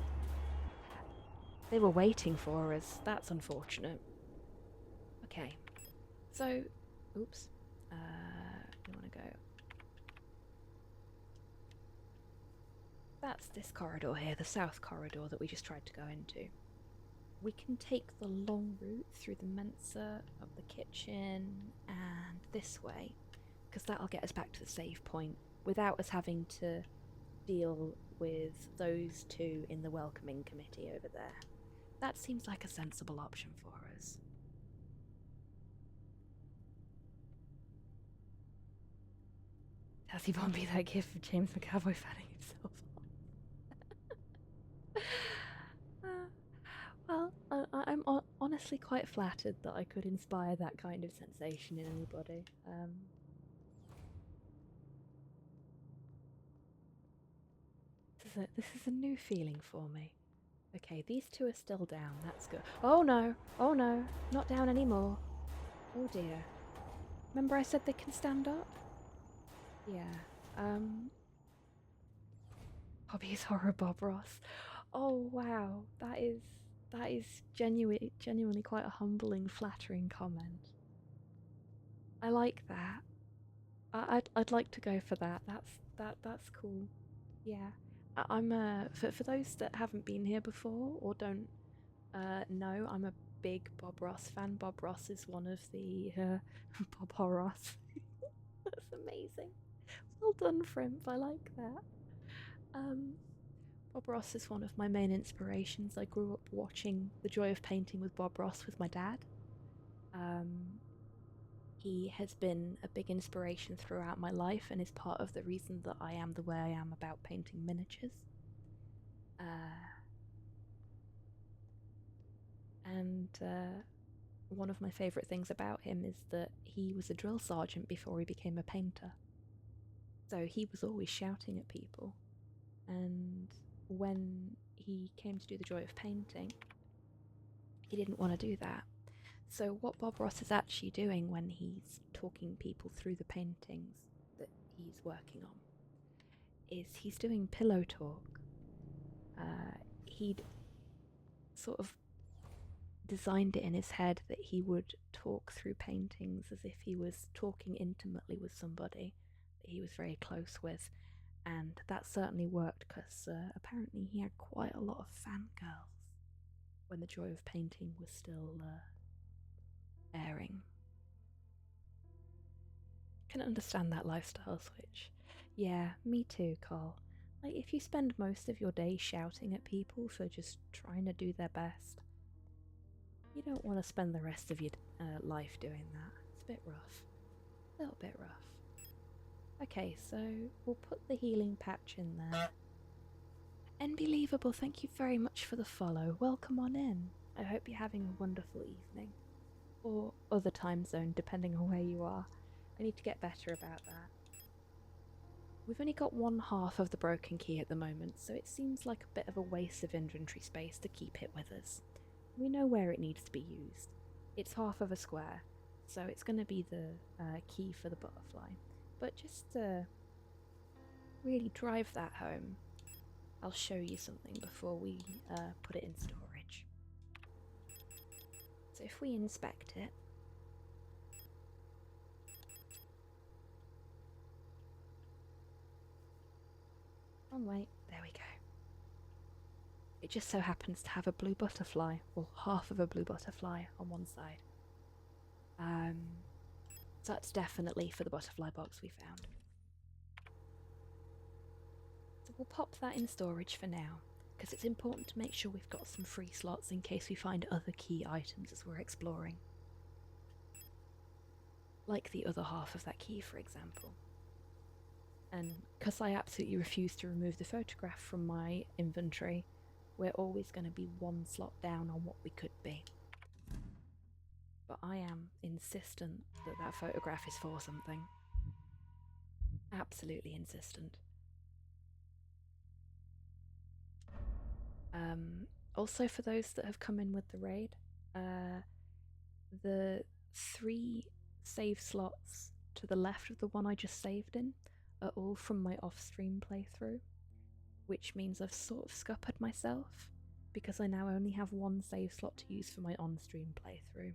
They were waiting for us. That's unfortunate. Okay. So, oops. We want to go. That's this corridor here, the south corridor that we just tried to go into. We can take the long route through the Mensa, up the kitchen, and this way, because that'll get us back to the save point without us having to deal with those two in the welcoming committee over there. That seems like a sensible option for us. Has he won't be that gift for James McAvoy fanning himself on? Well, I'm honestly quite flattered that I could inspire that kind of sensation in anybody. This is a new feeling for me. Okay, these two are still down. That's good. Oh no! Oh no! Not down anymore. Oh dear. Remember I said they can stand up? Yeah. Hobby's horror Bob Ross. Oh wow, that is genuinely quite a humbling, flattering comment. I like that. I'd like to go for that. That's cool. Yeah. I'm for those that haven't been here before or don't know, I'm a big Bob Ross fan. Bob Ross is one of the Bob Ross. That's amazing. Well done, Frimp. I like that. Um, Bob Ross is one of my main inspirations. I grew up watching The Joy of Painting with Bob Ross with my dad. He has been a big inspiration throughout my life and is part of the reason that I am the way I am about painting miniatures. One of my favourite things about him is that he was a drill sergeant before he became a painter. So he was always shouting at people. And when he came to do The Joy of Painting, he didn't want to do that. So what Bob Ross is actually doing when he's talking people through the paintings that he's working on is he's doing pillow talk. He'd sort of designed it in his head that he would talk through paintings as if he was talking intimately with somebody that he was very close with, and that certainly worked because apparently he had quite a lot of fangirls when The Joy of Painting was still airing. Can understand that lifestyle switch. Yeah, me too, Carl. Like, if you spend most of your day shouting at people for just trying to do their best, you don't want to spend the rest of your life doing that. It's a bit rough. A little bit rough. Okay, so we'll put the healing patch in there. Unbelievable, thank you very much for the follow. Welcome on in. I hope you're having a wonderful evening. Or other time zone, depending on where you are. I need to get better about that. We've only got one half of the broken key at the moment, so it seems like a bit of a waste of inventory space to keep it with us. We know where it needs to be used. It's half of a square, so it's going to be the key for the butterfly. But just to really drive that home, I'll show you something before we put it in storage. So if we inspect it, oh wait, there we go. It just so happens to have a blue butterfly, or half of a blue butterfly on one side. So that's definitely for the butterfly box we found. So we'll pop that in storage for now, because it's important to make sure we've got some free slots in case we find other key items as we're exploring. Like the other half of that key, for example. And because I absolutely refuse to remove the photograph from my inventory, we're always going to be one slot down on what we could be. But I am insistent that that photograph is for something. Absolutely insistent. Also, for those that have come in with the raid, the 3 save slots to the left of the one I just saved in are all from my off-stream playthrough, which means I've sort of scuppered myself because I now only have 1 save slot to use for my on-stream playthrough.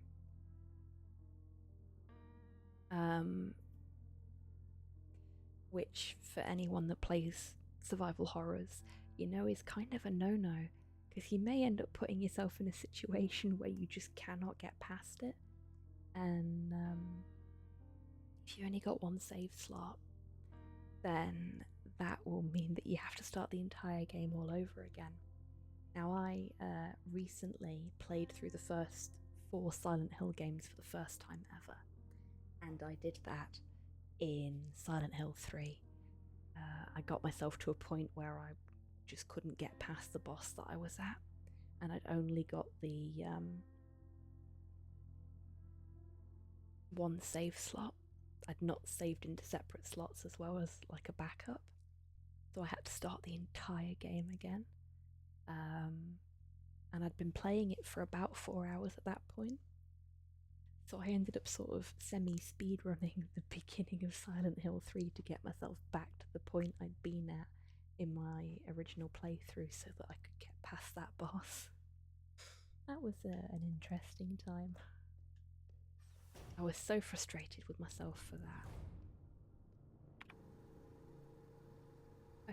Which, for anyone that plays survival horrors, you know is kind of a no-no, because you may end up putting yourself in a situation where you just cannot get past it, and if you only got 1 save slot, then that will mean that you have to start the entire game all over again. Now, I recently played through the first 4 Silent Hill games for the first time ever, and I did that in Silent Hill 3. I got myself to a point where I just couldn't get past the boss that I was at, and I'd only got the 1 save slot. I'd not saved into separate slots as well as like a backup, so I had to start the entire game again. And I'd been playing it for about 4 hours at that point, so I ended up sort of semi-speedrunning the beginning of Silent Hill 3 to get myself back to the point I'd been at in my original playthrough so that I could get past that boss. That was an interesting time. I was so frustrated with myself for that.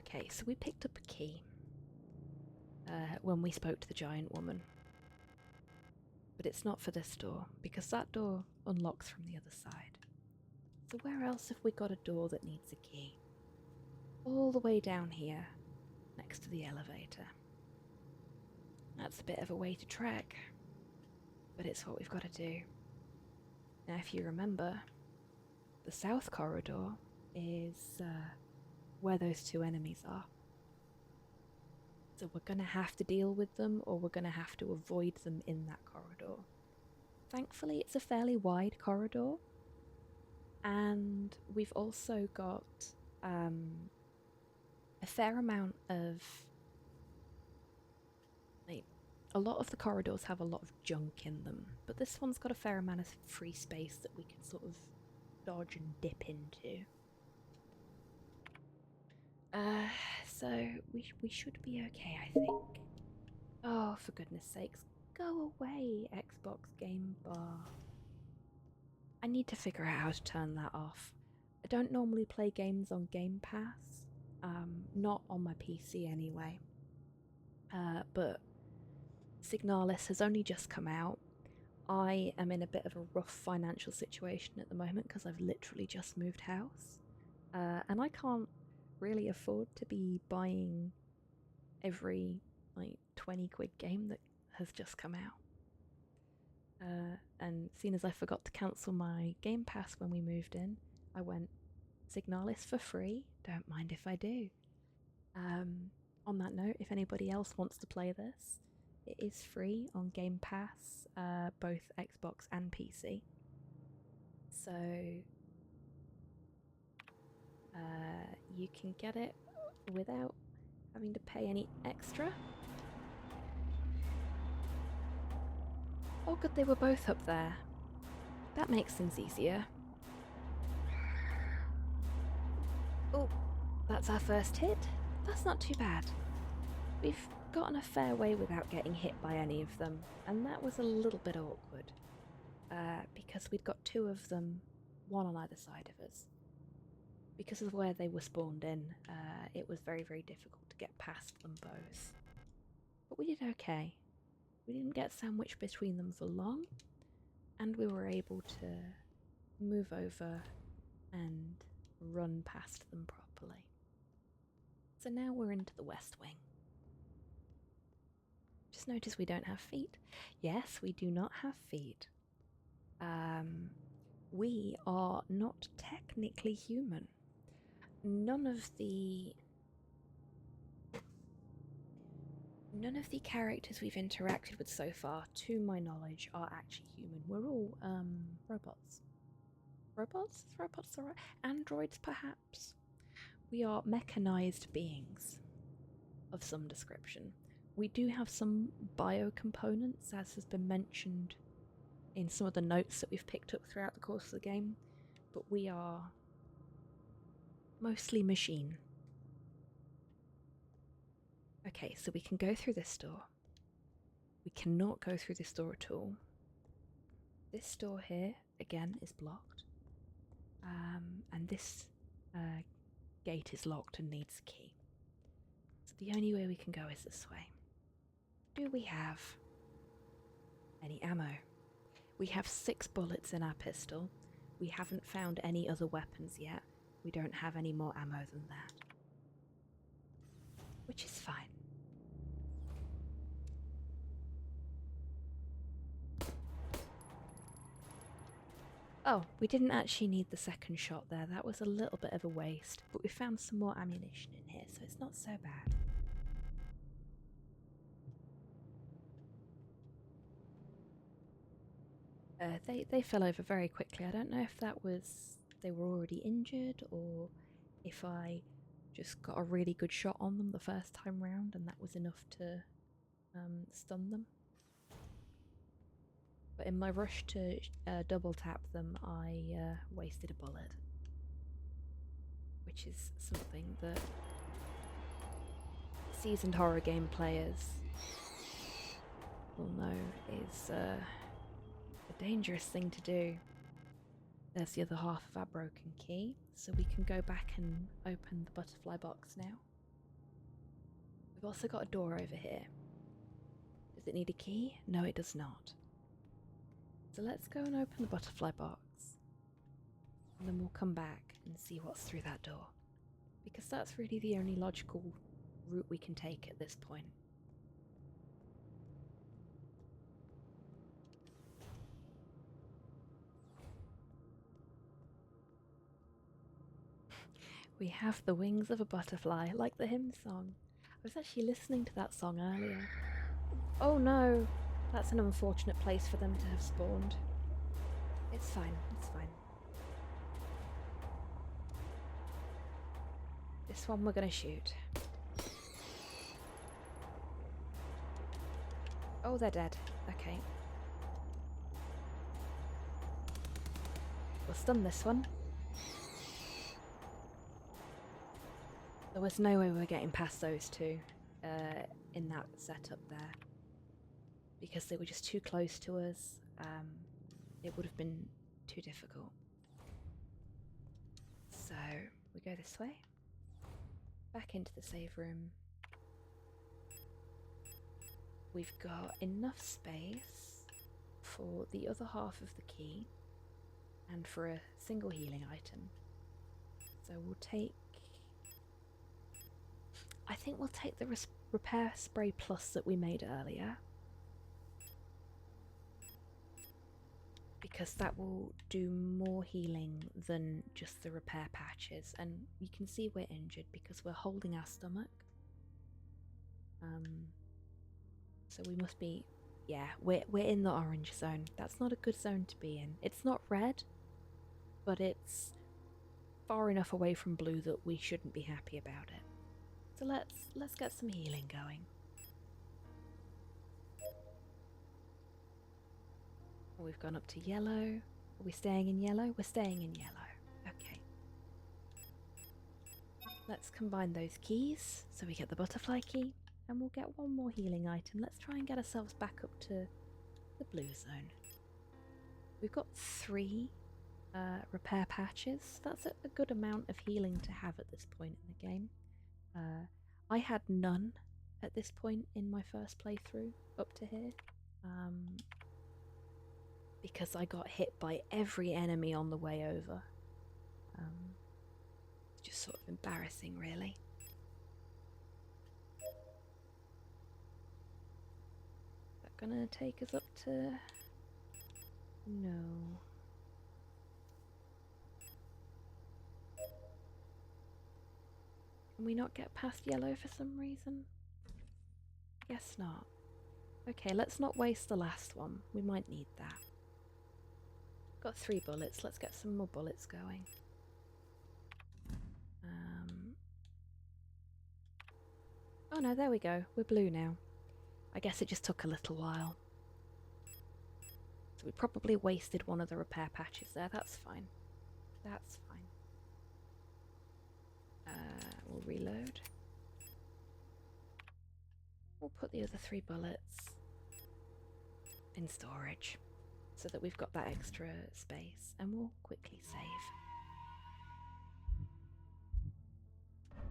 Okay, so we picked up a key when we spoke to the giant woman. But it's not for this door, because that door unlocks from the other side. So where else have we got a door that needs a key? All the way down here, next to the elevator. That's a bit of a way to trek, but it's what we've got to do. Now, if you remember, the south corridor is where those two enemies are. So we're going to have to deal with them, or we're going to have to avoid them in that corridor. Thankfully, it's a fairly wide corridor, and we've also got a fair amount of... a lot of the corridors have a lot of junk in them, but this one's got a fair amount of free space that we can sort of dodge and dip into. So we should be okay, I think. Oh, for goodness sakes, go away, Xbox Game Bar. I need to figure out how to turn that off. I don't normally play games on Game Pass, not on my PC anyway. But Signalis has only just come out. I am in a bit of a rough financial situation at the moment because I've literally just moved house. And I can't really afford to be buying every 20 quid game that has just come out. And seeing as I forgot to cancel my Game Pass when we moved in, I went Signalis for free. Don't mind if I do. On that note, if anybody else wants to play this, it is free on Game Pass, both Xbox and PC. So you can get it without having to pay any extra. Oh good, they were both up there. That makes things easier. Oh, that's our first hit. That's not too bad. We've gotten a fair way without getting hit by any of them, and that was a little bit awkward. Because we'd got two of them, one on either side of us. Because of where they were spawned in, it was very, very difficult to get past them both. But we did okay. We didn't get sandwiched between them for long, and we were able to move over and run past them properly. So now we're into the West Wing. Just notice we don't have feet. Yes, we do not have feet. We are not technically human. None of the characters we've interacted with so far, to my knowledge, are actually human. We're all robots. Robots? Is robots alright? Androids, perhaps? We are mechanized beings of some description. We do have some biocomponents, as has been mentioned in some of the notes that we've picked up throughout the course of the game, but we are mostly machine. Okay, so we can go through this door. We cannot go through this door at all. This door here, again, is blocked. And this gate is locked and needs a key. So the only way we can go is this way. Do we have any ammo? We have 6 bullets in our pistol. We haven't found any other weapons yet. We don't have any more ammo than that. Which is fine. Oh, we didn't actually need the second shot there. That was a little bit of a waste. But we found some more ammunition in here, so it's not so bad. They fell over very quickly. I don't know if that was they were already injured or if I just got a really good shot on them the first time round and that was enough to stun them. But in my rush to double tap them, I wasted a bullet. Which is something that seasoned horror game players will know is a dangerous thing to do. There's the other half of our broken key, so we can go back and open the butterfly box now. We've also got a door over here. Does it need a key? No, it does not. So let's go and open the butterfly box. And then we'll come back and see what's through that door. Because that's really the only logical route we can take at this point. We have the wings of a butterfly, like the hymn song. I was actually listening to that song earlier. Oh no, that's an unfortunate place for them to have spawned. It's fine, it's fine. This one we're gonna shoot. Oh, they're dead. Okay. We'll stun this one. There was no way we were getting past those two in that setup there. Because they were just too close to us. It would have been too difficult. So, we go this way. Back into the save room. We've got enough space for the other half of the key and for a single healing item. So we'll take... I think we'll take the repair spray plus that we made earlier. Because that will do more healing than just the repair patches. And you can see we're injured because we're holding our stomach. So we must be... Yeah, we're in the orange zone. That's not a good zone to be in. It's not red, but it's far enough away from blue that we shouldn't be happy about it. So let's get some healing going. We've gone up to yellow. Are we staying in yellow? We're staying in yellow. Okay. Let's combine those keys so we get the butterfly key. And we'll get one more healing item. Let's try and get ourselves back up to the blue zone. We've got 3 repair patches. That's a good amount of healing to have at this point in the game. I had none at this point in my first playthrough up to here. Because I got hit by every enemy on the way over. It's just sort of embarrassing, really. Gonna take us up to... No. Can we not get past yellow for some reason? Guess not. Okay, let's not waste the last one. We might need that. Got 3 bullets. Let's get some more bullets going. Oh no, there we go. We're blue now. I guess it just took a little while. So we probably wasted one of the repair patches there. That's fine. That's fine. We'll reload. We'll put the other 3 bullets in storage so that we've got that extra space, and we'll quickly save.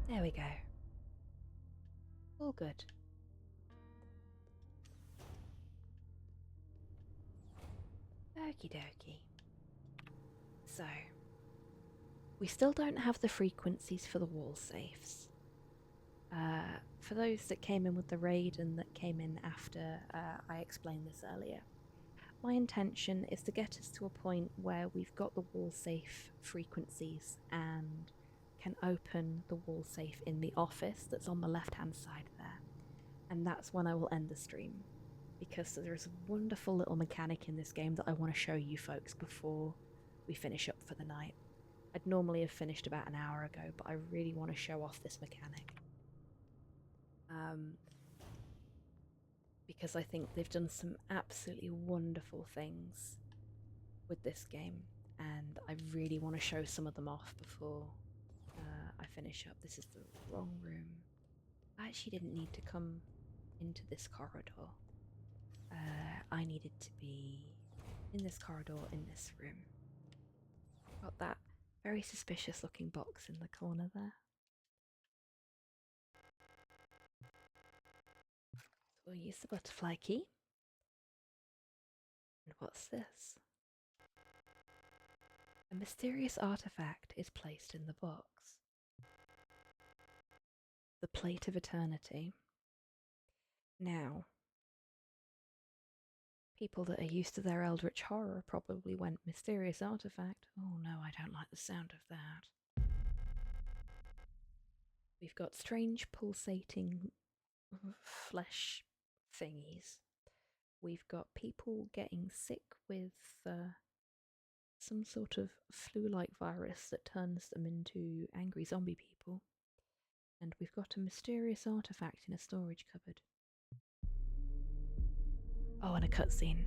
There we go. All good. Okie dokie. So, we still don't have the frequencies for the wall safes. For those that came in with the raid and that came in after I explained this earlier, my intention is to get us to a point where we've got the wall safe frequencies and can open the wall safe in the office that's on the left hand side there. And that's when I will end the stream. Because there's a wonderful little mechanic in this game that I want to show you folks before we finish up for the night. I'd normally have finished about an hour ago, but I really want to show off this mechanic. Because I think they've done some absolutely wonderful things with this game, and I really want to show some of them off before I finish up. This is the wrong room. I actually didn't need to come into this corridor. I needed to be in this corridor in this room. Got that very suspicious looking box in the corner there. We'll use the butterfly key. And what's this? A mysterious artifact is placed in the box. The Plate of Eternity. Now, people that are used to their Eldritch Horror probably went mysterious artifact. Oh no, I don't like the sound of that. We've got strange pulsating flesh thingies. We've got people getting sick with some sort of flu-like virus that turns them into angry zombie people. And we've got a mysterious artifact in a storage cupboard. Oh, and a cutscene.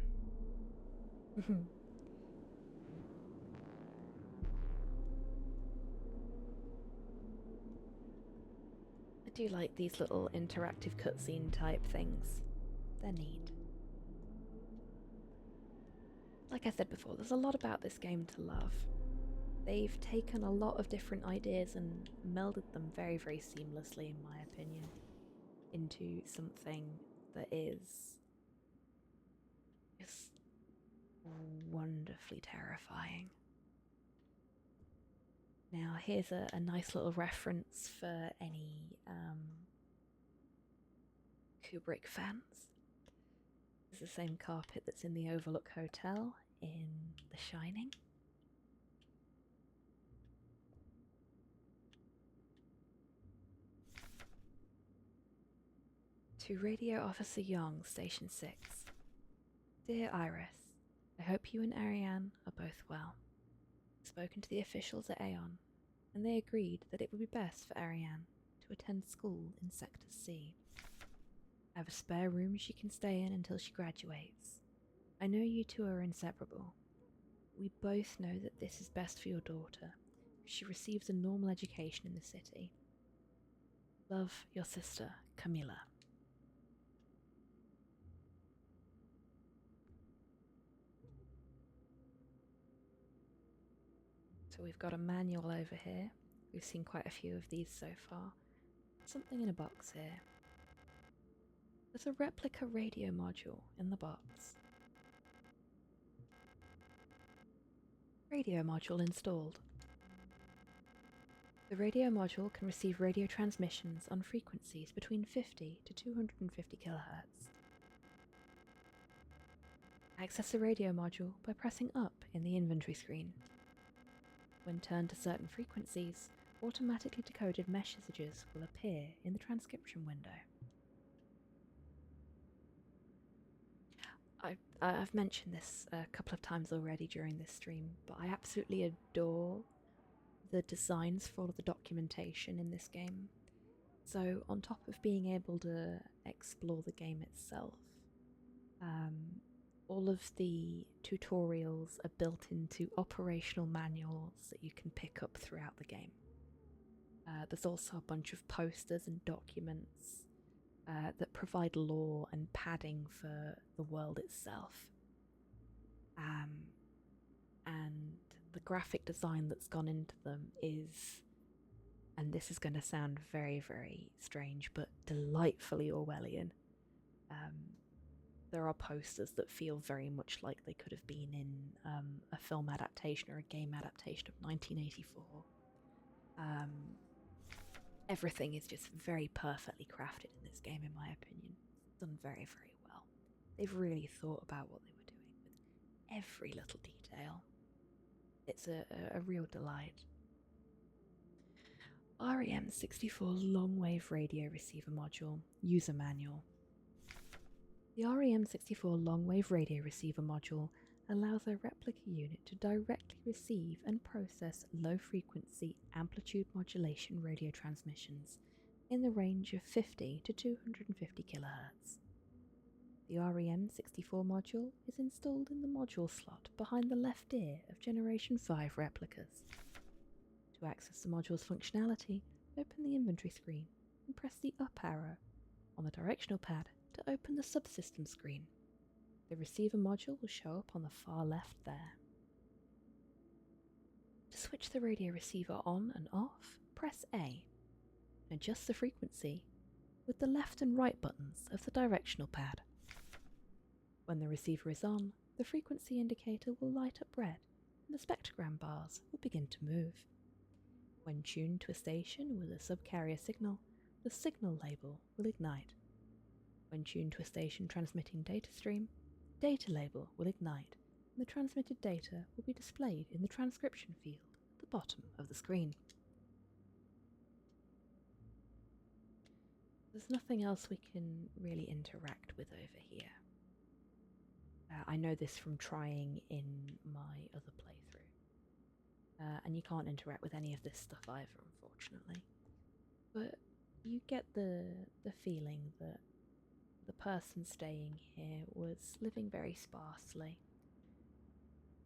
I do like these little interactive cutscene type things. They're neat. Like I said before, there's a lot about this game to love. They've taken a lot of different ideas and melded them very, very seamlessly, in my opinion, into something that is just wonderfully terrifying. Now, here's a nice little reference for any Kubrick fans. It's the same carpet that's in the Overlook Hotel in The Shining. To Radio Officer Young, Station 6. Dear Iris, I hope you and Ariane are both well. I've spoken to the officials at Aeon, and they agreed that it would be best for Ariane to attend school in Sector C. I have a spare room she can stay in until she graduates. I know you two are inseparable. We both know that this is best for your daughter. She receives a normal education in the city. Love, your sister, Camilla. So we've got a manual over here. We've seen quite a few of these so far. Something in a box here. There's a replica radio module in the box. Radio module installed. The radio module can receive radio transmissions on frequencies between 50 to 250 kHz. Access the radio module by pressing up in the inventory screen. When turned to certain frequencies, automatically decoded messages will appear in the transcription window. I've mentioned this a couple of times already during this stream, but I absolutely adore the designs for all of the documentation in this game. So on top of being able to explore the game itself, all of the tutorials are built into operational manuals that you can pick up throughout the game. There's also a bunch of posters and documents that provide lore and padding for the world itself. And the graphic design that's gone into them is, and this is going to sound very, very strange, but delightfully Orwellian. There are posters that feel very much like they could have been in a film adaptation or a game adaptation of 1984. Everything is just very perfectly crafted in this game, in my opinion. It's done very, very well. They've really thought about what they were doing with every little detail. It's a real delight. REM64 long-wave radio receiver module, user manual. The REM64 long-wave radio receiver module allows a replica unit to directly receive and process low-frequency amplitude modulation radio transmissions in the range of 50 to 250 kHz. The REM64 module is installed in the module slot behind the left ear of Generation 5 replicas. To access the module's functionality, open the inventory screen and press the up arrow on the directional pad to open the subsystem screen. The receiver module will show up on the far left there. To switch the radio receiver on and off, press A. Adjust the frequency with the left and right buttons of the directional pad. When the receiver is on, the frequency indicator will light up red and the spectrogram bars will begin to move. When tuned to a station with a subcarrier signal, the signal label will ignite. When tuned to a station transmitting data stream, the data label will ignite and the transmitted data will be displayed in the transcription field at the bottom of the screen. There's nothing else we can really interact with over here. I know this from trying in my other playthrough. And you can't interact with any of this stuff either, unfortunately. But you get the feeling that the person staying here was living very sparsely,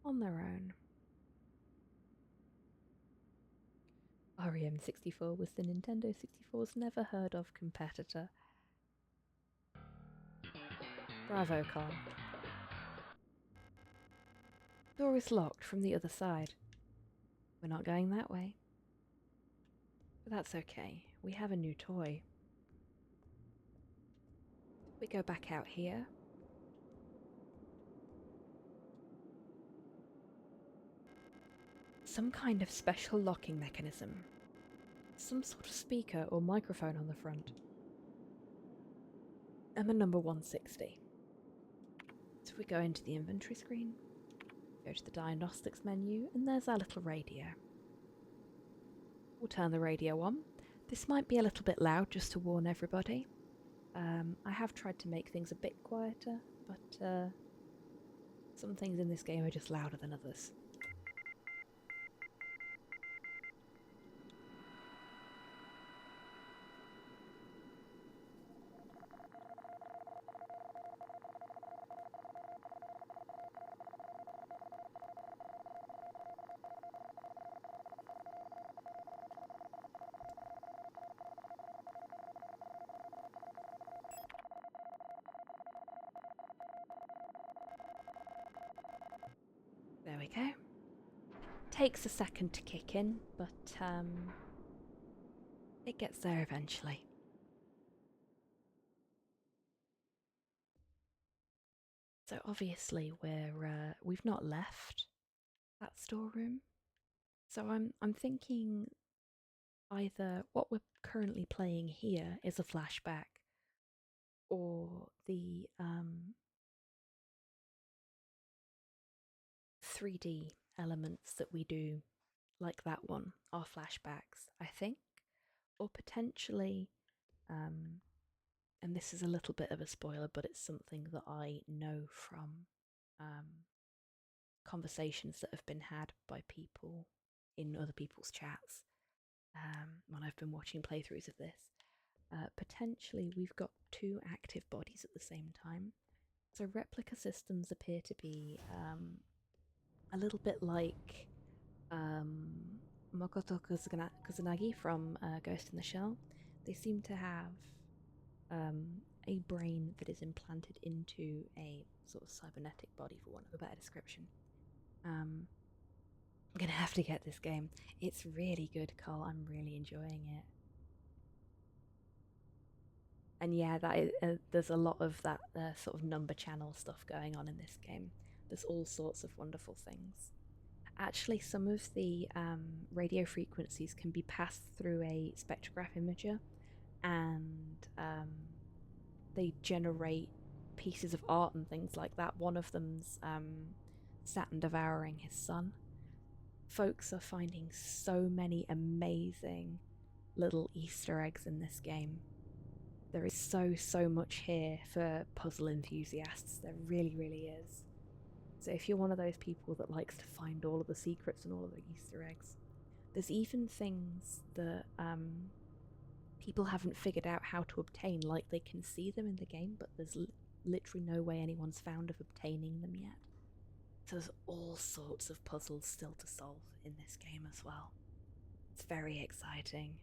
on their own. REM64 was the Nintendo 64's never heard of competitor. Bravo, Carl. Door is locked from the other side. We're not going that way. But that's okay. We have a new toy. We go back out here. Some kind of special locking mechanism. Some sort of speaker or microphone on the front. And the number 160. So we go into the inventory screen, go to the diagnostics menu, and there's our little radio. We'll turn the radio on. This might be a little bit loud, just to warn everybody. I have tried to make things a bit quieter, but some things in this game are just louder than others. There we go. Takes a second to kick in, but it gets there eventually. So obviously we've not left that storeroom. So I'm thinking either what we're currently playing here is a flashback, or the 3D elements that we do, like that one, are flashbacks, I think. Or potentially, and this is a little bit of a spoiler, but it's something that I know from conversations that have been had by people in other people's chats when I've been watching playthroughs of this. Potentially we've got two active bodies at the same time. So replica systems appear to be a little bit like Makoto Kusanagi from Ghost in the Shell. They seem to have a brain that is implanted into a sort of cybernetic body, for want of a better description. I'm gonna have to get this game. It's really good, Carl. I'm really enjoying it. And yeah, that is, there's a lot of that sort of number channel stuff going on in this game. There's all sorts of wonderful things. Actually, some of the radio frequencies can be passed through a spectrograph imager, and they generate pieces of art and things like that. One of them's Saturn devouring his son. Folks are finding so many amazing little Easter eggs in this game. There is so much here for puzzle enthusiasts. There really, really is. So if you're one of those people that likes to find all of the secrets and all of the Easter eggs, there's even things that people haven't figured out how to obtain, like they can see them in the game, but there's literally no way anyone's found of obtaining them yet. So there's all sorts of puzzles still to solve in this game as well. It's very exciting.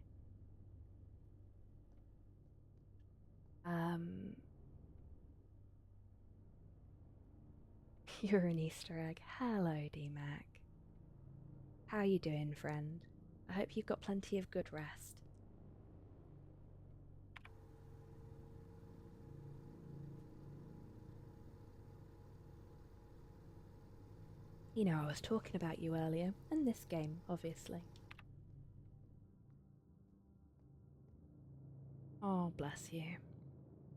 You're an Easter egg. Hello, D-Mac. How you doing, friend? I hope you've got plenty of good rest. You know, I was talking about you earlier, and this game, obviously. Oh, bless you.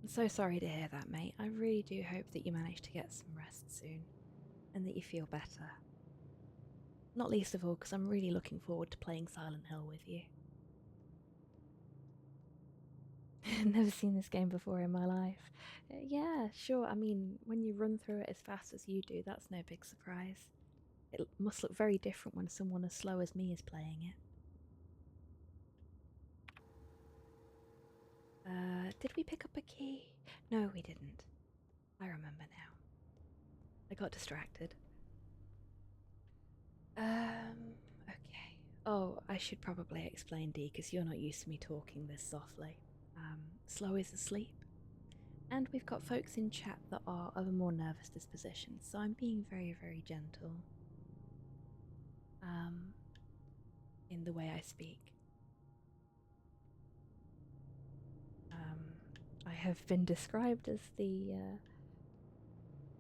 I'm so sorry to hear that, mate. I really do hope that you manage to get some rest soon, and that you feel better. Not least of all because I'm really looking forward to playing Silent Hill with you. Never seen this game before in my life. Yeah, sure, I mean, when you run through it as fast as you do, that's no big surprise. It must look very different when someone as slow as me is playing it. Did we pick up a key? No, we didn't. I remember now. I got distracted. Okay. Oh, I should probably explain, Dee, because you're not used to me talking this softly. Slow is asleep. And we've got folks in chat that are of a more nervous disposition, so I'm being very, very gentle. In the way I speak. I have been described as the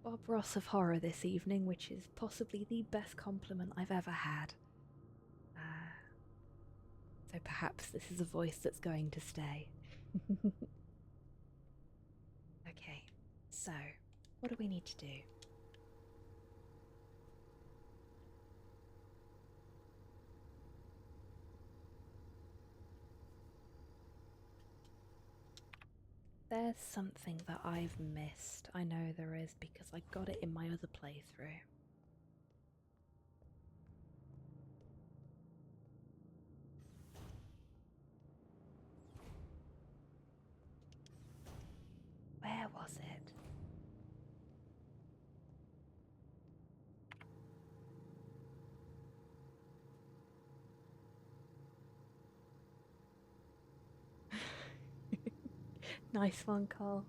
Bob Ross of horror this evening, which is possibly the best compliment I've ever had. So perhaps this is a voice that's going to stay. Okay, so what do we need to do? There's something that I've missed. I know there is because I got it in my other playthrough. Where was it? Nice one, Carl.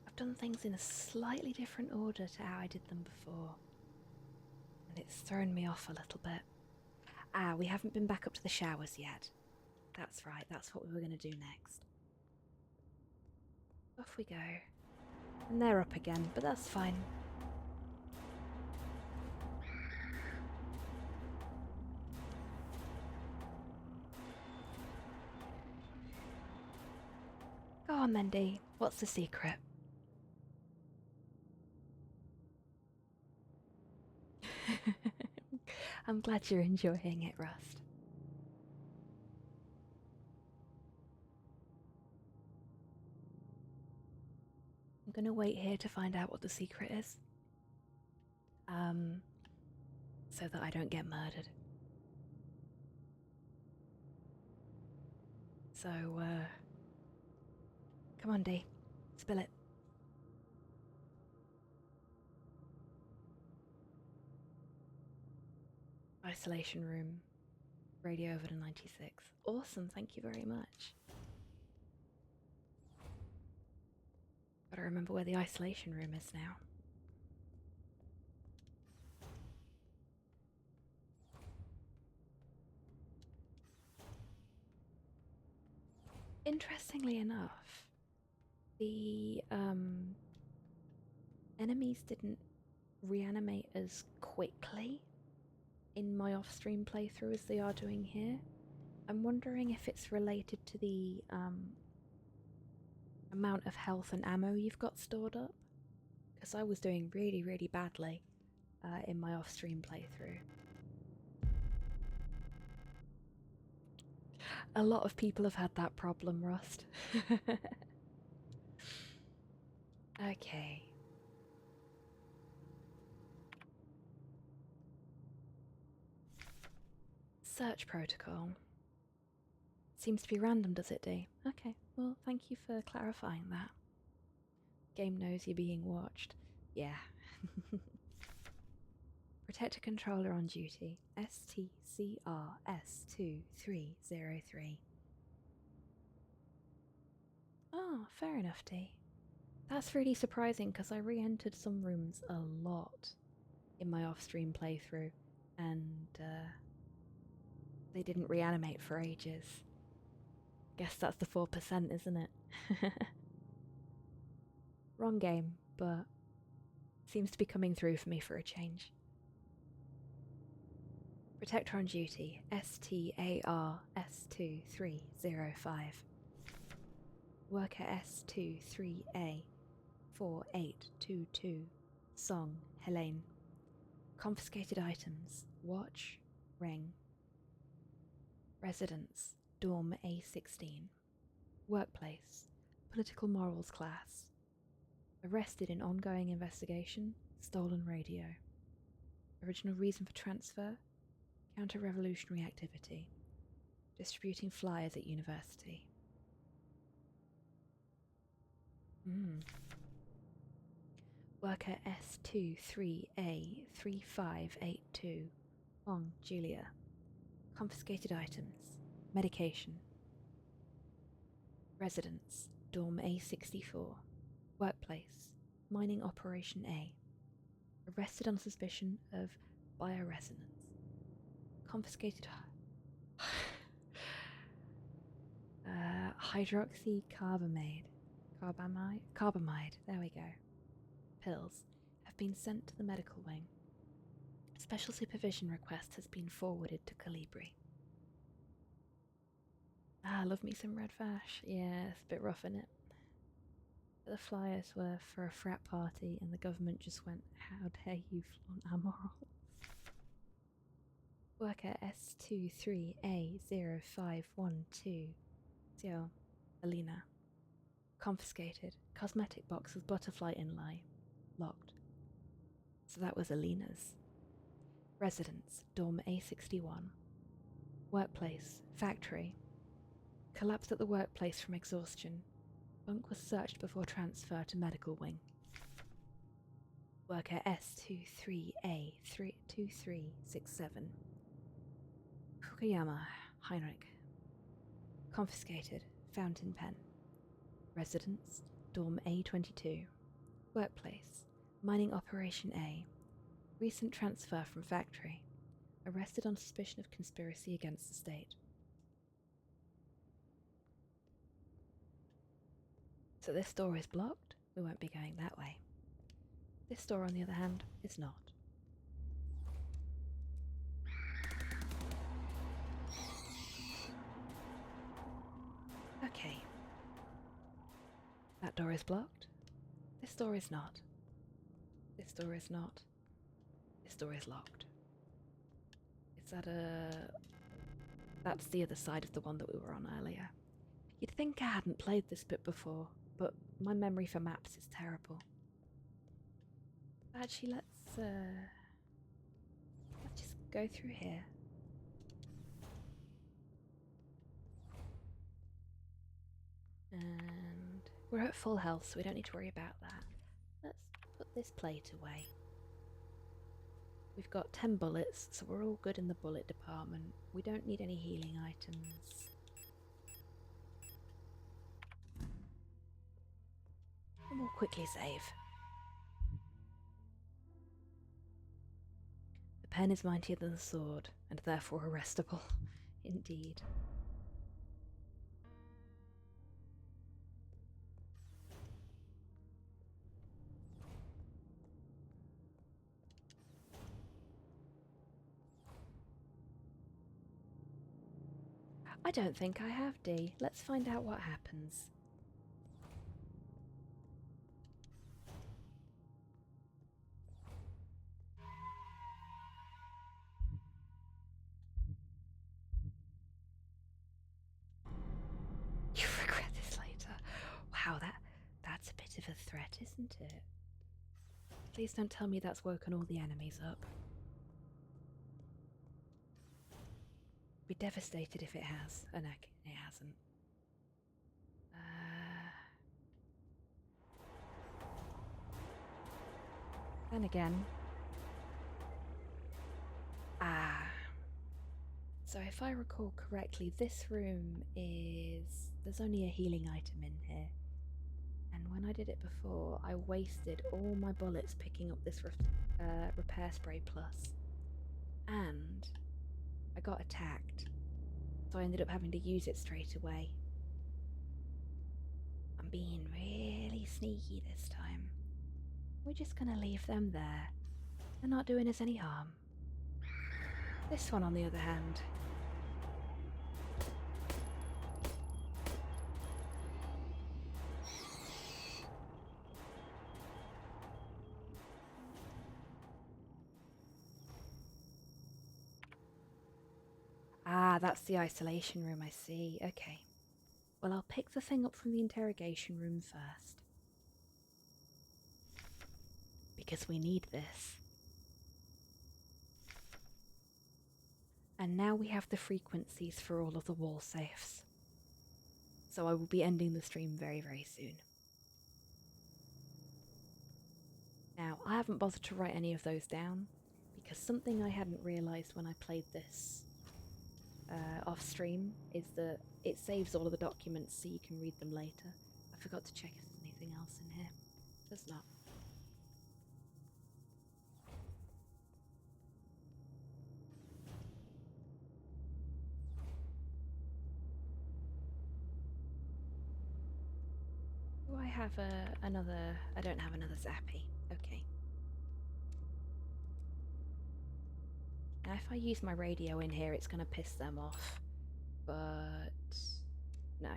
I've done things in a slightly different order to how I did them before. And it's thrown me off a little bit. Ah, we haven't been back up to the showers yet. That's right, that's what we were going to do next. Off we go. And they're up again, but that's fine. Go on, Mendy. What's the secret? I'm glad you're enjoying it, Rust. I'm gonna wait here to find out what the secret is. So that I don't get murdered. So, come on, Dee. Spill it. Isolation room. Radio over to 96. Awesome, thank you very much. Gotta remember where the isolation room is now. Interestingly enough, the enemies didn't reanimate as quickly in my off-stream playthrough as they are doing here. I'm wondering if it's related to the amount of health and ammo you've got stored up, because I was doing really, really badly in my off-stream playthrough. A lot of people have had that problem, Rust. Okay. Search protocol. Seems to be random, does it, Dee? Okay, well, thank you for clarifying that. Game knows you're being watched. Yeah. Protector controller on duty. STCRS2303. Oh, fair enough, Dee. That's really surprising because I re-entered some rooms a lot in my off-stream playthrough, and they didn't reanimate for ages. Guess that's the 4%, isn't it? Wrong game, but seems to be coming through for me for a change. Protector on duty, STAR S2305. Worker S23A 4822. Song, Helene. Confiscated items, watch, ring. Residence, dorm A16. Workplace, political morals class. Arrested in ongoing investigation, stolen radio. Original reason for transfer, counter-revolutionary activity. Distributing flyers at university. Worker S23A3582. Hong, Julia. Confiscated items. Medication. Residence, dorm A64. Workplace, mining operation A. Arrested on suspicion of bioresonance. Confiscated hydroxycarbamide. Carbamide, there we go. Pills have been sent to the medical wing. Special supervision request has been forwarded to Calibri. Love me some Red Vash. Yeah, it's a bit rough, isn't it? The flyers were for a frat party and the government just went, how dare you flaunt our morals? Worker S23A0512. Zio, Alina. Confiscated. Cosmetic box with butterfly inlay. Locked. So that was Alina's. Residence, dorm A61. Workplace, factory. Collapsed at the workplace from exhaustion. Bunk was searched before transfer to medical wing. Worker S23A2367. Fukuyama, Heinrich. Confiscated, fountain pen. Residence, dorm A22. Workplace, mining operation A. Recent transfer from factory. Arrested on suspicion of conspiracy against the state. So this door is blocked. We won't be going that way. This door, on the other hand, is not. Okay. That door is blocked. This door is not. This door is not. This door is locked. It's at a... That's the other side of the one that we were on earlier. You'd think I hadn't played this bit before, but my memory for maps is terrible. Actually, let's just go through here. And we're at full health, so we don't need to worry about that. Let's put this plate away. We've got 10 bullets, so we're all good in the bullet department. We don't need any healing items. And we'll quickly save. The pen is mightier than the sword, and therefore arrestable. Indeed. I don't think I have, D. Let's find out what happens. You regret this later. Wow, that's a bit of a threat, isn't it? Please don't tell me that's woken all the enemies up. Be devastated if it has. Oh no, it hasn't. Then again. So if I recall correctly, this room is... There's only a healing item in here. And when I did it before, I wasted all my bullets picking up this repair spray plus. And I got attacked, so I ended up having to use it straight away. being really sneaky this time. We're just gonna leave them there. They're not doing us any harm. This one, on the other hand. Ah, that's the isolation room, I see. Okay. Well, I'll pick the thing up from the interrogation room first. Because we need this. And now we have the frequencies for all of the wall safes. So I will be ending the stream very, very soon. Now, I haven't bothered to write any of those down, because something I hadn't realised when I played this off stream is that it saves all of the documents so you can read them later. I forgot to check if there's anything else in here. There's not. Do I have another... I don't have another Zappy. Okay. Now if I use my radio in here, it's going to piss them off. But... No.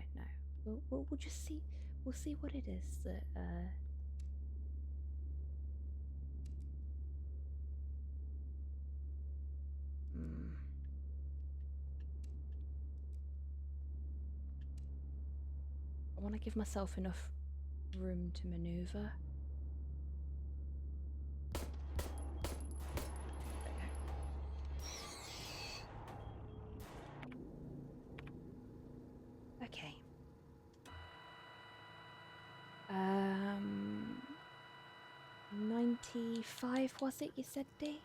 We'll just see. We'll see what it is that... I want to give myself enough room to maneuver. Okay. 95 was it you said, D?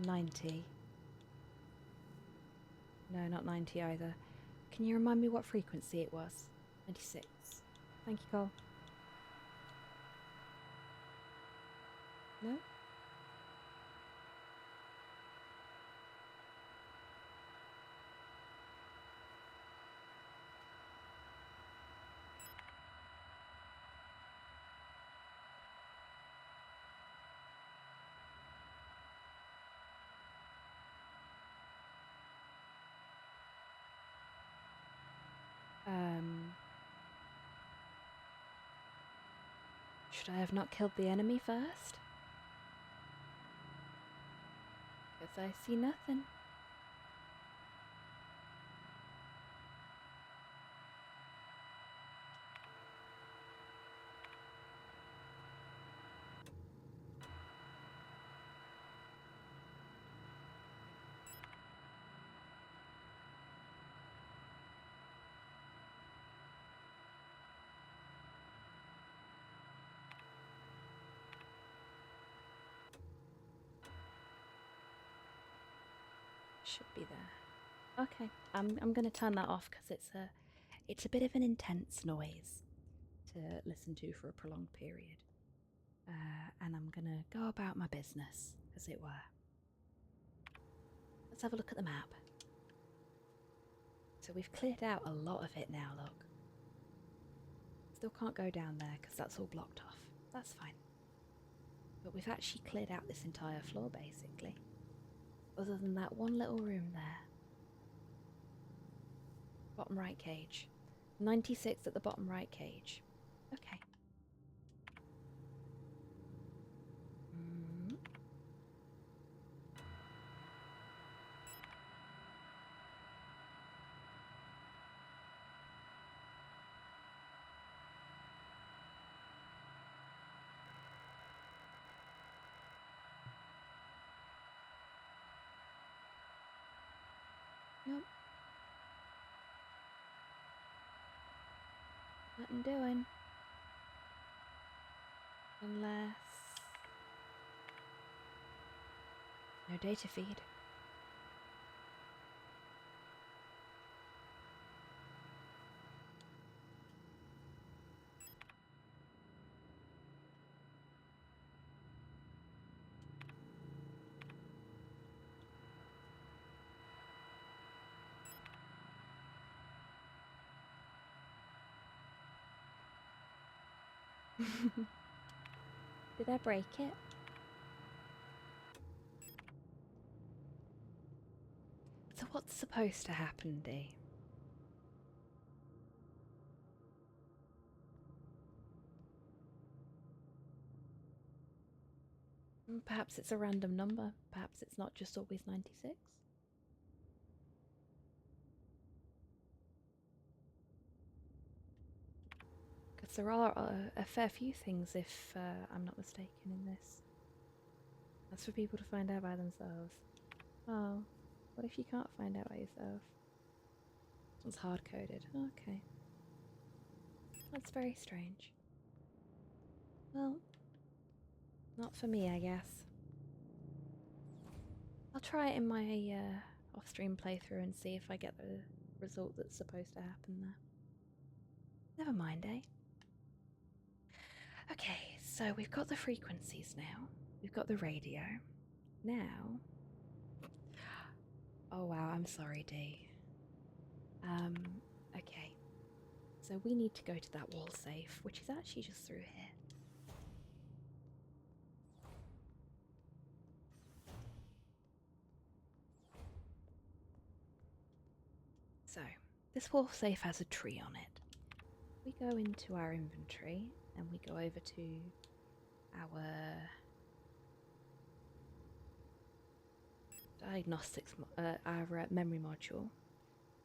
$90. No, not 90 either. Can you remind me what frequency it was? 96. Thank you, Cole. No? Should I have not killed the enemy first? Guess I see nothing. Should be there. Okay, I'm gonna turn that off because it's a bit of an intense noise to listen to for a prolonged period. And I'm gonna go about my business, as it were. Let's have a look at the map. So we've cleared out a lot of it now, look. Still can't go down there because that's all blocked off. That's fine. But we've actually cleared out this entire floor, basically. Other than that one little room there. Bottom right cage. 96 at the bottom right cage. Okay. Nope. Nothing doing. Unless... no data feed. Did I break it? So what's supposed to happen, Dee? Perhaps it's a random number. Perhaps it's not just always 96. Because there are a fair few things, if I'm not mistaken, in this. That's for people to find out by themselves. Oh, what if you can't find out by yourself? It's hard-coded. Okay. That's very strange. Well, not for me, I guess. I'll try it in my off-stream playthrough and see if I get the result that's supposed to happen there. Never mind, eh? Okay, so we've got the frequencies now. We've got the radio. Now... Oh wow, I'm sorry, Dee. Okay. So we need to go to that wall safe, which is actually just through here. So, this wall safe has a tree on it. We go into our inventory and we go over to our diagnostics, our memory module.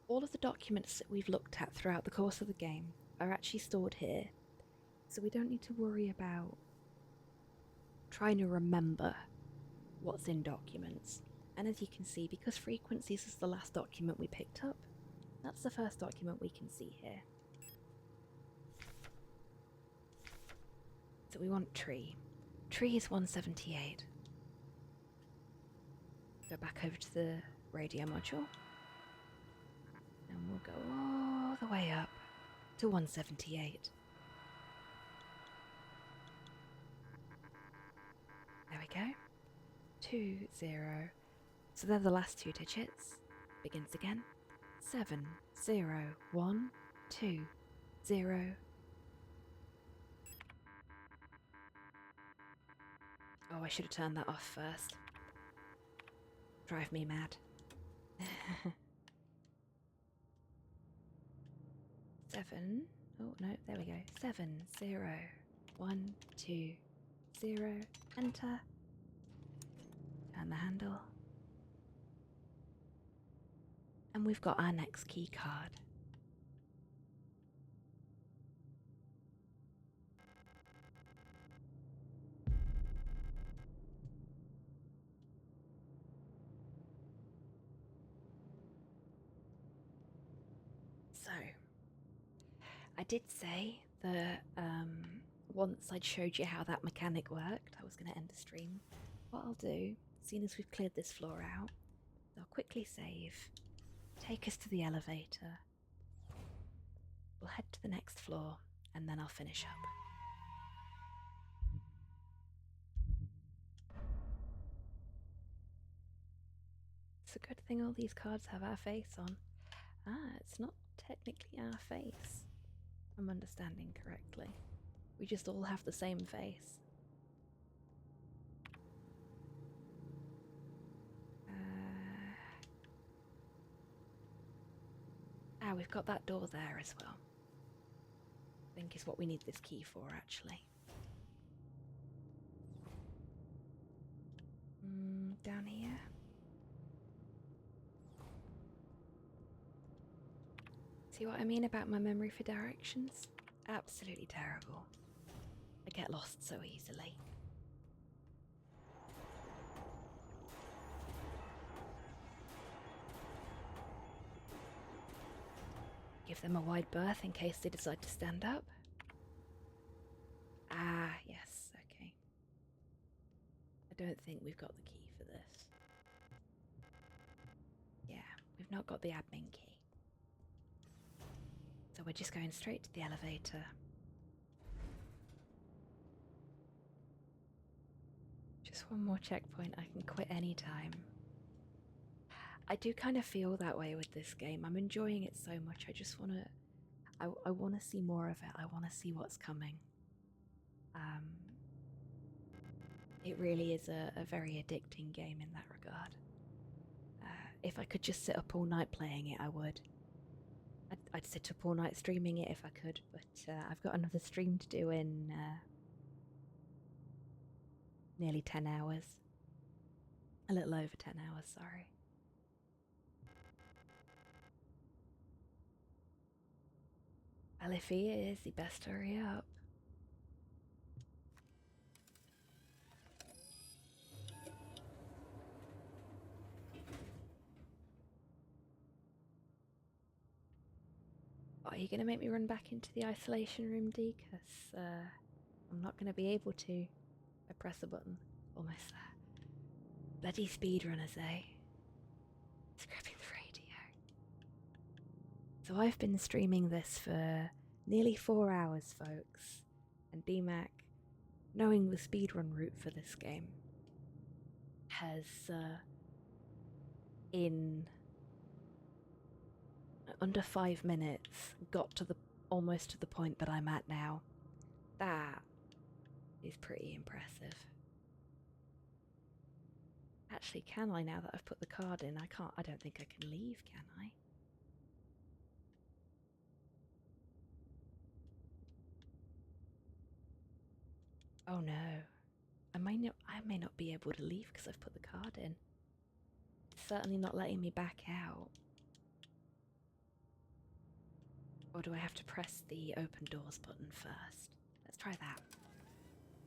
All of the documents that we've looked at throughout the course of the game are actually stored here, so we don't need to worry about trying to remember what's in documents. And as you can see, because frequencies is the last document we picked up, that's the first document we can see here. So we want tree. Tree is 178. Go back over to the radio module. And we'll go all the way up to 178. There we go. 20. So they're the last two digits. Begins again. 70120. Oh, I should have turned that off first. Drive me mad. 7. Oh no, there we go. 70120. Enter. Turn the handle. And we've got our next key card. So, I did say that once I'd showed you how that mechanic worked, I was going to end the stream. What I'll do, seeing as we've cleared this floor out, I'll quickly save, take us to the elevator. We'll head to the next floor, and then I'll finish up. It's a good thing all these cards have our face on. Ah, it's not technically our face, if I'm understanding correctly. We just all have the same face. We've got that door there as well. I think is what we need this key for, actually. Down here. See what I mean about my memory for directions? Absolutely terrible. I get lost so easily. Give them a wide berth in case they decide to stand up. Ah, yes, okay. I don't think we've got the key for this. Yeah, we've not got the admin key. So we're just going straight to the elevator. Just one more checkpoint, I can quit any time. I do kind of feel that way with this game. I'm enjoying it so much. I just want to... I want to see more of it. I want to see what's coming. Um, it really is a very addicting game in that regard. If I could just sit up all night playing it, I would. I'd sit up all night streaming it if I could, but I've got another stream to do in nearly 10 hours. A little over 10 hours, sorry. Well, if he is, he best hurry up. Are you going to make me run back into the isolation room, Dee? Because I'm not going to be able to. I press a button. Almost there. Bloody speedrunners, eh? Scrapping the radio. So I've been streaming this for nearly 4 hours, folks. And DMAC, knowing the speedrun route for this game, has in under 5 minutes got to almost to the point that I'm at now. That is pretty impressive. Actually, can I, now that I've put the card in? I don't think I can leave, can I? Oh no. I may not be able to leave because I've put the card in. It's certainly not letting me back out. Or do I have to press the open doors button first? Let's try that.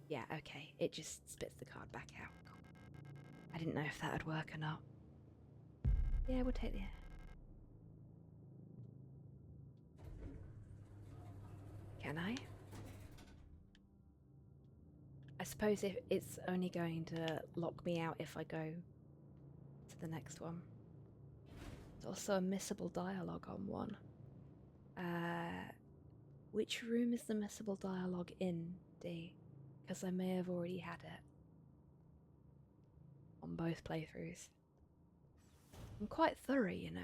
Yeah, okay. It just spits the card back out. I didn't know if that would work or not. Yeah, we'll take the... Can I? I suppose if it's only going to lock me out if I go to the next one. There's also a missable dialogue on one. Which room is the missable dialogue in, D? Because I may have already had it on both playthroughs. I'm quite thorough, you know.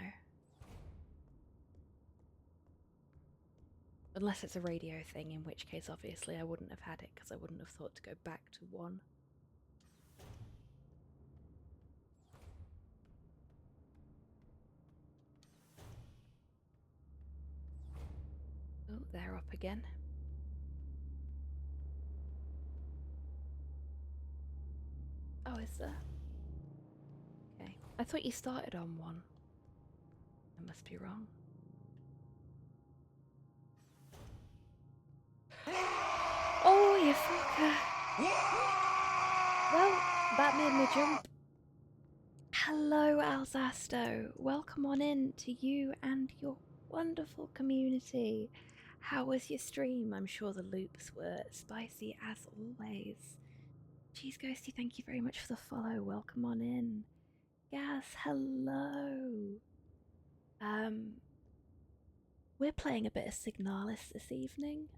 Unless it's a radio thing, in which case obviously I wouldn't have had it because I wouldn't have thought to go back to one. Oh, they're up again. Oh, is there? Okay. I thought you started on one. I must be wrong. Oh, you fucker. Well, that made me jump. Hello, Alzasto. Welcome on in to you and your wonderful community. How was your stream? I'm sure the loops were spicy as always. Cheese Ghosty, thank you very much for the follow. Welcome on in. Gas, hello. We're playing a bit of Signalis this evening.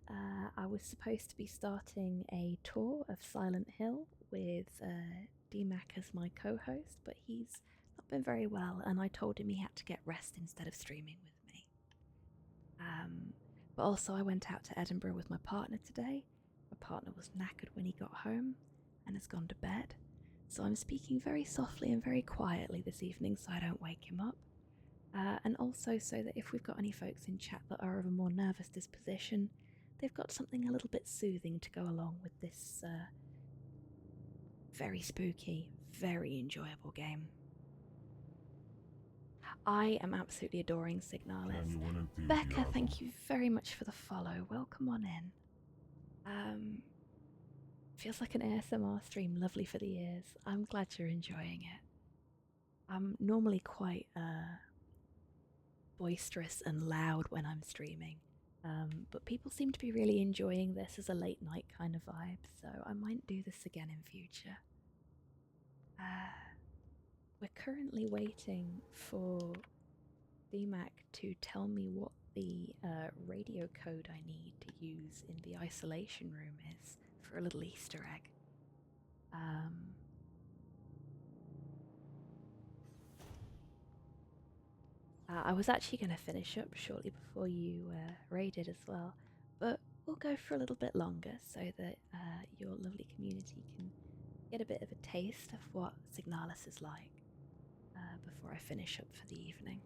I was supposed to be starting a tour of Silent Hill with DMAC as my co-host, but he's not been very well, and I told him he had to get rest instead of streaming with me. But also I went out to Edinburgh with my partner today. My partner was knackered when he got home and has gone to bed, so I'm speaking very softly and very quietly this evening so I don't wake him up. And also so that if we've got any folks in chat that are of a more nervous disposition, they've got something a little bit soothing to go along with this very spooky, very enjoyable game. I am absolutely adoring Signalis. Becca, thank you very much for the follow. Welcome on in. Feels like an ASMR stream, lovely for the ears. I'm glad you're enjoying it. I'm normally quite boisterous and loud when I'm streaming, but people seem to be really enjoying this as a late night kind of vibe, so I might do this again in future. We're currently waiting for DMAC to tell me what the radio code I need to use in the isolation room is for a little Easter egg. I was actually going to finish up shortly before you raided as well, but we'll go for a little bit longer so that your lovely community can get a bit of a taste of what Signalis is like before I finish up for the evening.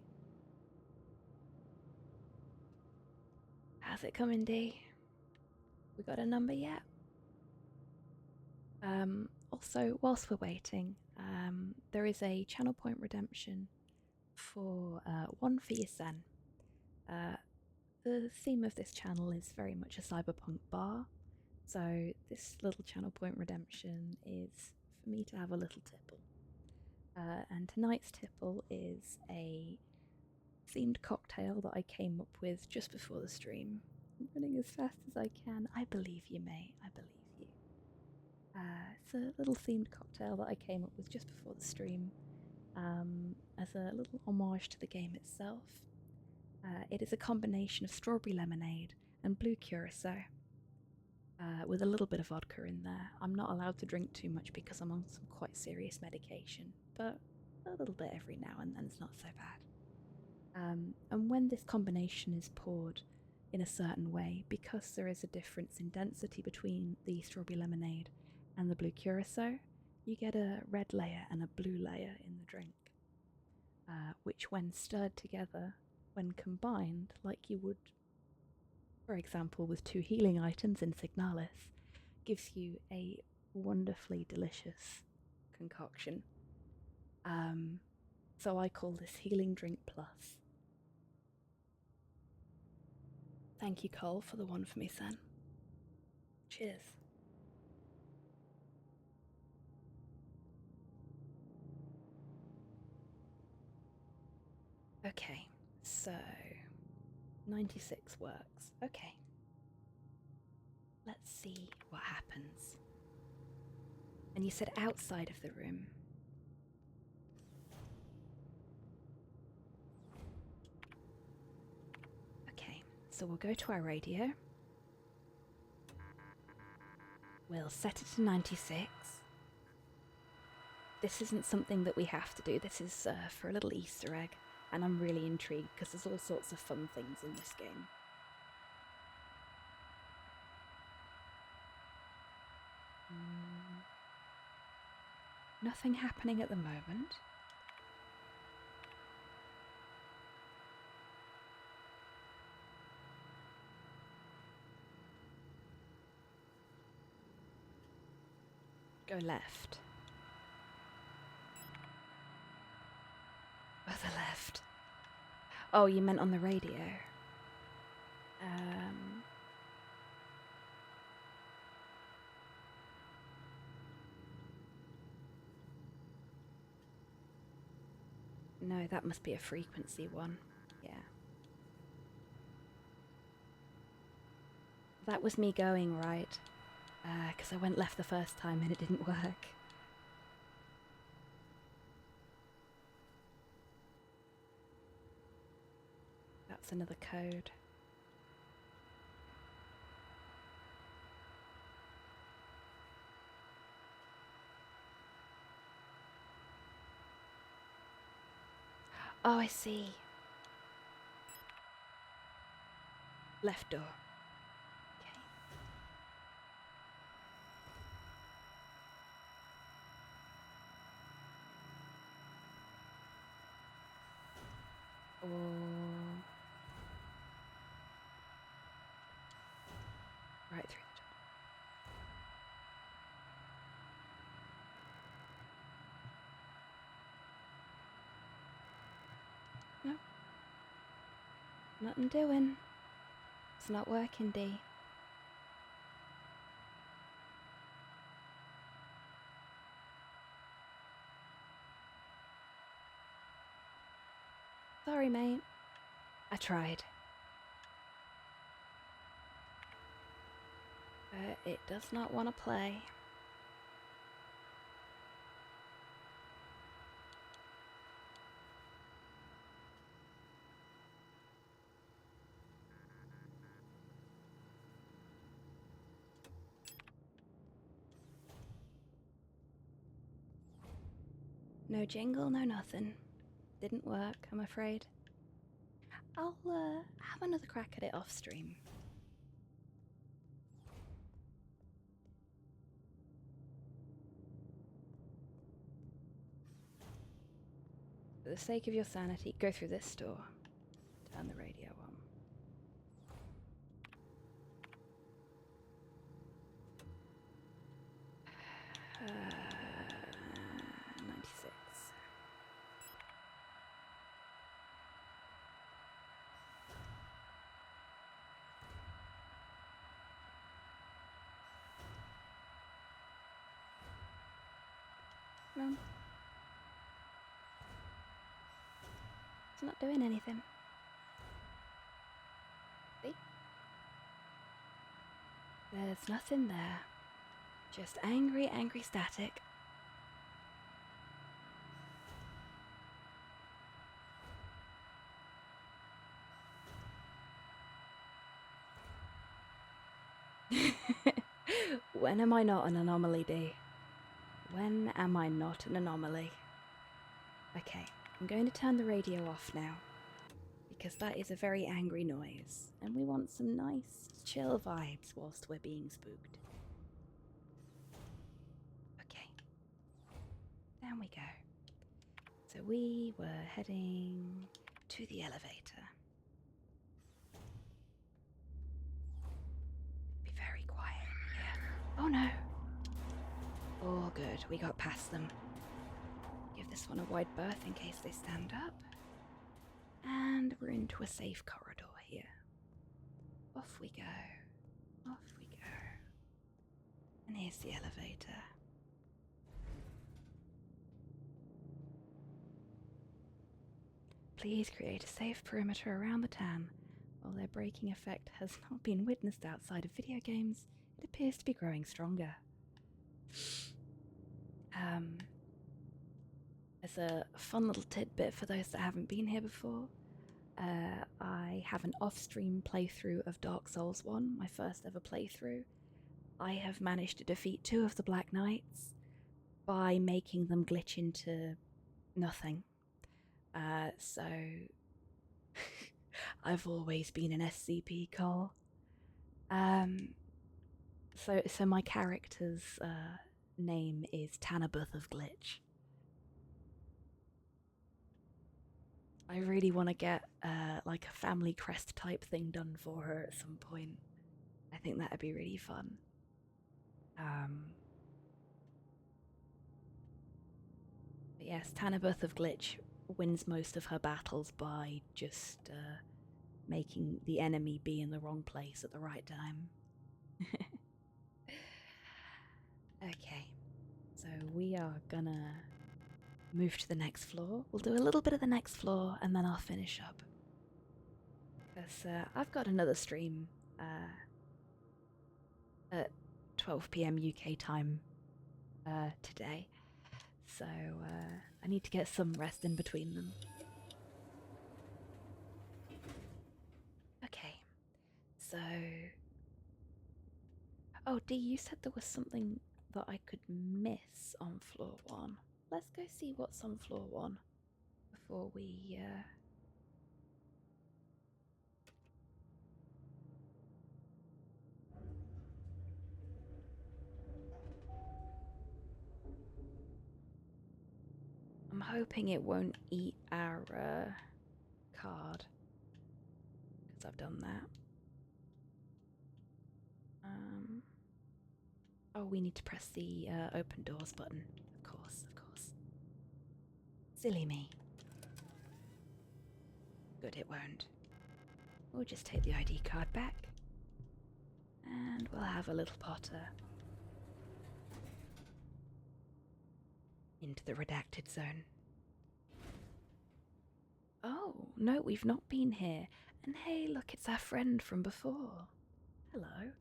How's it coming, Dee? We got a number yet? Also, whilst we're waiting, there is a channel point redemption for one for your Sen. The theme of this channel is very much a cyberpunk bar, so this little channel point redemption is for me to have a little tipple. And tonight's tipple is a themed cocktail that I came up with just before the stream. I'm running as fast as I can. I believe you, mate. I believe you. It's a little themed cocktail that I came up with just before the stream as a little homage to the game itself. It is a combination of strawberry lemonade and blue curacao with a little bit of vodka in there. I'm not allowed to drink too much because I'm on some quite serious medication, but a little bit every now and then is not so bad. And when this combination is poured in a certain way, because there is a difference in density between the strawberry lemonade and the blue curacao, you get a red layer and a blue layer in the drink, which when stirred together, when combined, like you would, for example, with 2 healing items in Signalis, gives you a wonderfully delicious concoction. So I call this Healing Drink Plus. Thank you, Cole, for the one for me, Sen. Cheers. Okay, so 96 works. Okay. Let's see what happens. And you said outside of the room. Okay, so we'll go to our radio. We'll set it to 96. This isn't something that we have to do. This is for a little Easter egg. And I'm really intrigued because there's all sorts of fun things in this game. Nothing happening at the moment. Go left. Other left. Oh, you meant on the radio. No, that must be a frequency one. Yeah. That was me going right. Because I went left the first time and it didn't work. That's another code. Oh, I see. Left door. Okay. Or... right through the door. No. Nothing doing. It's not working, Dee. Sorry, mate. I tried. But it does not want to play. No jingle, no nothing. Didn't work, I'm afraid. I'll have another crack at it off stream. For the sake of your sanity, go through this door. Turn the radio on. Uh, 96. No. It's not doing anything. See? There's nothing there. Just angry, angry static. When am I not an anomaly, D? When am I not an anomaly? Okay, I'm going to turn the radio off now, because that is a very angry noise, and we want some nice, chill vibes whilst we're being spooked. Okay, down we go. So we were heading to the elevator. Be very quiet here. Oh no! Oh good, we got past them. Give this one a wide berth in case they stand up. And we're into a safe corridor here. Off we go. Off we go. And here's the elevator. Please create a safe perimeter around the town. While their braking effect has not been witnessed outside of video games, it appears to be growing stronger. As a fun little tidbit for those that haven't been here before, I have an off-stream playthrough of Dark Souls 1, my first ever playthrough. I have managed to defeat 2 of the Black Knights by making them glitch into nothing. So I've always been an SCP call. So my character's name is Tanabeth of Glitch. I really want to get like a family crest type thing done for her at some point. I think that'd be really fun. But yes, Tanabeth of Glitch wins most of her battles by just making the enemy be in the wrong place at the right time. Okay, so we are gonna move to the next floor. We'll do a little bit of the next floor and then I'll finish up. Because I've got another stream at 12 PM UK time today. So I need to get some rest in between them. Okay, so... Oh, Dee, you said there was something that I could miss on floor 1. Let's go see what's on floor 1 before we... I'm hoping it won't eat our card, because I've done that. Oh, we need to press the open doors button. Of course, of course. Silly me. Good, it won't. We'll just take the ID card back. And we'll have a little potter into the redacted zone. Oh, no, we've not been here. And hey, look, it's our friend from before. Hello.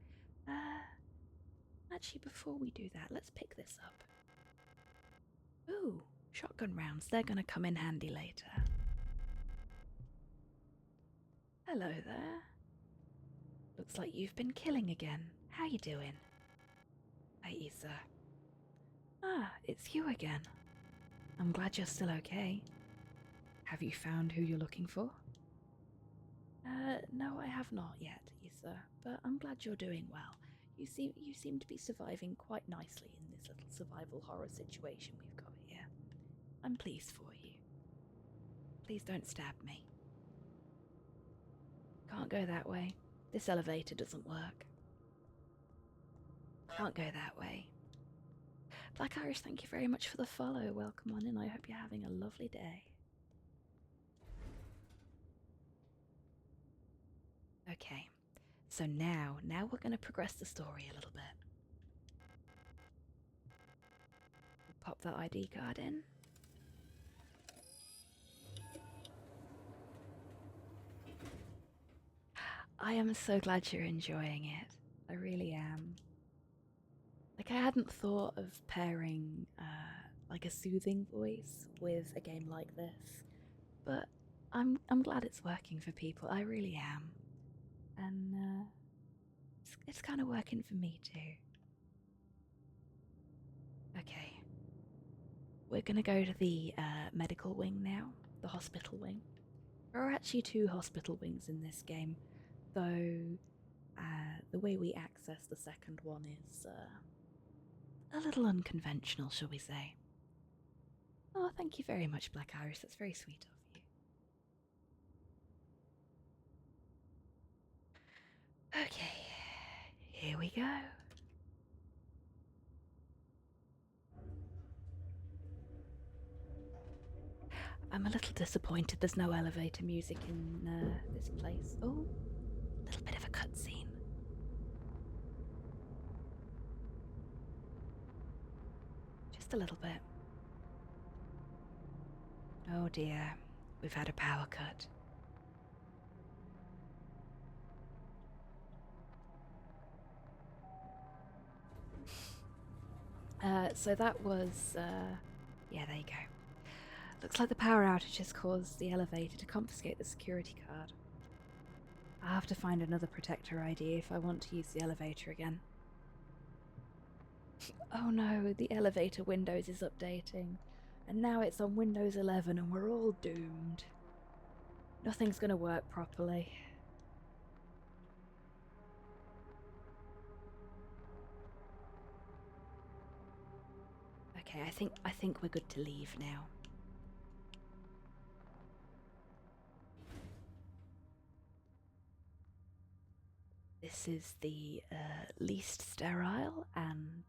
Actually, before we do that, let's pick this up. Ooh, shotgun rounds. They're gonna come in handy later. Hello there. Looks like you've been killing again. How you doing? Hi, Issa. Ah, it's you again. I'm glad you're still okay. Have you found who you're looking for? No, I have not yet, Issa, but I'm glad you're doing well. You seem to be surviving quite nicely in this little survival horror situation we've got here. I'm pleased for you. Please don't stab me. Can't go that way. This elevator doesn't work. Can't go that way. Black Irish, thank you very much for the follow. Welcome on in. I hope you're having a lovely day. Okay, so now we're going to progress the story a little bit. Pop that ID card in. I am so glad you're enjoying it. I really am. Like, I hadn't thought of pairing like a soothing voice with a game like this, but I'm glad it's working for people. I really am, and it's kind of working for me too. Okay, we're gonna go to the medical wing now, the hospital wing. There are actually 2 hospital wings in this game, though the way we access the second one is a little unconventional, shall we say. Oh, thank you very much, Black Iris. That's very sweet of you. Okay, here we go. I'm a little disappointed there's no elevator music in this place. Oh, a little bit of a cutscene. Just a little bit. Oh dear, we've had a power cut. So that was, yeah, there you go. Looks like the power outage has caused the elevator to confiscate the security card. I'll have to find another protector ID if I want to use the elevator again. Oh no, the elevator Windows is updating, and now it's on Windows 11 and we're all doomed. Nothing's gonna work properly. Okay, I think we're good to leave now. This is the least sterile and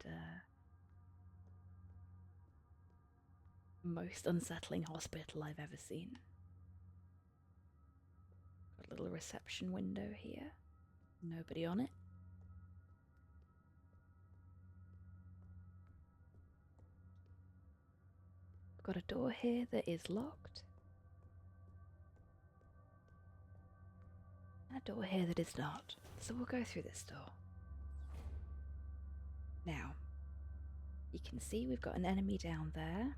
most unsettling hospital I've ever seen. Got a little reception window here. Nobody on it. Got a door here that is locked. And a door here that is not. So we'll go through this door. Now, you can see we've got an enemy down there.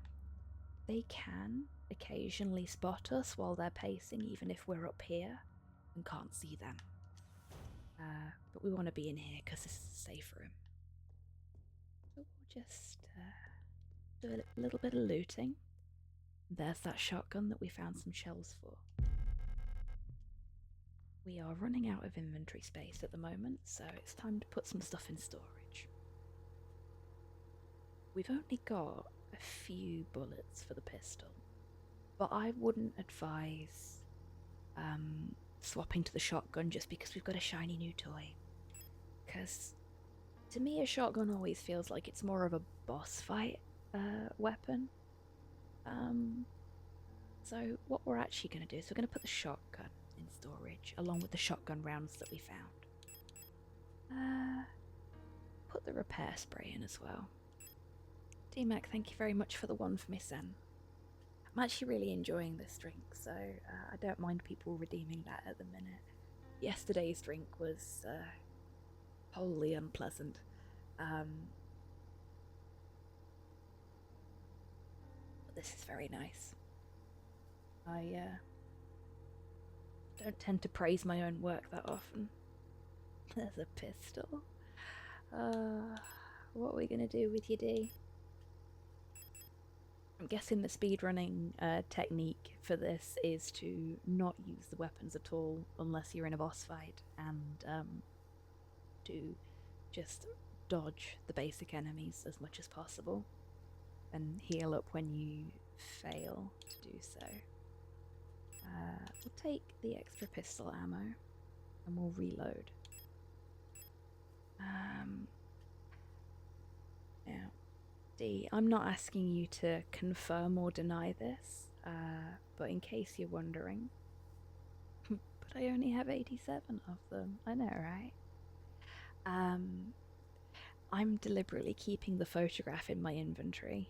They can occasionally spot us while they're pacing, even if we're up here and can't see them. But we want to be in here because this is a safe room. So we'll just do a little bit of looting. There's that shotgun that we found some shells for. We are running out of inventory space at the moment, so it's time to put some stuff in storage. We've only got a few bullets for the pistol, but I wouldn't advise swapping to the shotgun just because we've got a shiny new toy. Because to me a shotgun always feels like it's more of a boss fight weapon. So what we're actually going to do is we're going to put the shotgun in storage along with the shotgun rounds that we found. Put the repair spray in as well. D-Mac, thank you very much for the one for Miss N. I'm actually really enjoying this drink, so I don't mind people redeeming that at the minute. Yesterday's drink was wholly unpleasant. But this is very nice. I don't tend to praise my own work that often. There's a pistol. What are we gonna do with you, D? I'm guessing the speedrunning technique for this is to not use the weapons at all unless you're in a boss fight, and to just dodge the basic enemies as much as possible and heal up when you fail to do so. We'll take the extra pistol ammo and we'll reload. Now, D, I'm not asking you to confirm or deny this, but in case you're wondering, but I only have 87 of them. I know, right? I'm deliberately keeping the photograph in my inventory.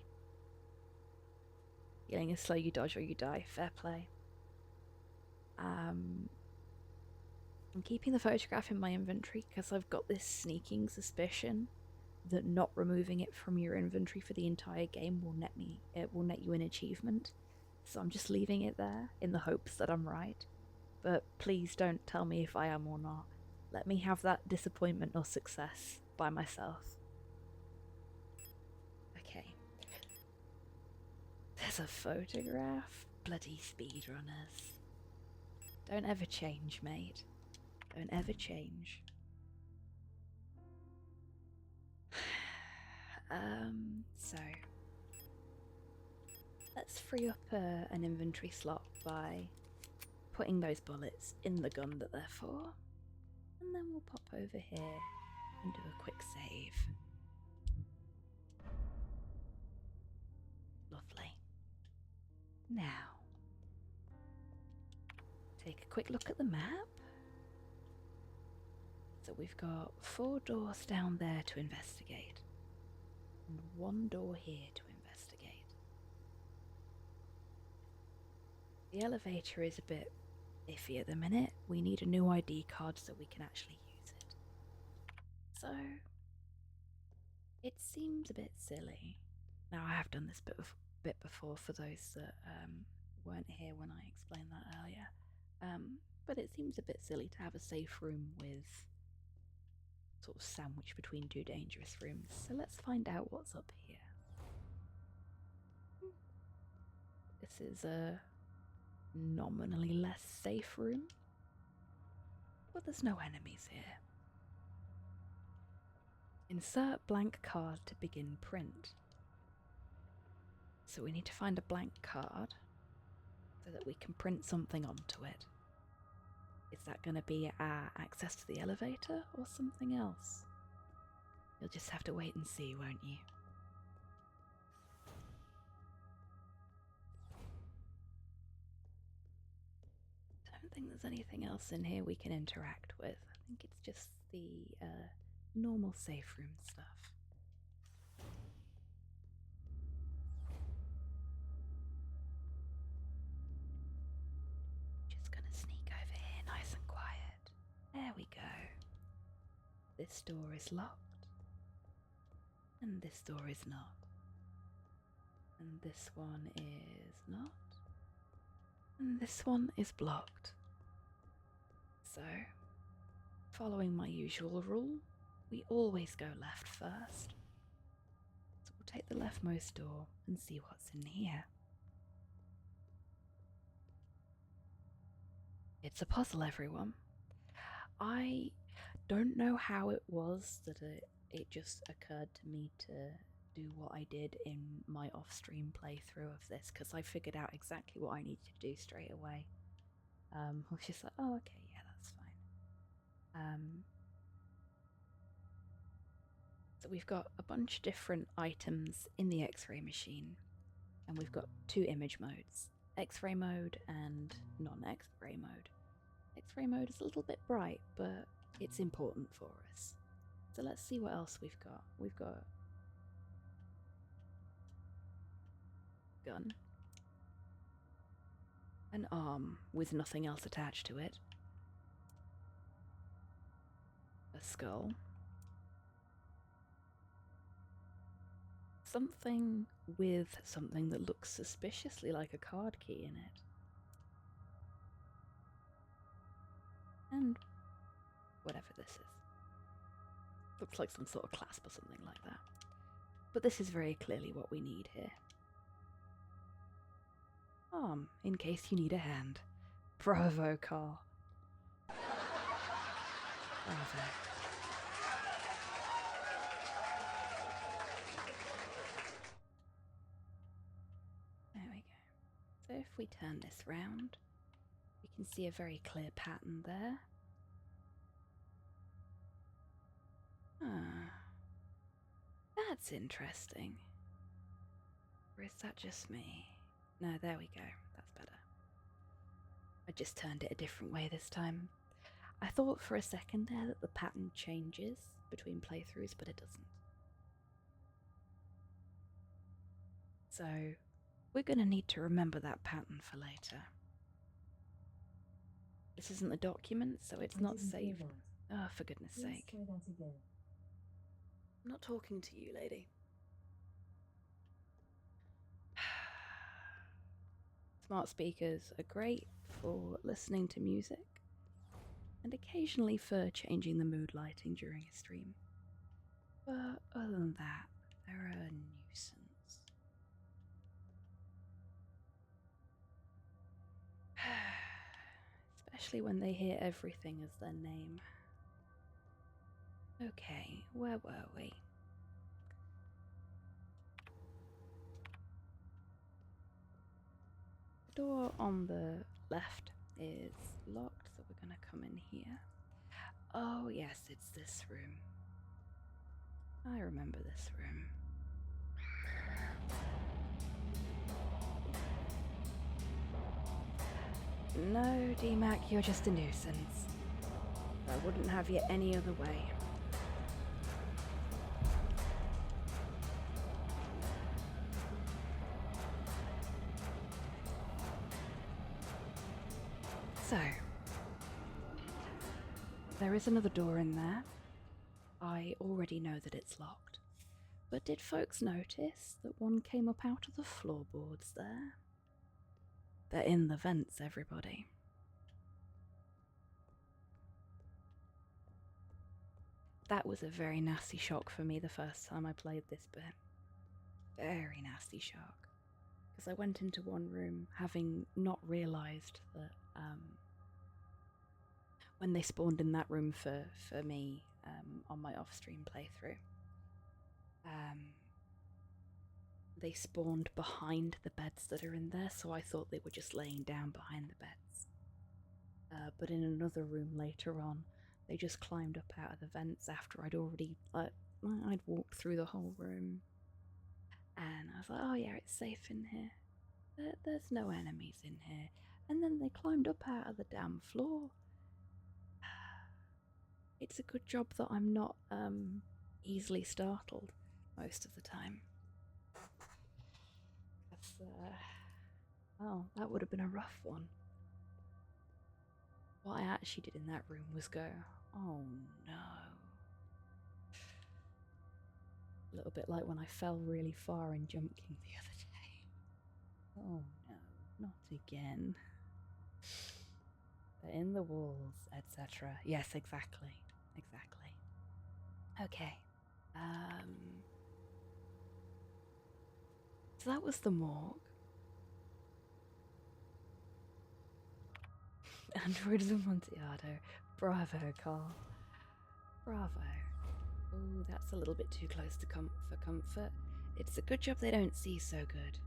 Healing is slow, you dodge or you die. Fair play. I'm keeping the photograph in my inventory because I've got this sneaking suspicion that not removing it from your inventory for the entire game will net you an achievement. So I'm just leaving it there in the hopes that I'm right. But please don't tell me if I am or not. Let me have that disappointment or success by myself. Okay. There's a photograph. Bloody speedrunners. Don't ever change, mate. Don't ever change. So let's free up an inventory slot by putting those bullets in the gun that they're for. And then we'll pop over here and do a quick save. Lovely. Now, take a quick look at the map. So we've got 4 doors down there to investigate. And 1 door here to investigate. The elevator is a bit iffy at the minute. We need a new ID card so we can actually use it. So, it seems a bit silly. Now, I have done this bit before for those that weren't here when I explained that earlier. But it seems a bit silly to have a safe room with sort of sandwiched between 2 dangerous rooms. So let's find out what's up here. This is a nominally less safe room, but there's no enemies here. Insert blank card to begin print. So we need to find a blank card so that we can print something onto it. Is that going to be our access to the elevator or something else? You'll just have to wait and see, won't you? I don't think there's anything else in here we can interact with. I think it's just the normal safe room stuff. Just gonna sneak over here nice and quiet. There we go. This door is locked. And this door is not. And this one is not. And this one is blocked. So, following my usual rule, we always go left first. So we'll take the leftmost door and see what's in here. It's a puzzle, everyone. I don't know how it was that it just occurred to me to do what I did in my off-stream playthrough of this, because I figured out exactly what I needed to do straight away. I was just like, oh, okay, yeah, that's fine. So we've got a bunch of different items in the X-ray machine, and we've got 2 image modes, X-ray mode and non-X-ray mode. X-ray mode is a little bit bright, but it's important for us. So let's see what else we've got. We've got a gun, an arm with nothing else attached to it, a skull, something with something that looks suspiciously like a card key in it, and whatever this is. Looks like some sort of clasp or something like that. But this is very clearly what we need here. Arm, in case you need a hand. Bravo, Carl. Bravo. There we go. So if we turn this round, You can see a very clear pattern there. Ah, that's interesting. Or is that just me? No, there we go. That's better. I just turned it a different way this time. I thought for a second there that the pattern changes between playthroughs, but it doesn't. So, we're going to need to remember that pattern for later. This isn't the document, so it's not saved. Oh, for goodness sake. Try that again. I'm not talking to you, lady. Smart speakers are great for listening to music and occasionally for changing the mood lighting during a stream. But other than that, they're a nuisance. Especially when they hear everything as their name. Okay, where were we? The door on the left is locked, so we're gonna come in here. Oh yes, it's this room. I remember this room. No, DMAC, you're just a nuisance. I wouldn't have you any other way. So, there is another door in there. I already know that it's locked. But did folks notice that one came up out of the floorboards there? They're in the vents, everybody. That was a very nasty shock for me the first time I played this bit. Very nasty shock. Because I went into one room having not realised that when they spawned in that room for me on my off-stream playthrough, they spawned behind the beds that are in there, so I thought they were just laying down behind the beds. But in another room later on, they just climbed up out of the vents after I'd already, I'd walked through the whole room. And I was like, oh yeah, it's safe in here. There's no enemies in here. And then they climbed up out of the damn floor. It's a good job that I'm not easily startled most of the time. Oh, that would have been a rough one. What I actually did in that room was go, oh no. A little bit like when I fell really far in Jump King the other day. Oh no, not again. They're in the walls, etc. Yes, exactly. Exactly. Okay. So that was the morgue. Androids of Amontillado. Bravo, Carl. Bravo. Oh, that's a little bit too close to for comfort. It's a good job they don't see so good.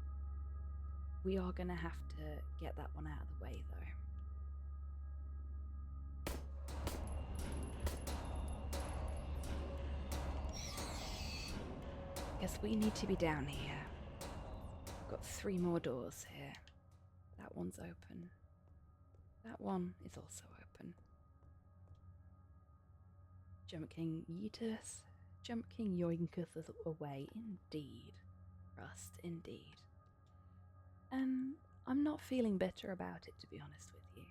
We are going to have to get that one out of the way, though. Guess we need to be down here. Got 3 more doors here. That one's open. That one is also open. Jump King Yeetus. Jump King yoinketh away. Indeed. Rust, indeed. I'm not feeling bitter about it, to be honest with you.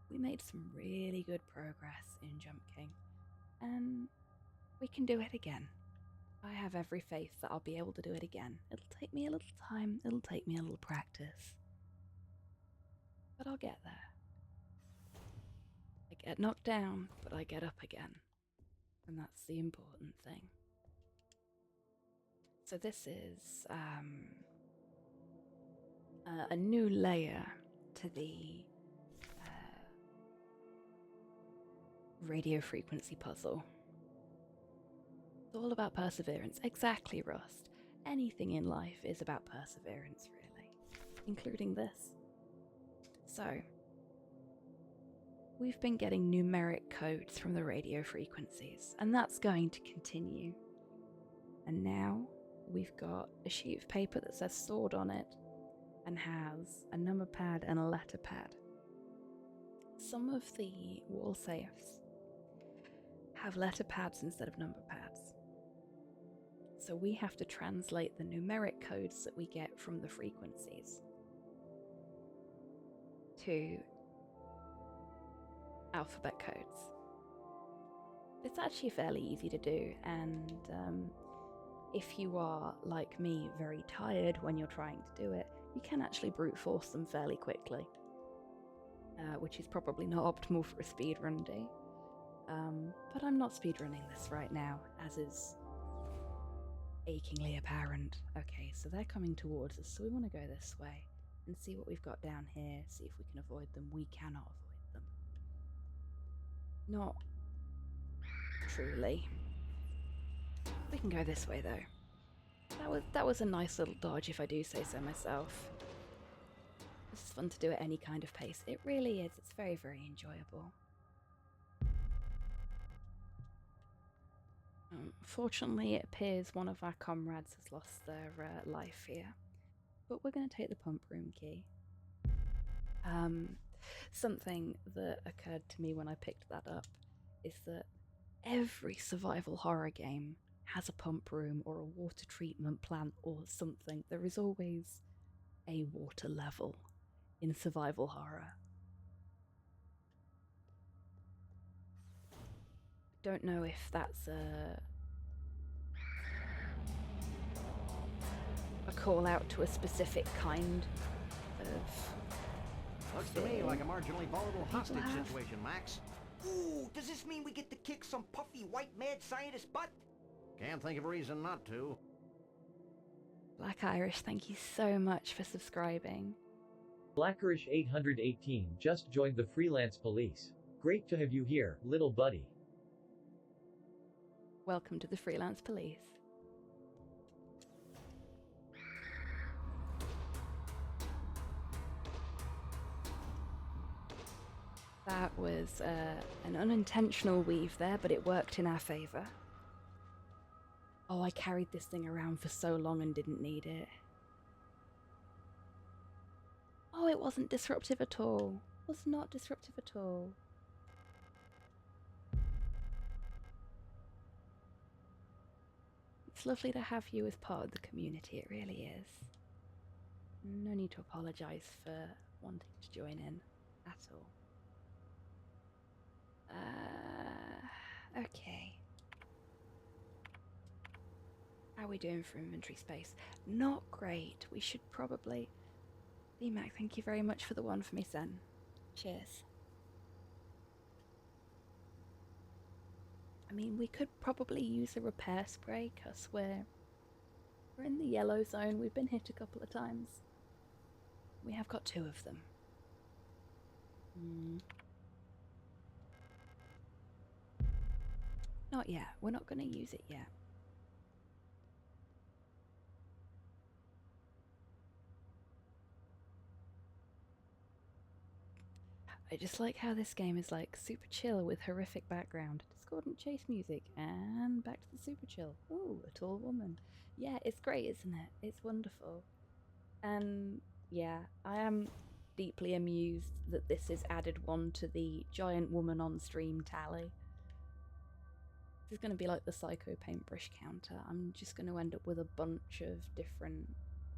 We made some really good progress in Jump King. And we can do it again. I have every faith that I'll be able to do it again. It'll take me a little time, it'll take me a little practice. But I'll get there. I get knocked down, but I get up again. And that's the important thing. So this is a new layer to the radio frequency puzzle. It's all about perseverance. Exactly, Rust. Anything in life is about perseverance, really. Including this. So, we've been getting numeric codes from the radio frequencies, and that's going to continue. And now we've got a sheet of paper that says sword on it and has a number pad and a letter pad. Some of the wall safes have letter pads instead of number pads. So we have to translate the numeric codes that we get from the frequencies to alphabet codes. It's actually fairly easy to do, and if you are, like me, very tired when you're trying to do it, you can actually brute force them fairly quickly, which is probably not optimal for a speedrun day. But I'm not speedrunning this right now, as is achingly apparent. Okay, so they're coming towards us, so we want to go this way and see what we've got down here, see if we can avoid them. We cannot avoid them. Not truly. We can go this way though. That was a nice little dodge, if I do say so myself. This is fun to do at any kind of pace. It really is. It's very, very enjoyable. Fortunately, it appears one of our comrades has lost their life here. But we're going to take the pump room key. Something that occurred to me when I picked that up is that every survival horror game has a pump room or a water treatment plant or something. There is always a water level in survival horror. Don't know if that's a call out to a specific kind of Looks to me like a marginally volatile hostage have. situation, Max. Ooh, does this mean we get to kick some puffy white mad scientist butt? Can't think of a reason not to. Black Irish, thank you so much for subscribing. Blackerish 818 just joined the freelance police. Great to have you here, little buddy. Welcome to the freelance police. That was an unintentional weave there, but it worked in our favour. Oh, I carried this thing around for so long and didn't need it. Oh, it wasn't disruptive at all. It was not disruptive at all. It's lovely to have you as part of the community, it really is. No need to apologise for wanting to join in at all. Okay. How are we doing for inventory space? Not great. We should probably... BMAC, thank you very much for the one for me, son. Cheers. I mean, we could probably use a repair spray, because we're in the yellow zone. We've been hit a couple of times. We have got 2 of them. Not yet. We're not going to use it yet. I just like how this game is like super chill with horrific background. Discordant chase music and back to the super chill. Ooh, a tall woman. Yeah, it's great, isn't it? It's wonderful. And yeah, I am deeply amused that this is added one to the giant woman on stream tally. This is going to be like the Psycho paintbrush counter. I'm just going to end up with a bunch of different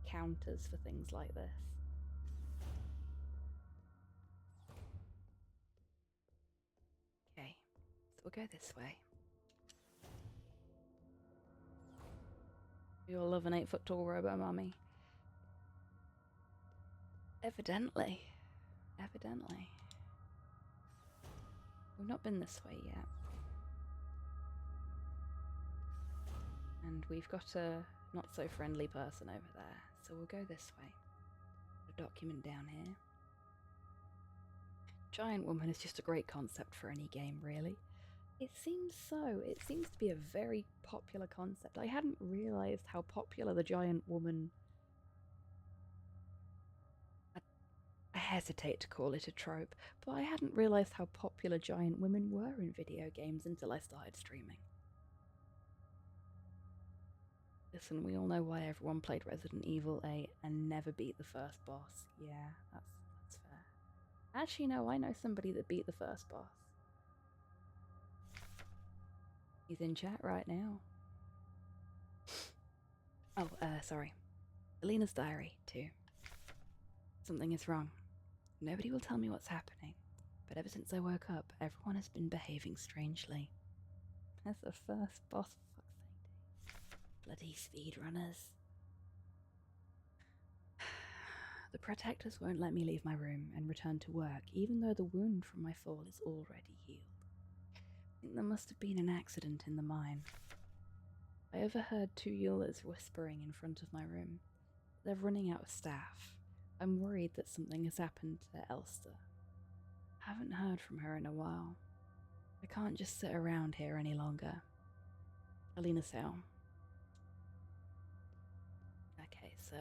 counters for things like this. Okay, so we'll go this way. We all love an 8-foot tall robo mummy. Evidently. Evidently. We've not been this way yet. And we've got a not so friendly person over there, so we'll go this way. A document down here. Giant woman is just a great concept for any game, really. It seems so. It seems to be a very popular concept. I hadn't realised how popular the giant woman... I hesitate to call it a trope, but I hadn't realised how popular giant women were in video games until I started streaming. Listen, we all know why everyone played Resident Evil 8 and never beat the first boss. Yeah, that's fair. Actually, no, I know somebody that beat the first boss. He's in chat right now. Oh, sorry. Alina's diary, too. Something is wrong. Nobody will tell me what's happening, but ever since I woke up, everyone has been behaving strangely. As the first boss, for fuck's sake. Bloody speedrunners. The protectors won't let me leave my room and return to work, even though the wound from my fall is already healed. I think there must have been an accident in the mine. I overheard two Eulers whispering in front of my room. They're running out of staff. I'm worried that something has happened to Elster. Haven't heard from her in a while. I can't just sit around here any longer. Alina Sale. Okay, so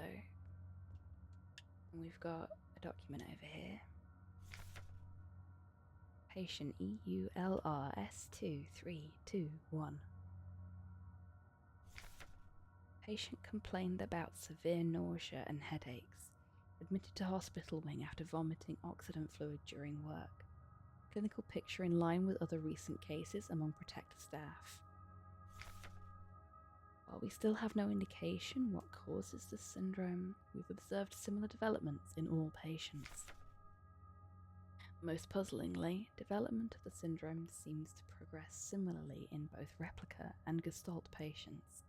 we've got a document over here. Patient EULRS2321. Patient complained about severe nausea and headaches. Admitted to hospital wing after vomiting oxidant fluid during work. Clinical picture in line with other recent cases among protector staff. While we still have no indication what causes this syndrome, we've observed similar developments in all patients. Most puzzlingly, development of the syndrome seems to progress similarly in both replica and Gestalt patients.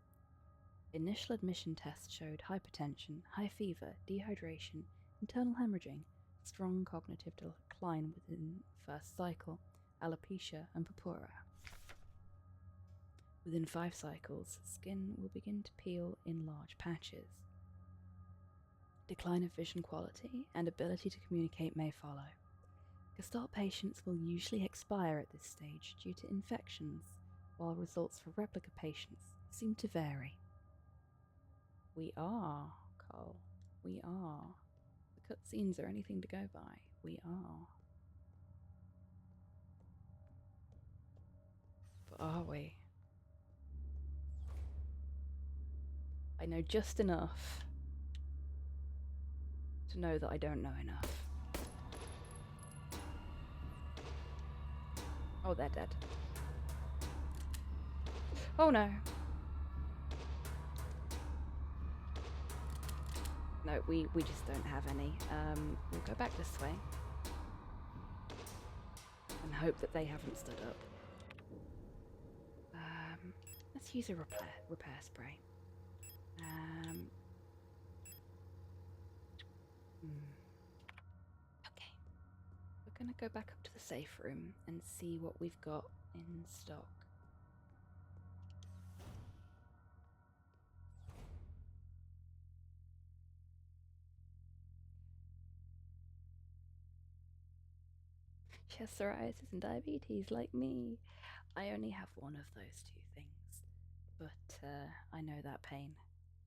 Initial admission tests showed hypertension, high fever, dehydration, internal hemorrhaging, strong cognitive decline within first cycle, alopecia, and purpura. Within 5 cycles, skin will begin to peel in large patches. Decline of vision quality and ability to communicate may follow. Gestalt patients will usually expire at this stage due to infections, while results for replica patients seem to vary. We are, Cole. We are. The cutscenes are anything to go by. We are. But are we? I know just enough to know that I don't know enough. Oh, they're dead. Oh no. No, we just don't have any. We'll go back this way. And hope that they haven't stood up. Let's use a repair spray. Okay. We're gonna go back up to the safe room and see what we've got in stock. She has psoriasis and diabetes like me. I only have one of those two things, but I know that pain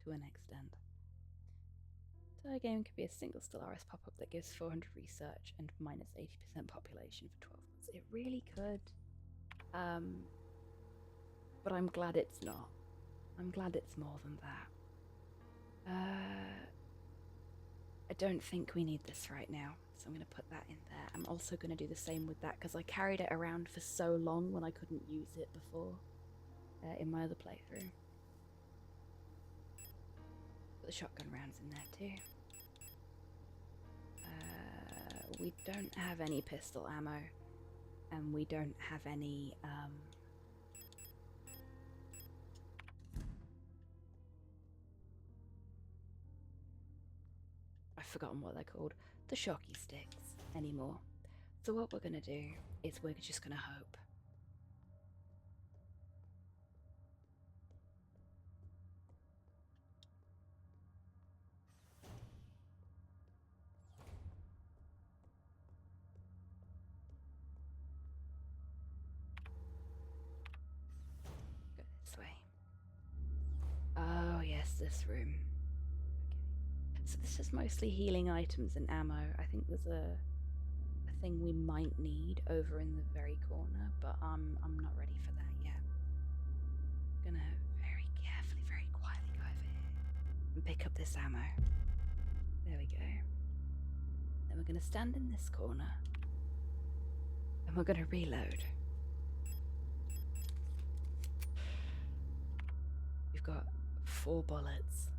to an extent. So a game could be a single Stellaris pop-up that gives 400 research and minus 80% population for 12 months. It really could. But I'm glad it's not. I'm glad it's more than that. I don't think we need this right now, so I'm going to put that in there. I'm also going to do the same with that because I carried it around for so long when I couldn't use it before in my other playthrough. Put the shotgun rounds in there too. We don't have any pistol ammo, and we don't have any I've forgotten what they're called, the shocky sticks anymore. So what we're gonna do is we're just gonna hope. Go this way. Oh yes, this room. Okay. So this is mostly healing items and ammo. I think there's a thing we might need over in the very corner, but I'm not ready for that yet. I'm gonna very carefully, very quietly go over here and pick up this ammo. There we go. Then we're gonna stand in this corner and we're gonna reload. We've got 4 bullets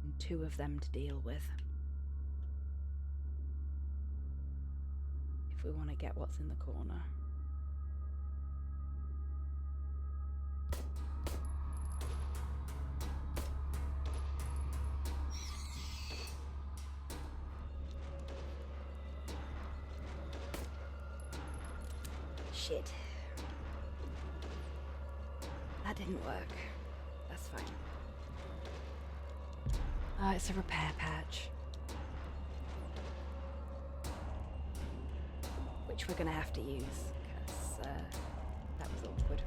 and 2 of them to deal with. If we want to get what's in the corner. Shit. That didn't work. That's fine. Oh, it's a repair patch. Which we're gonna have to use, because that was awkward.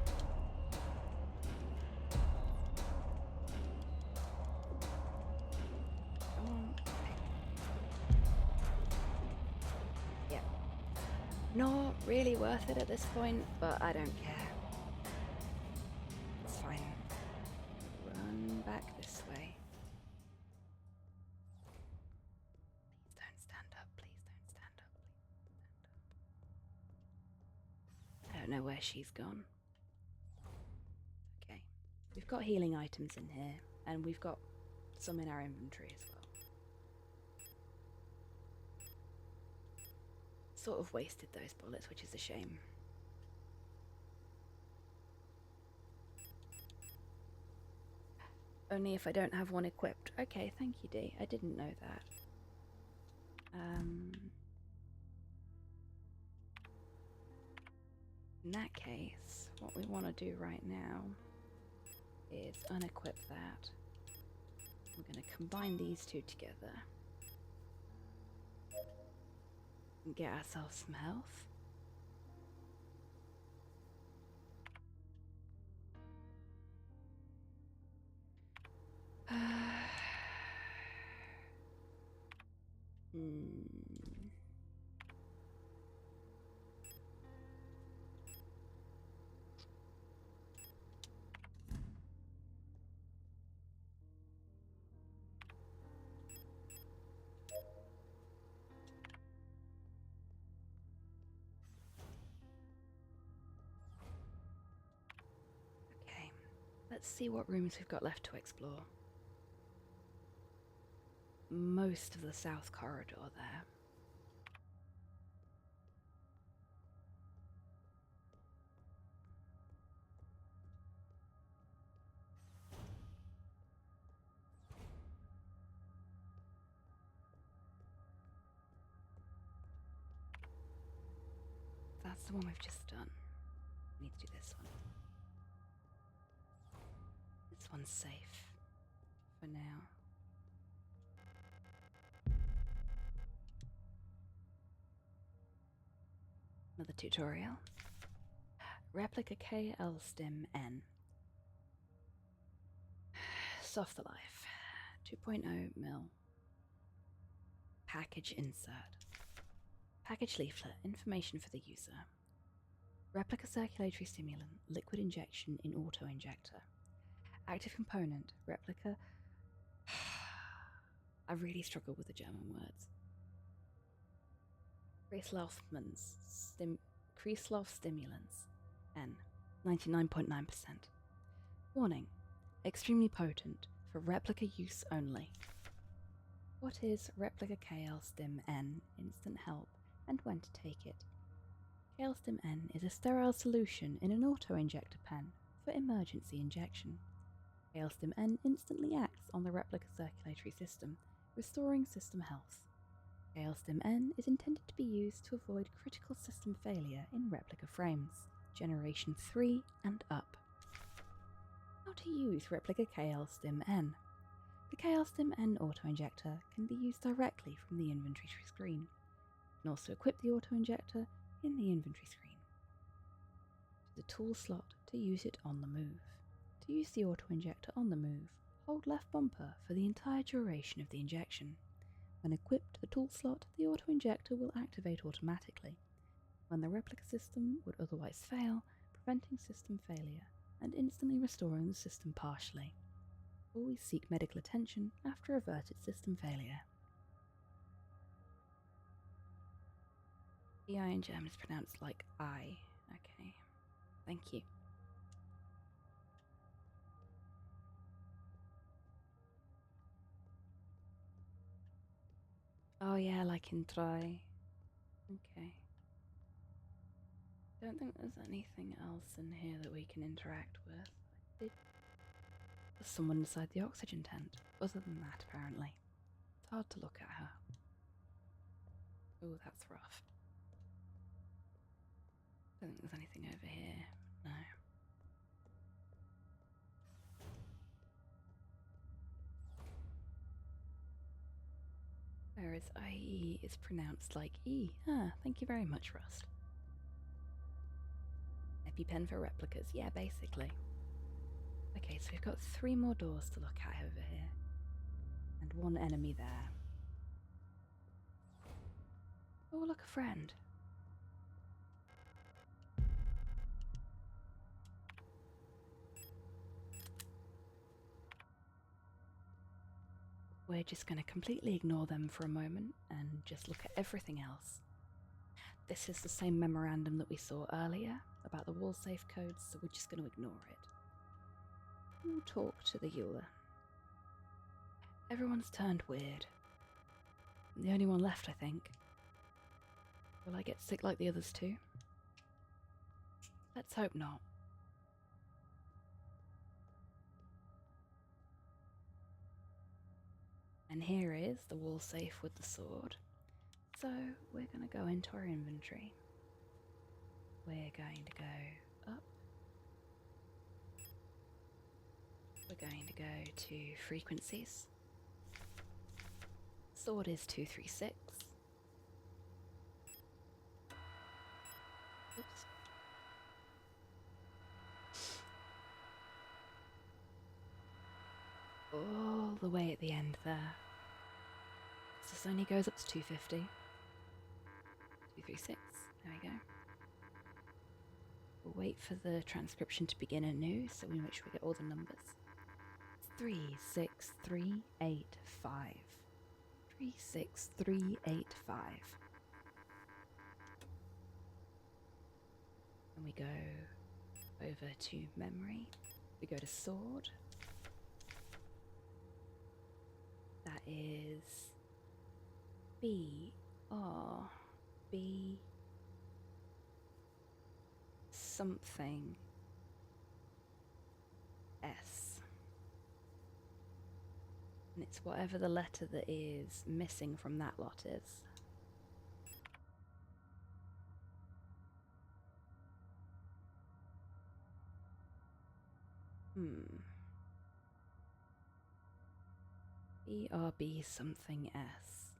Come on. Yeah. Not really worth it at this point, but I don't care. It's fine. Run back this way. Please don't stand up, please don't stand up, please don't stand up. I don't know where she's gone. Okay. We've got healing items in here, and we've got some in our inventory as well. Sort of wasted those bullets, which is a shame. Only if I don't have one equipped. Okay, thank you, Dee. I didn't know that. In that case, what we want to do right now is unequip that. We're going to combine these two together and get ourselves some health. Okay, let's see what rooms we've got left to explore. Most of the south corridor there. That's the one we've just done. We need to do this one. This one's safe for now. Another tutorial. Replica KL Stim N. Soft the Life. 2.0 mil. Package insert. Package leaflet. Information for the user. Replica circulatory stimulant. Liquid injection in auto injector. Active component. Replica. I really struggle with the German words. Kreislauf stimulants. N. 99.9%. Warning. Extremely potent. For replica use only. What is Replica KL Stim N instant help and when to take it? KL Stim N is a sterile solution in an auto-injector pen for emergency injection. KL Stim N instantly acts on the replica circulatory system, restoring system health. KL Stim N is intended to be used to avoid critical system failure in replica frames, Generation 3 and up. How to use Replica KL Stim N. The KL Stim N auto-injector can be used directly from the inventory screen. You can also equip the auto-injector in the inventory screen. To the tool slot to use it on the move. To use the auto-injector on the move, Hold left bumper for the entire duration of the injection. When equipped, the tool slot, the auto-injector will activate automatically. When the replica system would otherwise fail, preventing system failure and instantly restoring the system partially. Always seek medical attention after averted system failure. The I in German is pronounced like I. Okay, thank you. Oh yeah, like in try. Okay. Don't think there's anything else in here that we can interact with. There's someone inside the oxygen tent. Other than that, apparently. It's hard to look at her. Oh, that's rough. Don't think there's anything over here. No. Whereas IE is pronounced like E. Ah, thank you very much, Rust. EpiPen for replicas, yeah, basically. Okay, so we've got 3 more doors to look at over here. And 1 enemy there. Oh, look, a friend. We're just going to completely ignore them for a moment and just look at everything else. This is the same memorandum that we saw earlier about the wall safe codes, so we're just going to ignore it. We'll talk to the Euler. Everyone's turned weird. I'm the only one left, I think. Will I get sick like the others too? Let's hope not. And here is the wall safe with the sword. So we're going to go into our inventory. We're going to go up. We're going to go to frequencies. Sword is 236. Oops. All the way at the end there. This only goes up to 250. 236. There we go. We'll wait for the transcription to begin anew so we make sure we get all the numbers. 36385. 36385. And we go over to memory. We go to sword. That is B R B something S. And it's whatever the letter that is missing from that lot is. BRB something S.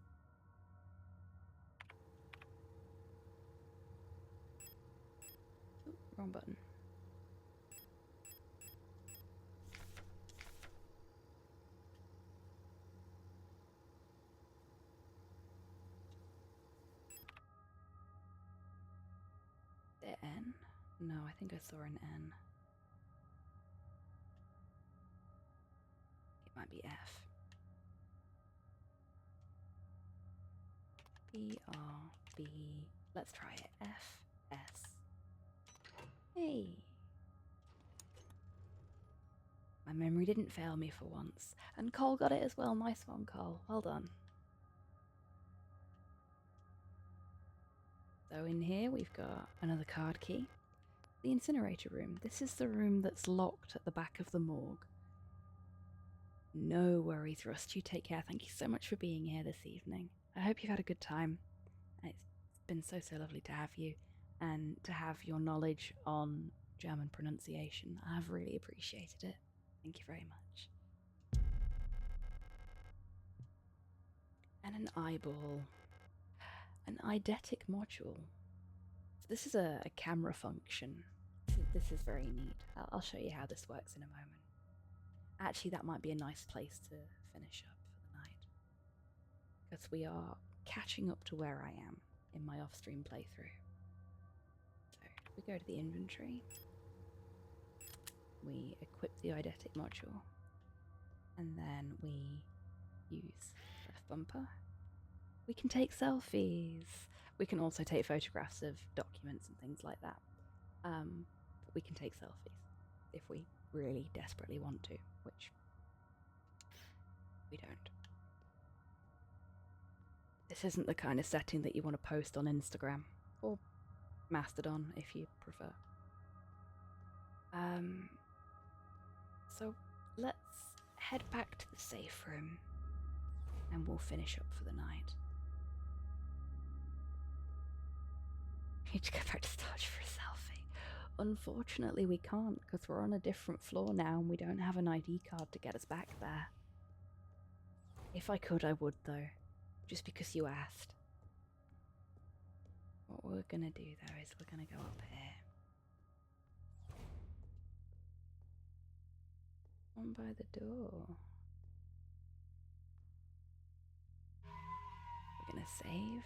Ooh, wrong button. The N? No, I think I saw an N. It might be F. BRB. Let's try it. FS. Hey. My memory didn't fail me for once. And Cole got it as well. Nice one, Cole. Well done. So in here we've got another card key. The incinerator room. This is the room that's locked at the back of the morgue. No worries, Rust. You take care. Thank you so much for being here this evening. I hope you've had a good time. It's been so lovely to have you and to have your knowledge on German pronunciation. I've really appreciated it. Thank you very much. And an eyeball. An eidetic module. So this is a camera function. This is very neat. I'll show you how this works in a moment. Actually, that might be a nice place to finish up for the night. Because we are catching up to where I am in my off-stream playthrough. So, we go to the inventory. We equip the eidetic module. And then we use left bumper. We can take selfies. We can also take photographs of documents and things like that. But we can take selfies if we really desperately want to, which we don't. This isn't the kind of setting that you want to post on Instagram or Mastodon if you prefer. So let's head back to the safe room and we'll finish up for the night. Need to go back to storage for a selfie. Unfortunately, we can't because we're on a different floor now and we don't have an ID card to get us back there. If I could, I would though, just because you asked. What we're gonna do though is we're gonna go up here. On by the door. We're gonna save.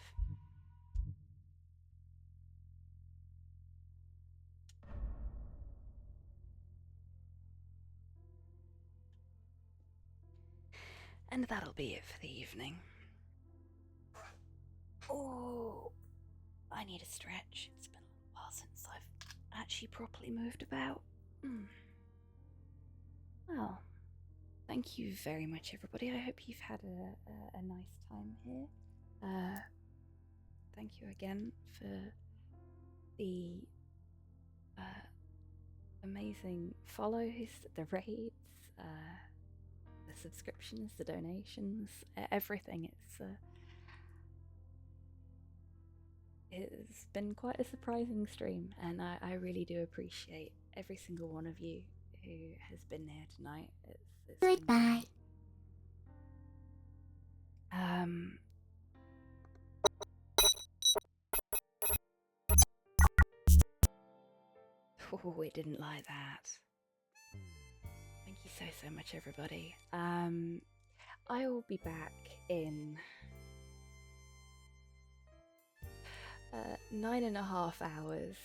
And that'll be it for the evening. Oh, I need a stretch. It's been a while since I've actually properly moved about. Well, thank you very much, everybody. I hope you've had a nice time here. Thank you again for the amazing follows, the raids, the subscriptions, the donations, everything. It's been quite a surprising stream, and I really do appreciate every single one of you who has been here tonight. It's Goodbye. Oh, it didn't like that. Thank you so much, everybody. I will be back in 9.5 hours,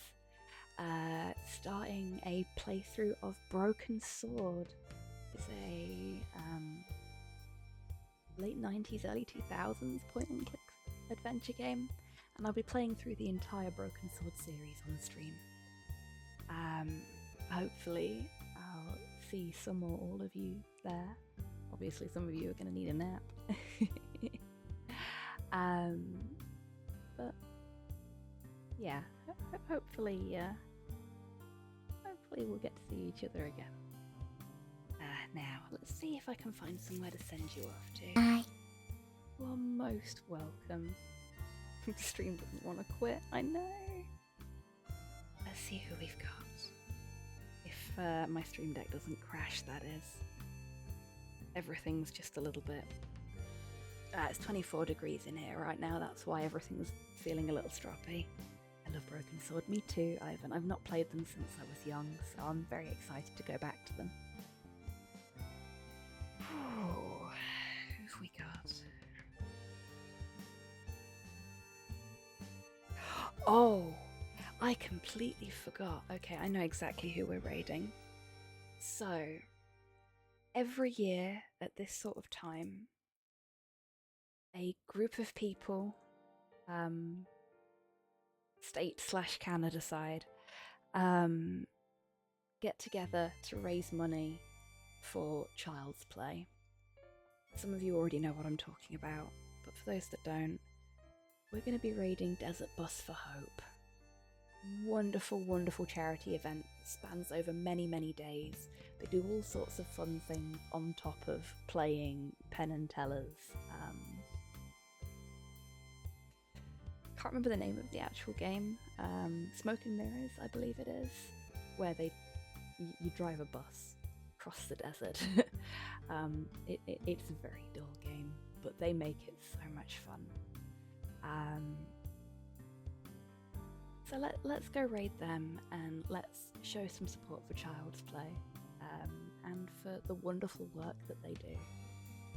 starting a playthrough of Broken Sword. It's a late 90s, early 2000s point-and-click adventure game, and I'll be playing through the entire Broken Sword series on stream. Hopefully I'll see some or all of you there. Obviously some of you are going to need a nap. But yeah, hopefully we'll get to see each other again. Now, let's see if I can find somewhere to send you off to. Bye. You are most welcome. The stream doesn't want to quit, I know. Let's see who we've got. If my stream deck doesn't crash, that is. Everything's just a little bit... it's 24 degrees in here right now, that's why everything's feeling a little stroppy. I love Broken Sword, me too, Ivan. I've not played them since I was young, so I'm very excited to go back to them. Oh, who've we got? Oh, I completely forgot. Okay, I know exactly who we're raiding. So, every year at this sort of time, a group of people, state/Canada side, get together to raise money for Child's Play. Some of you already know what I'm talking about, but for those that don't, we're going to be raiding Desert Bus for Hope. Wonderful, wonderful charity event that spans over many, many days. They do all sorts of fun things on top of playing Penn and Tellers. Can't remember the name of the actual game. Smoke and Mirrors, I believe it is, where you drive a bus across the desert. It's a very dull game, but they make it so much fun. So let's go raid them and let's show some support for Child's Play. and for the wonderful work that they do.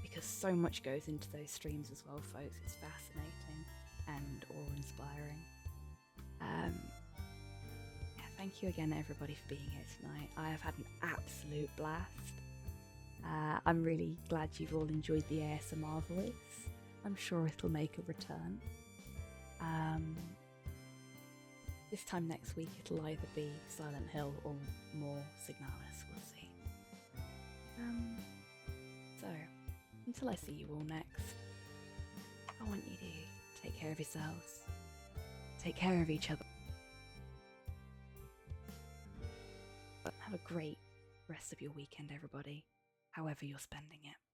Because so much goes into those streams as well, folks. It's fascinating and awe-inspiring. Thank you again, everybody, for being here tonight. I have had an absolute blast. I'm really glad you've all enjoyed the ASMR voice. I'm sure it'll make a return. This time next week it'll either be Silent Hill or more Signalis, we'll see. So, until I see you all next, I want you to take care of yourselves, take care of each other, have a great rest of your weekend, everybody, however you're spending it.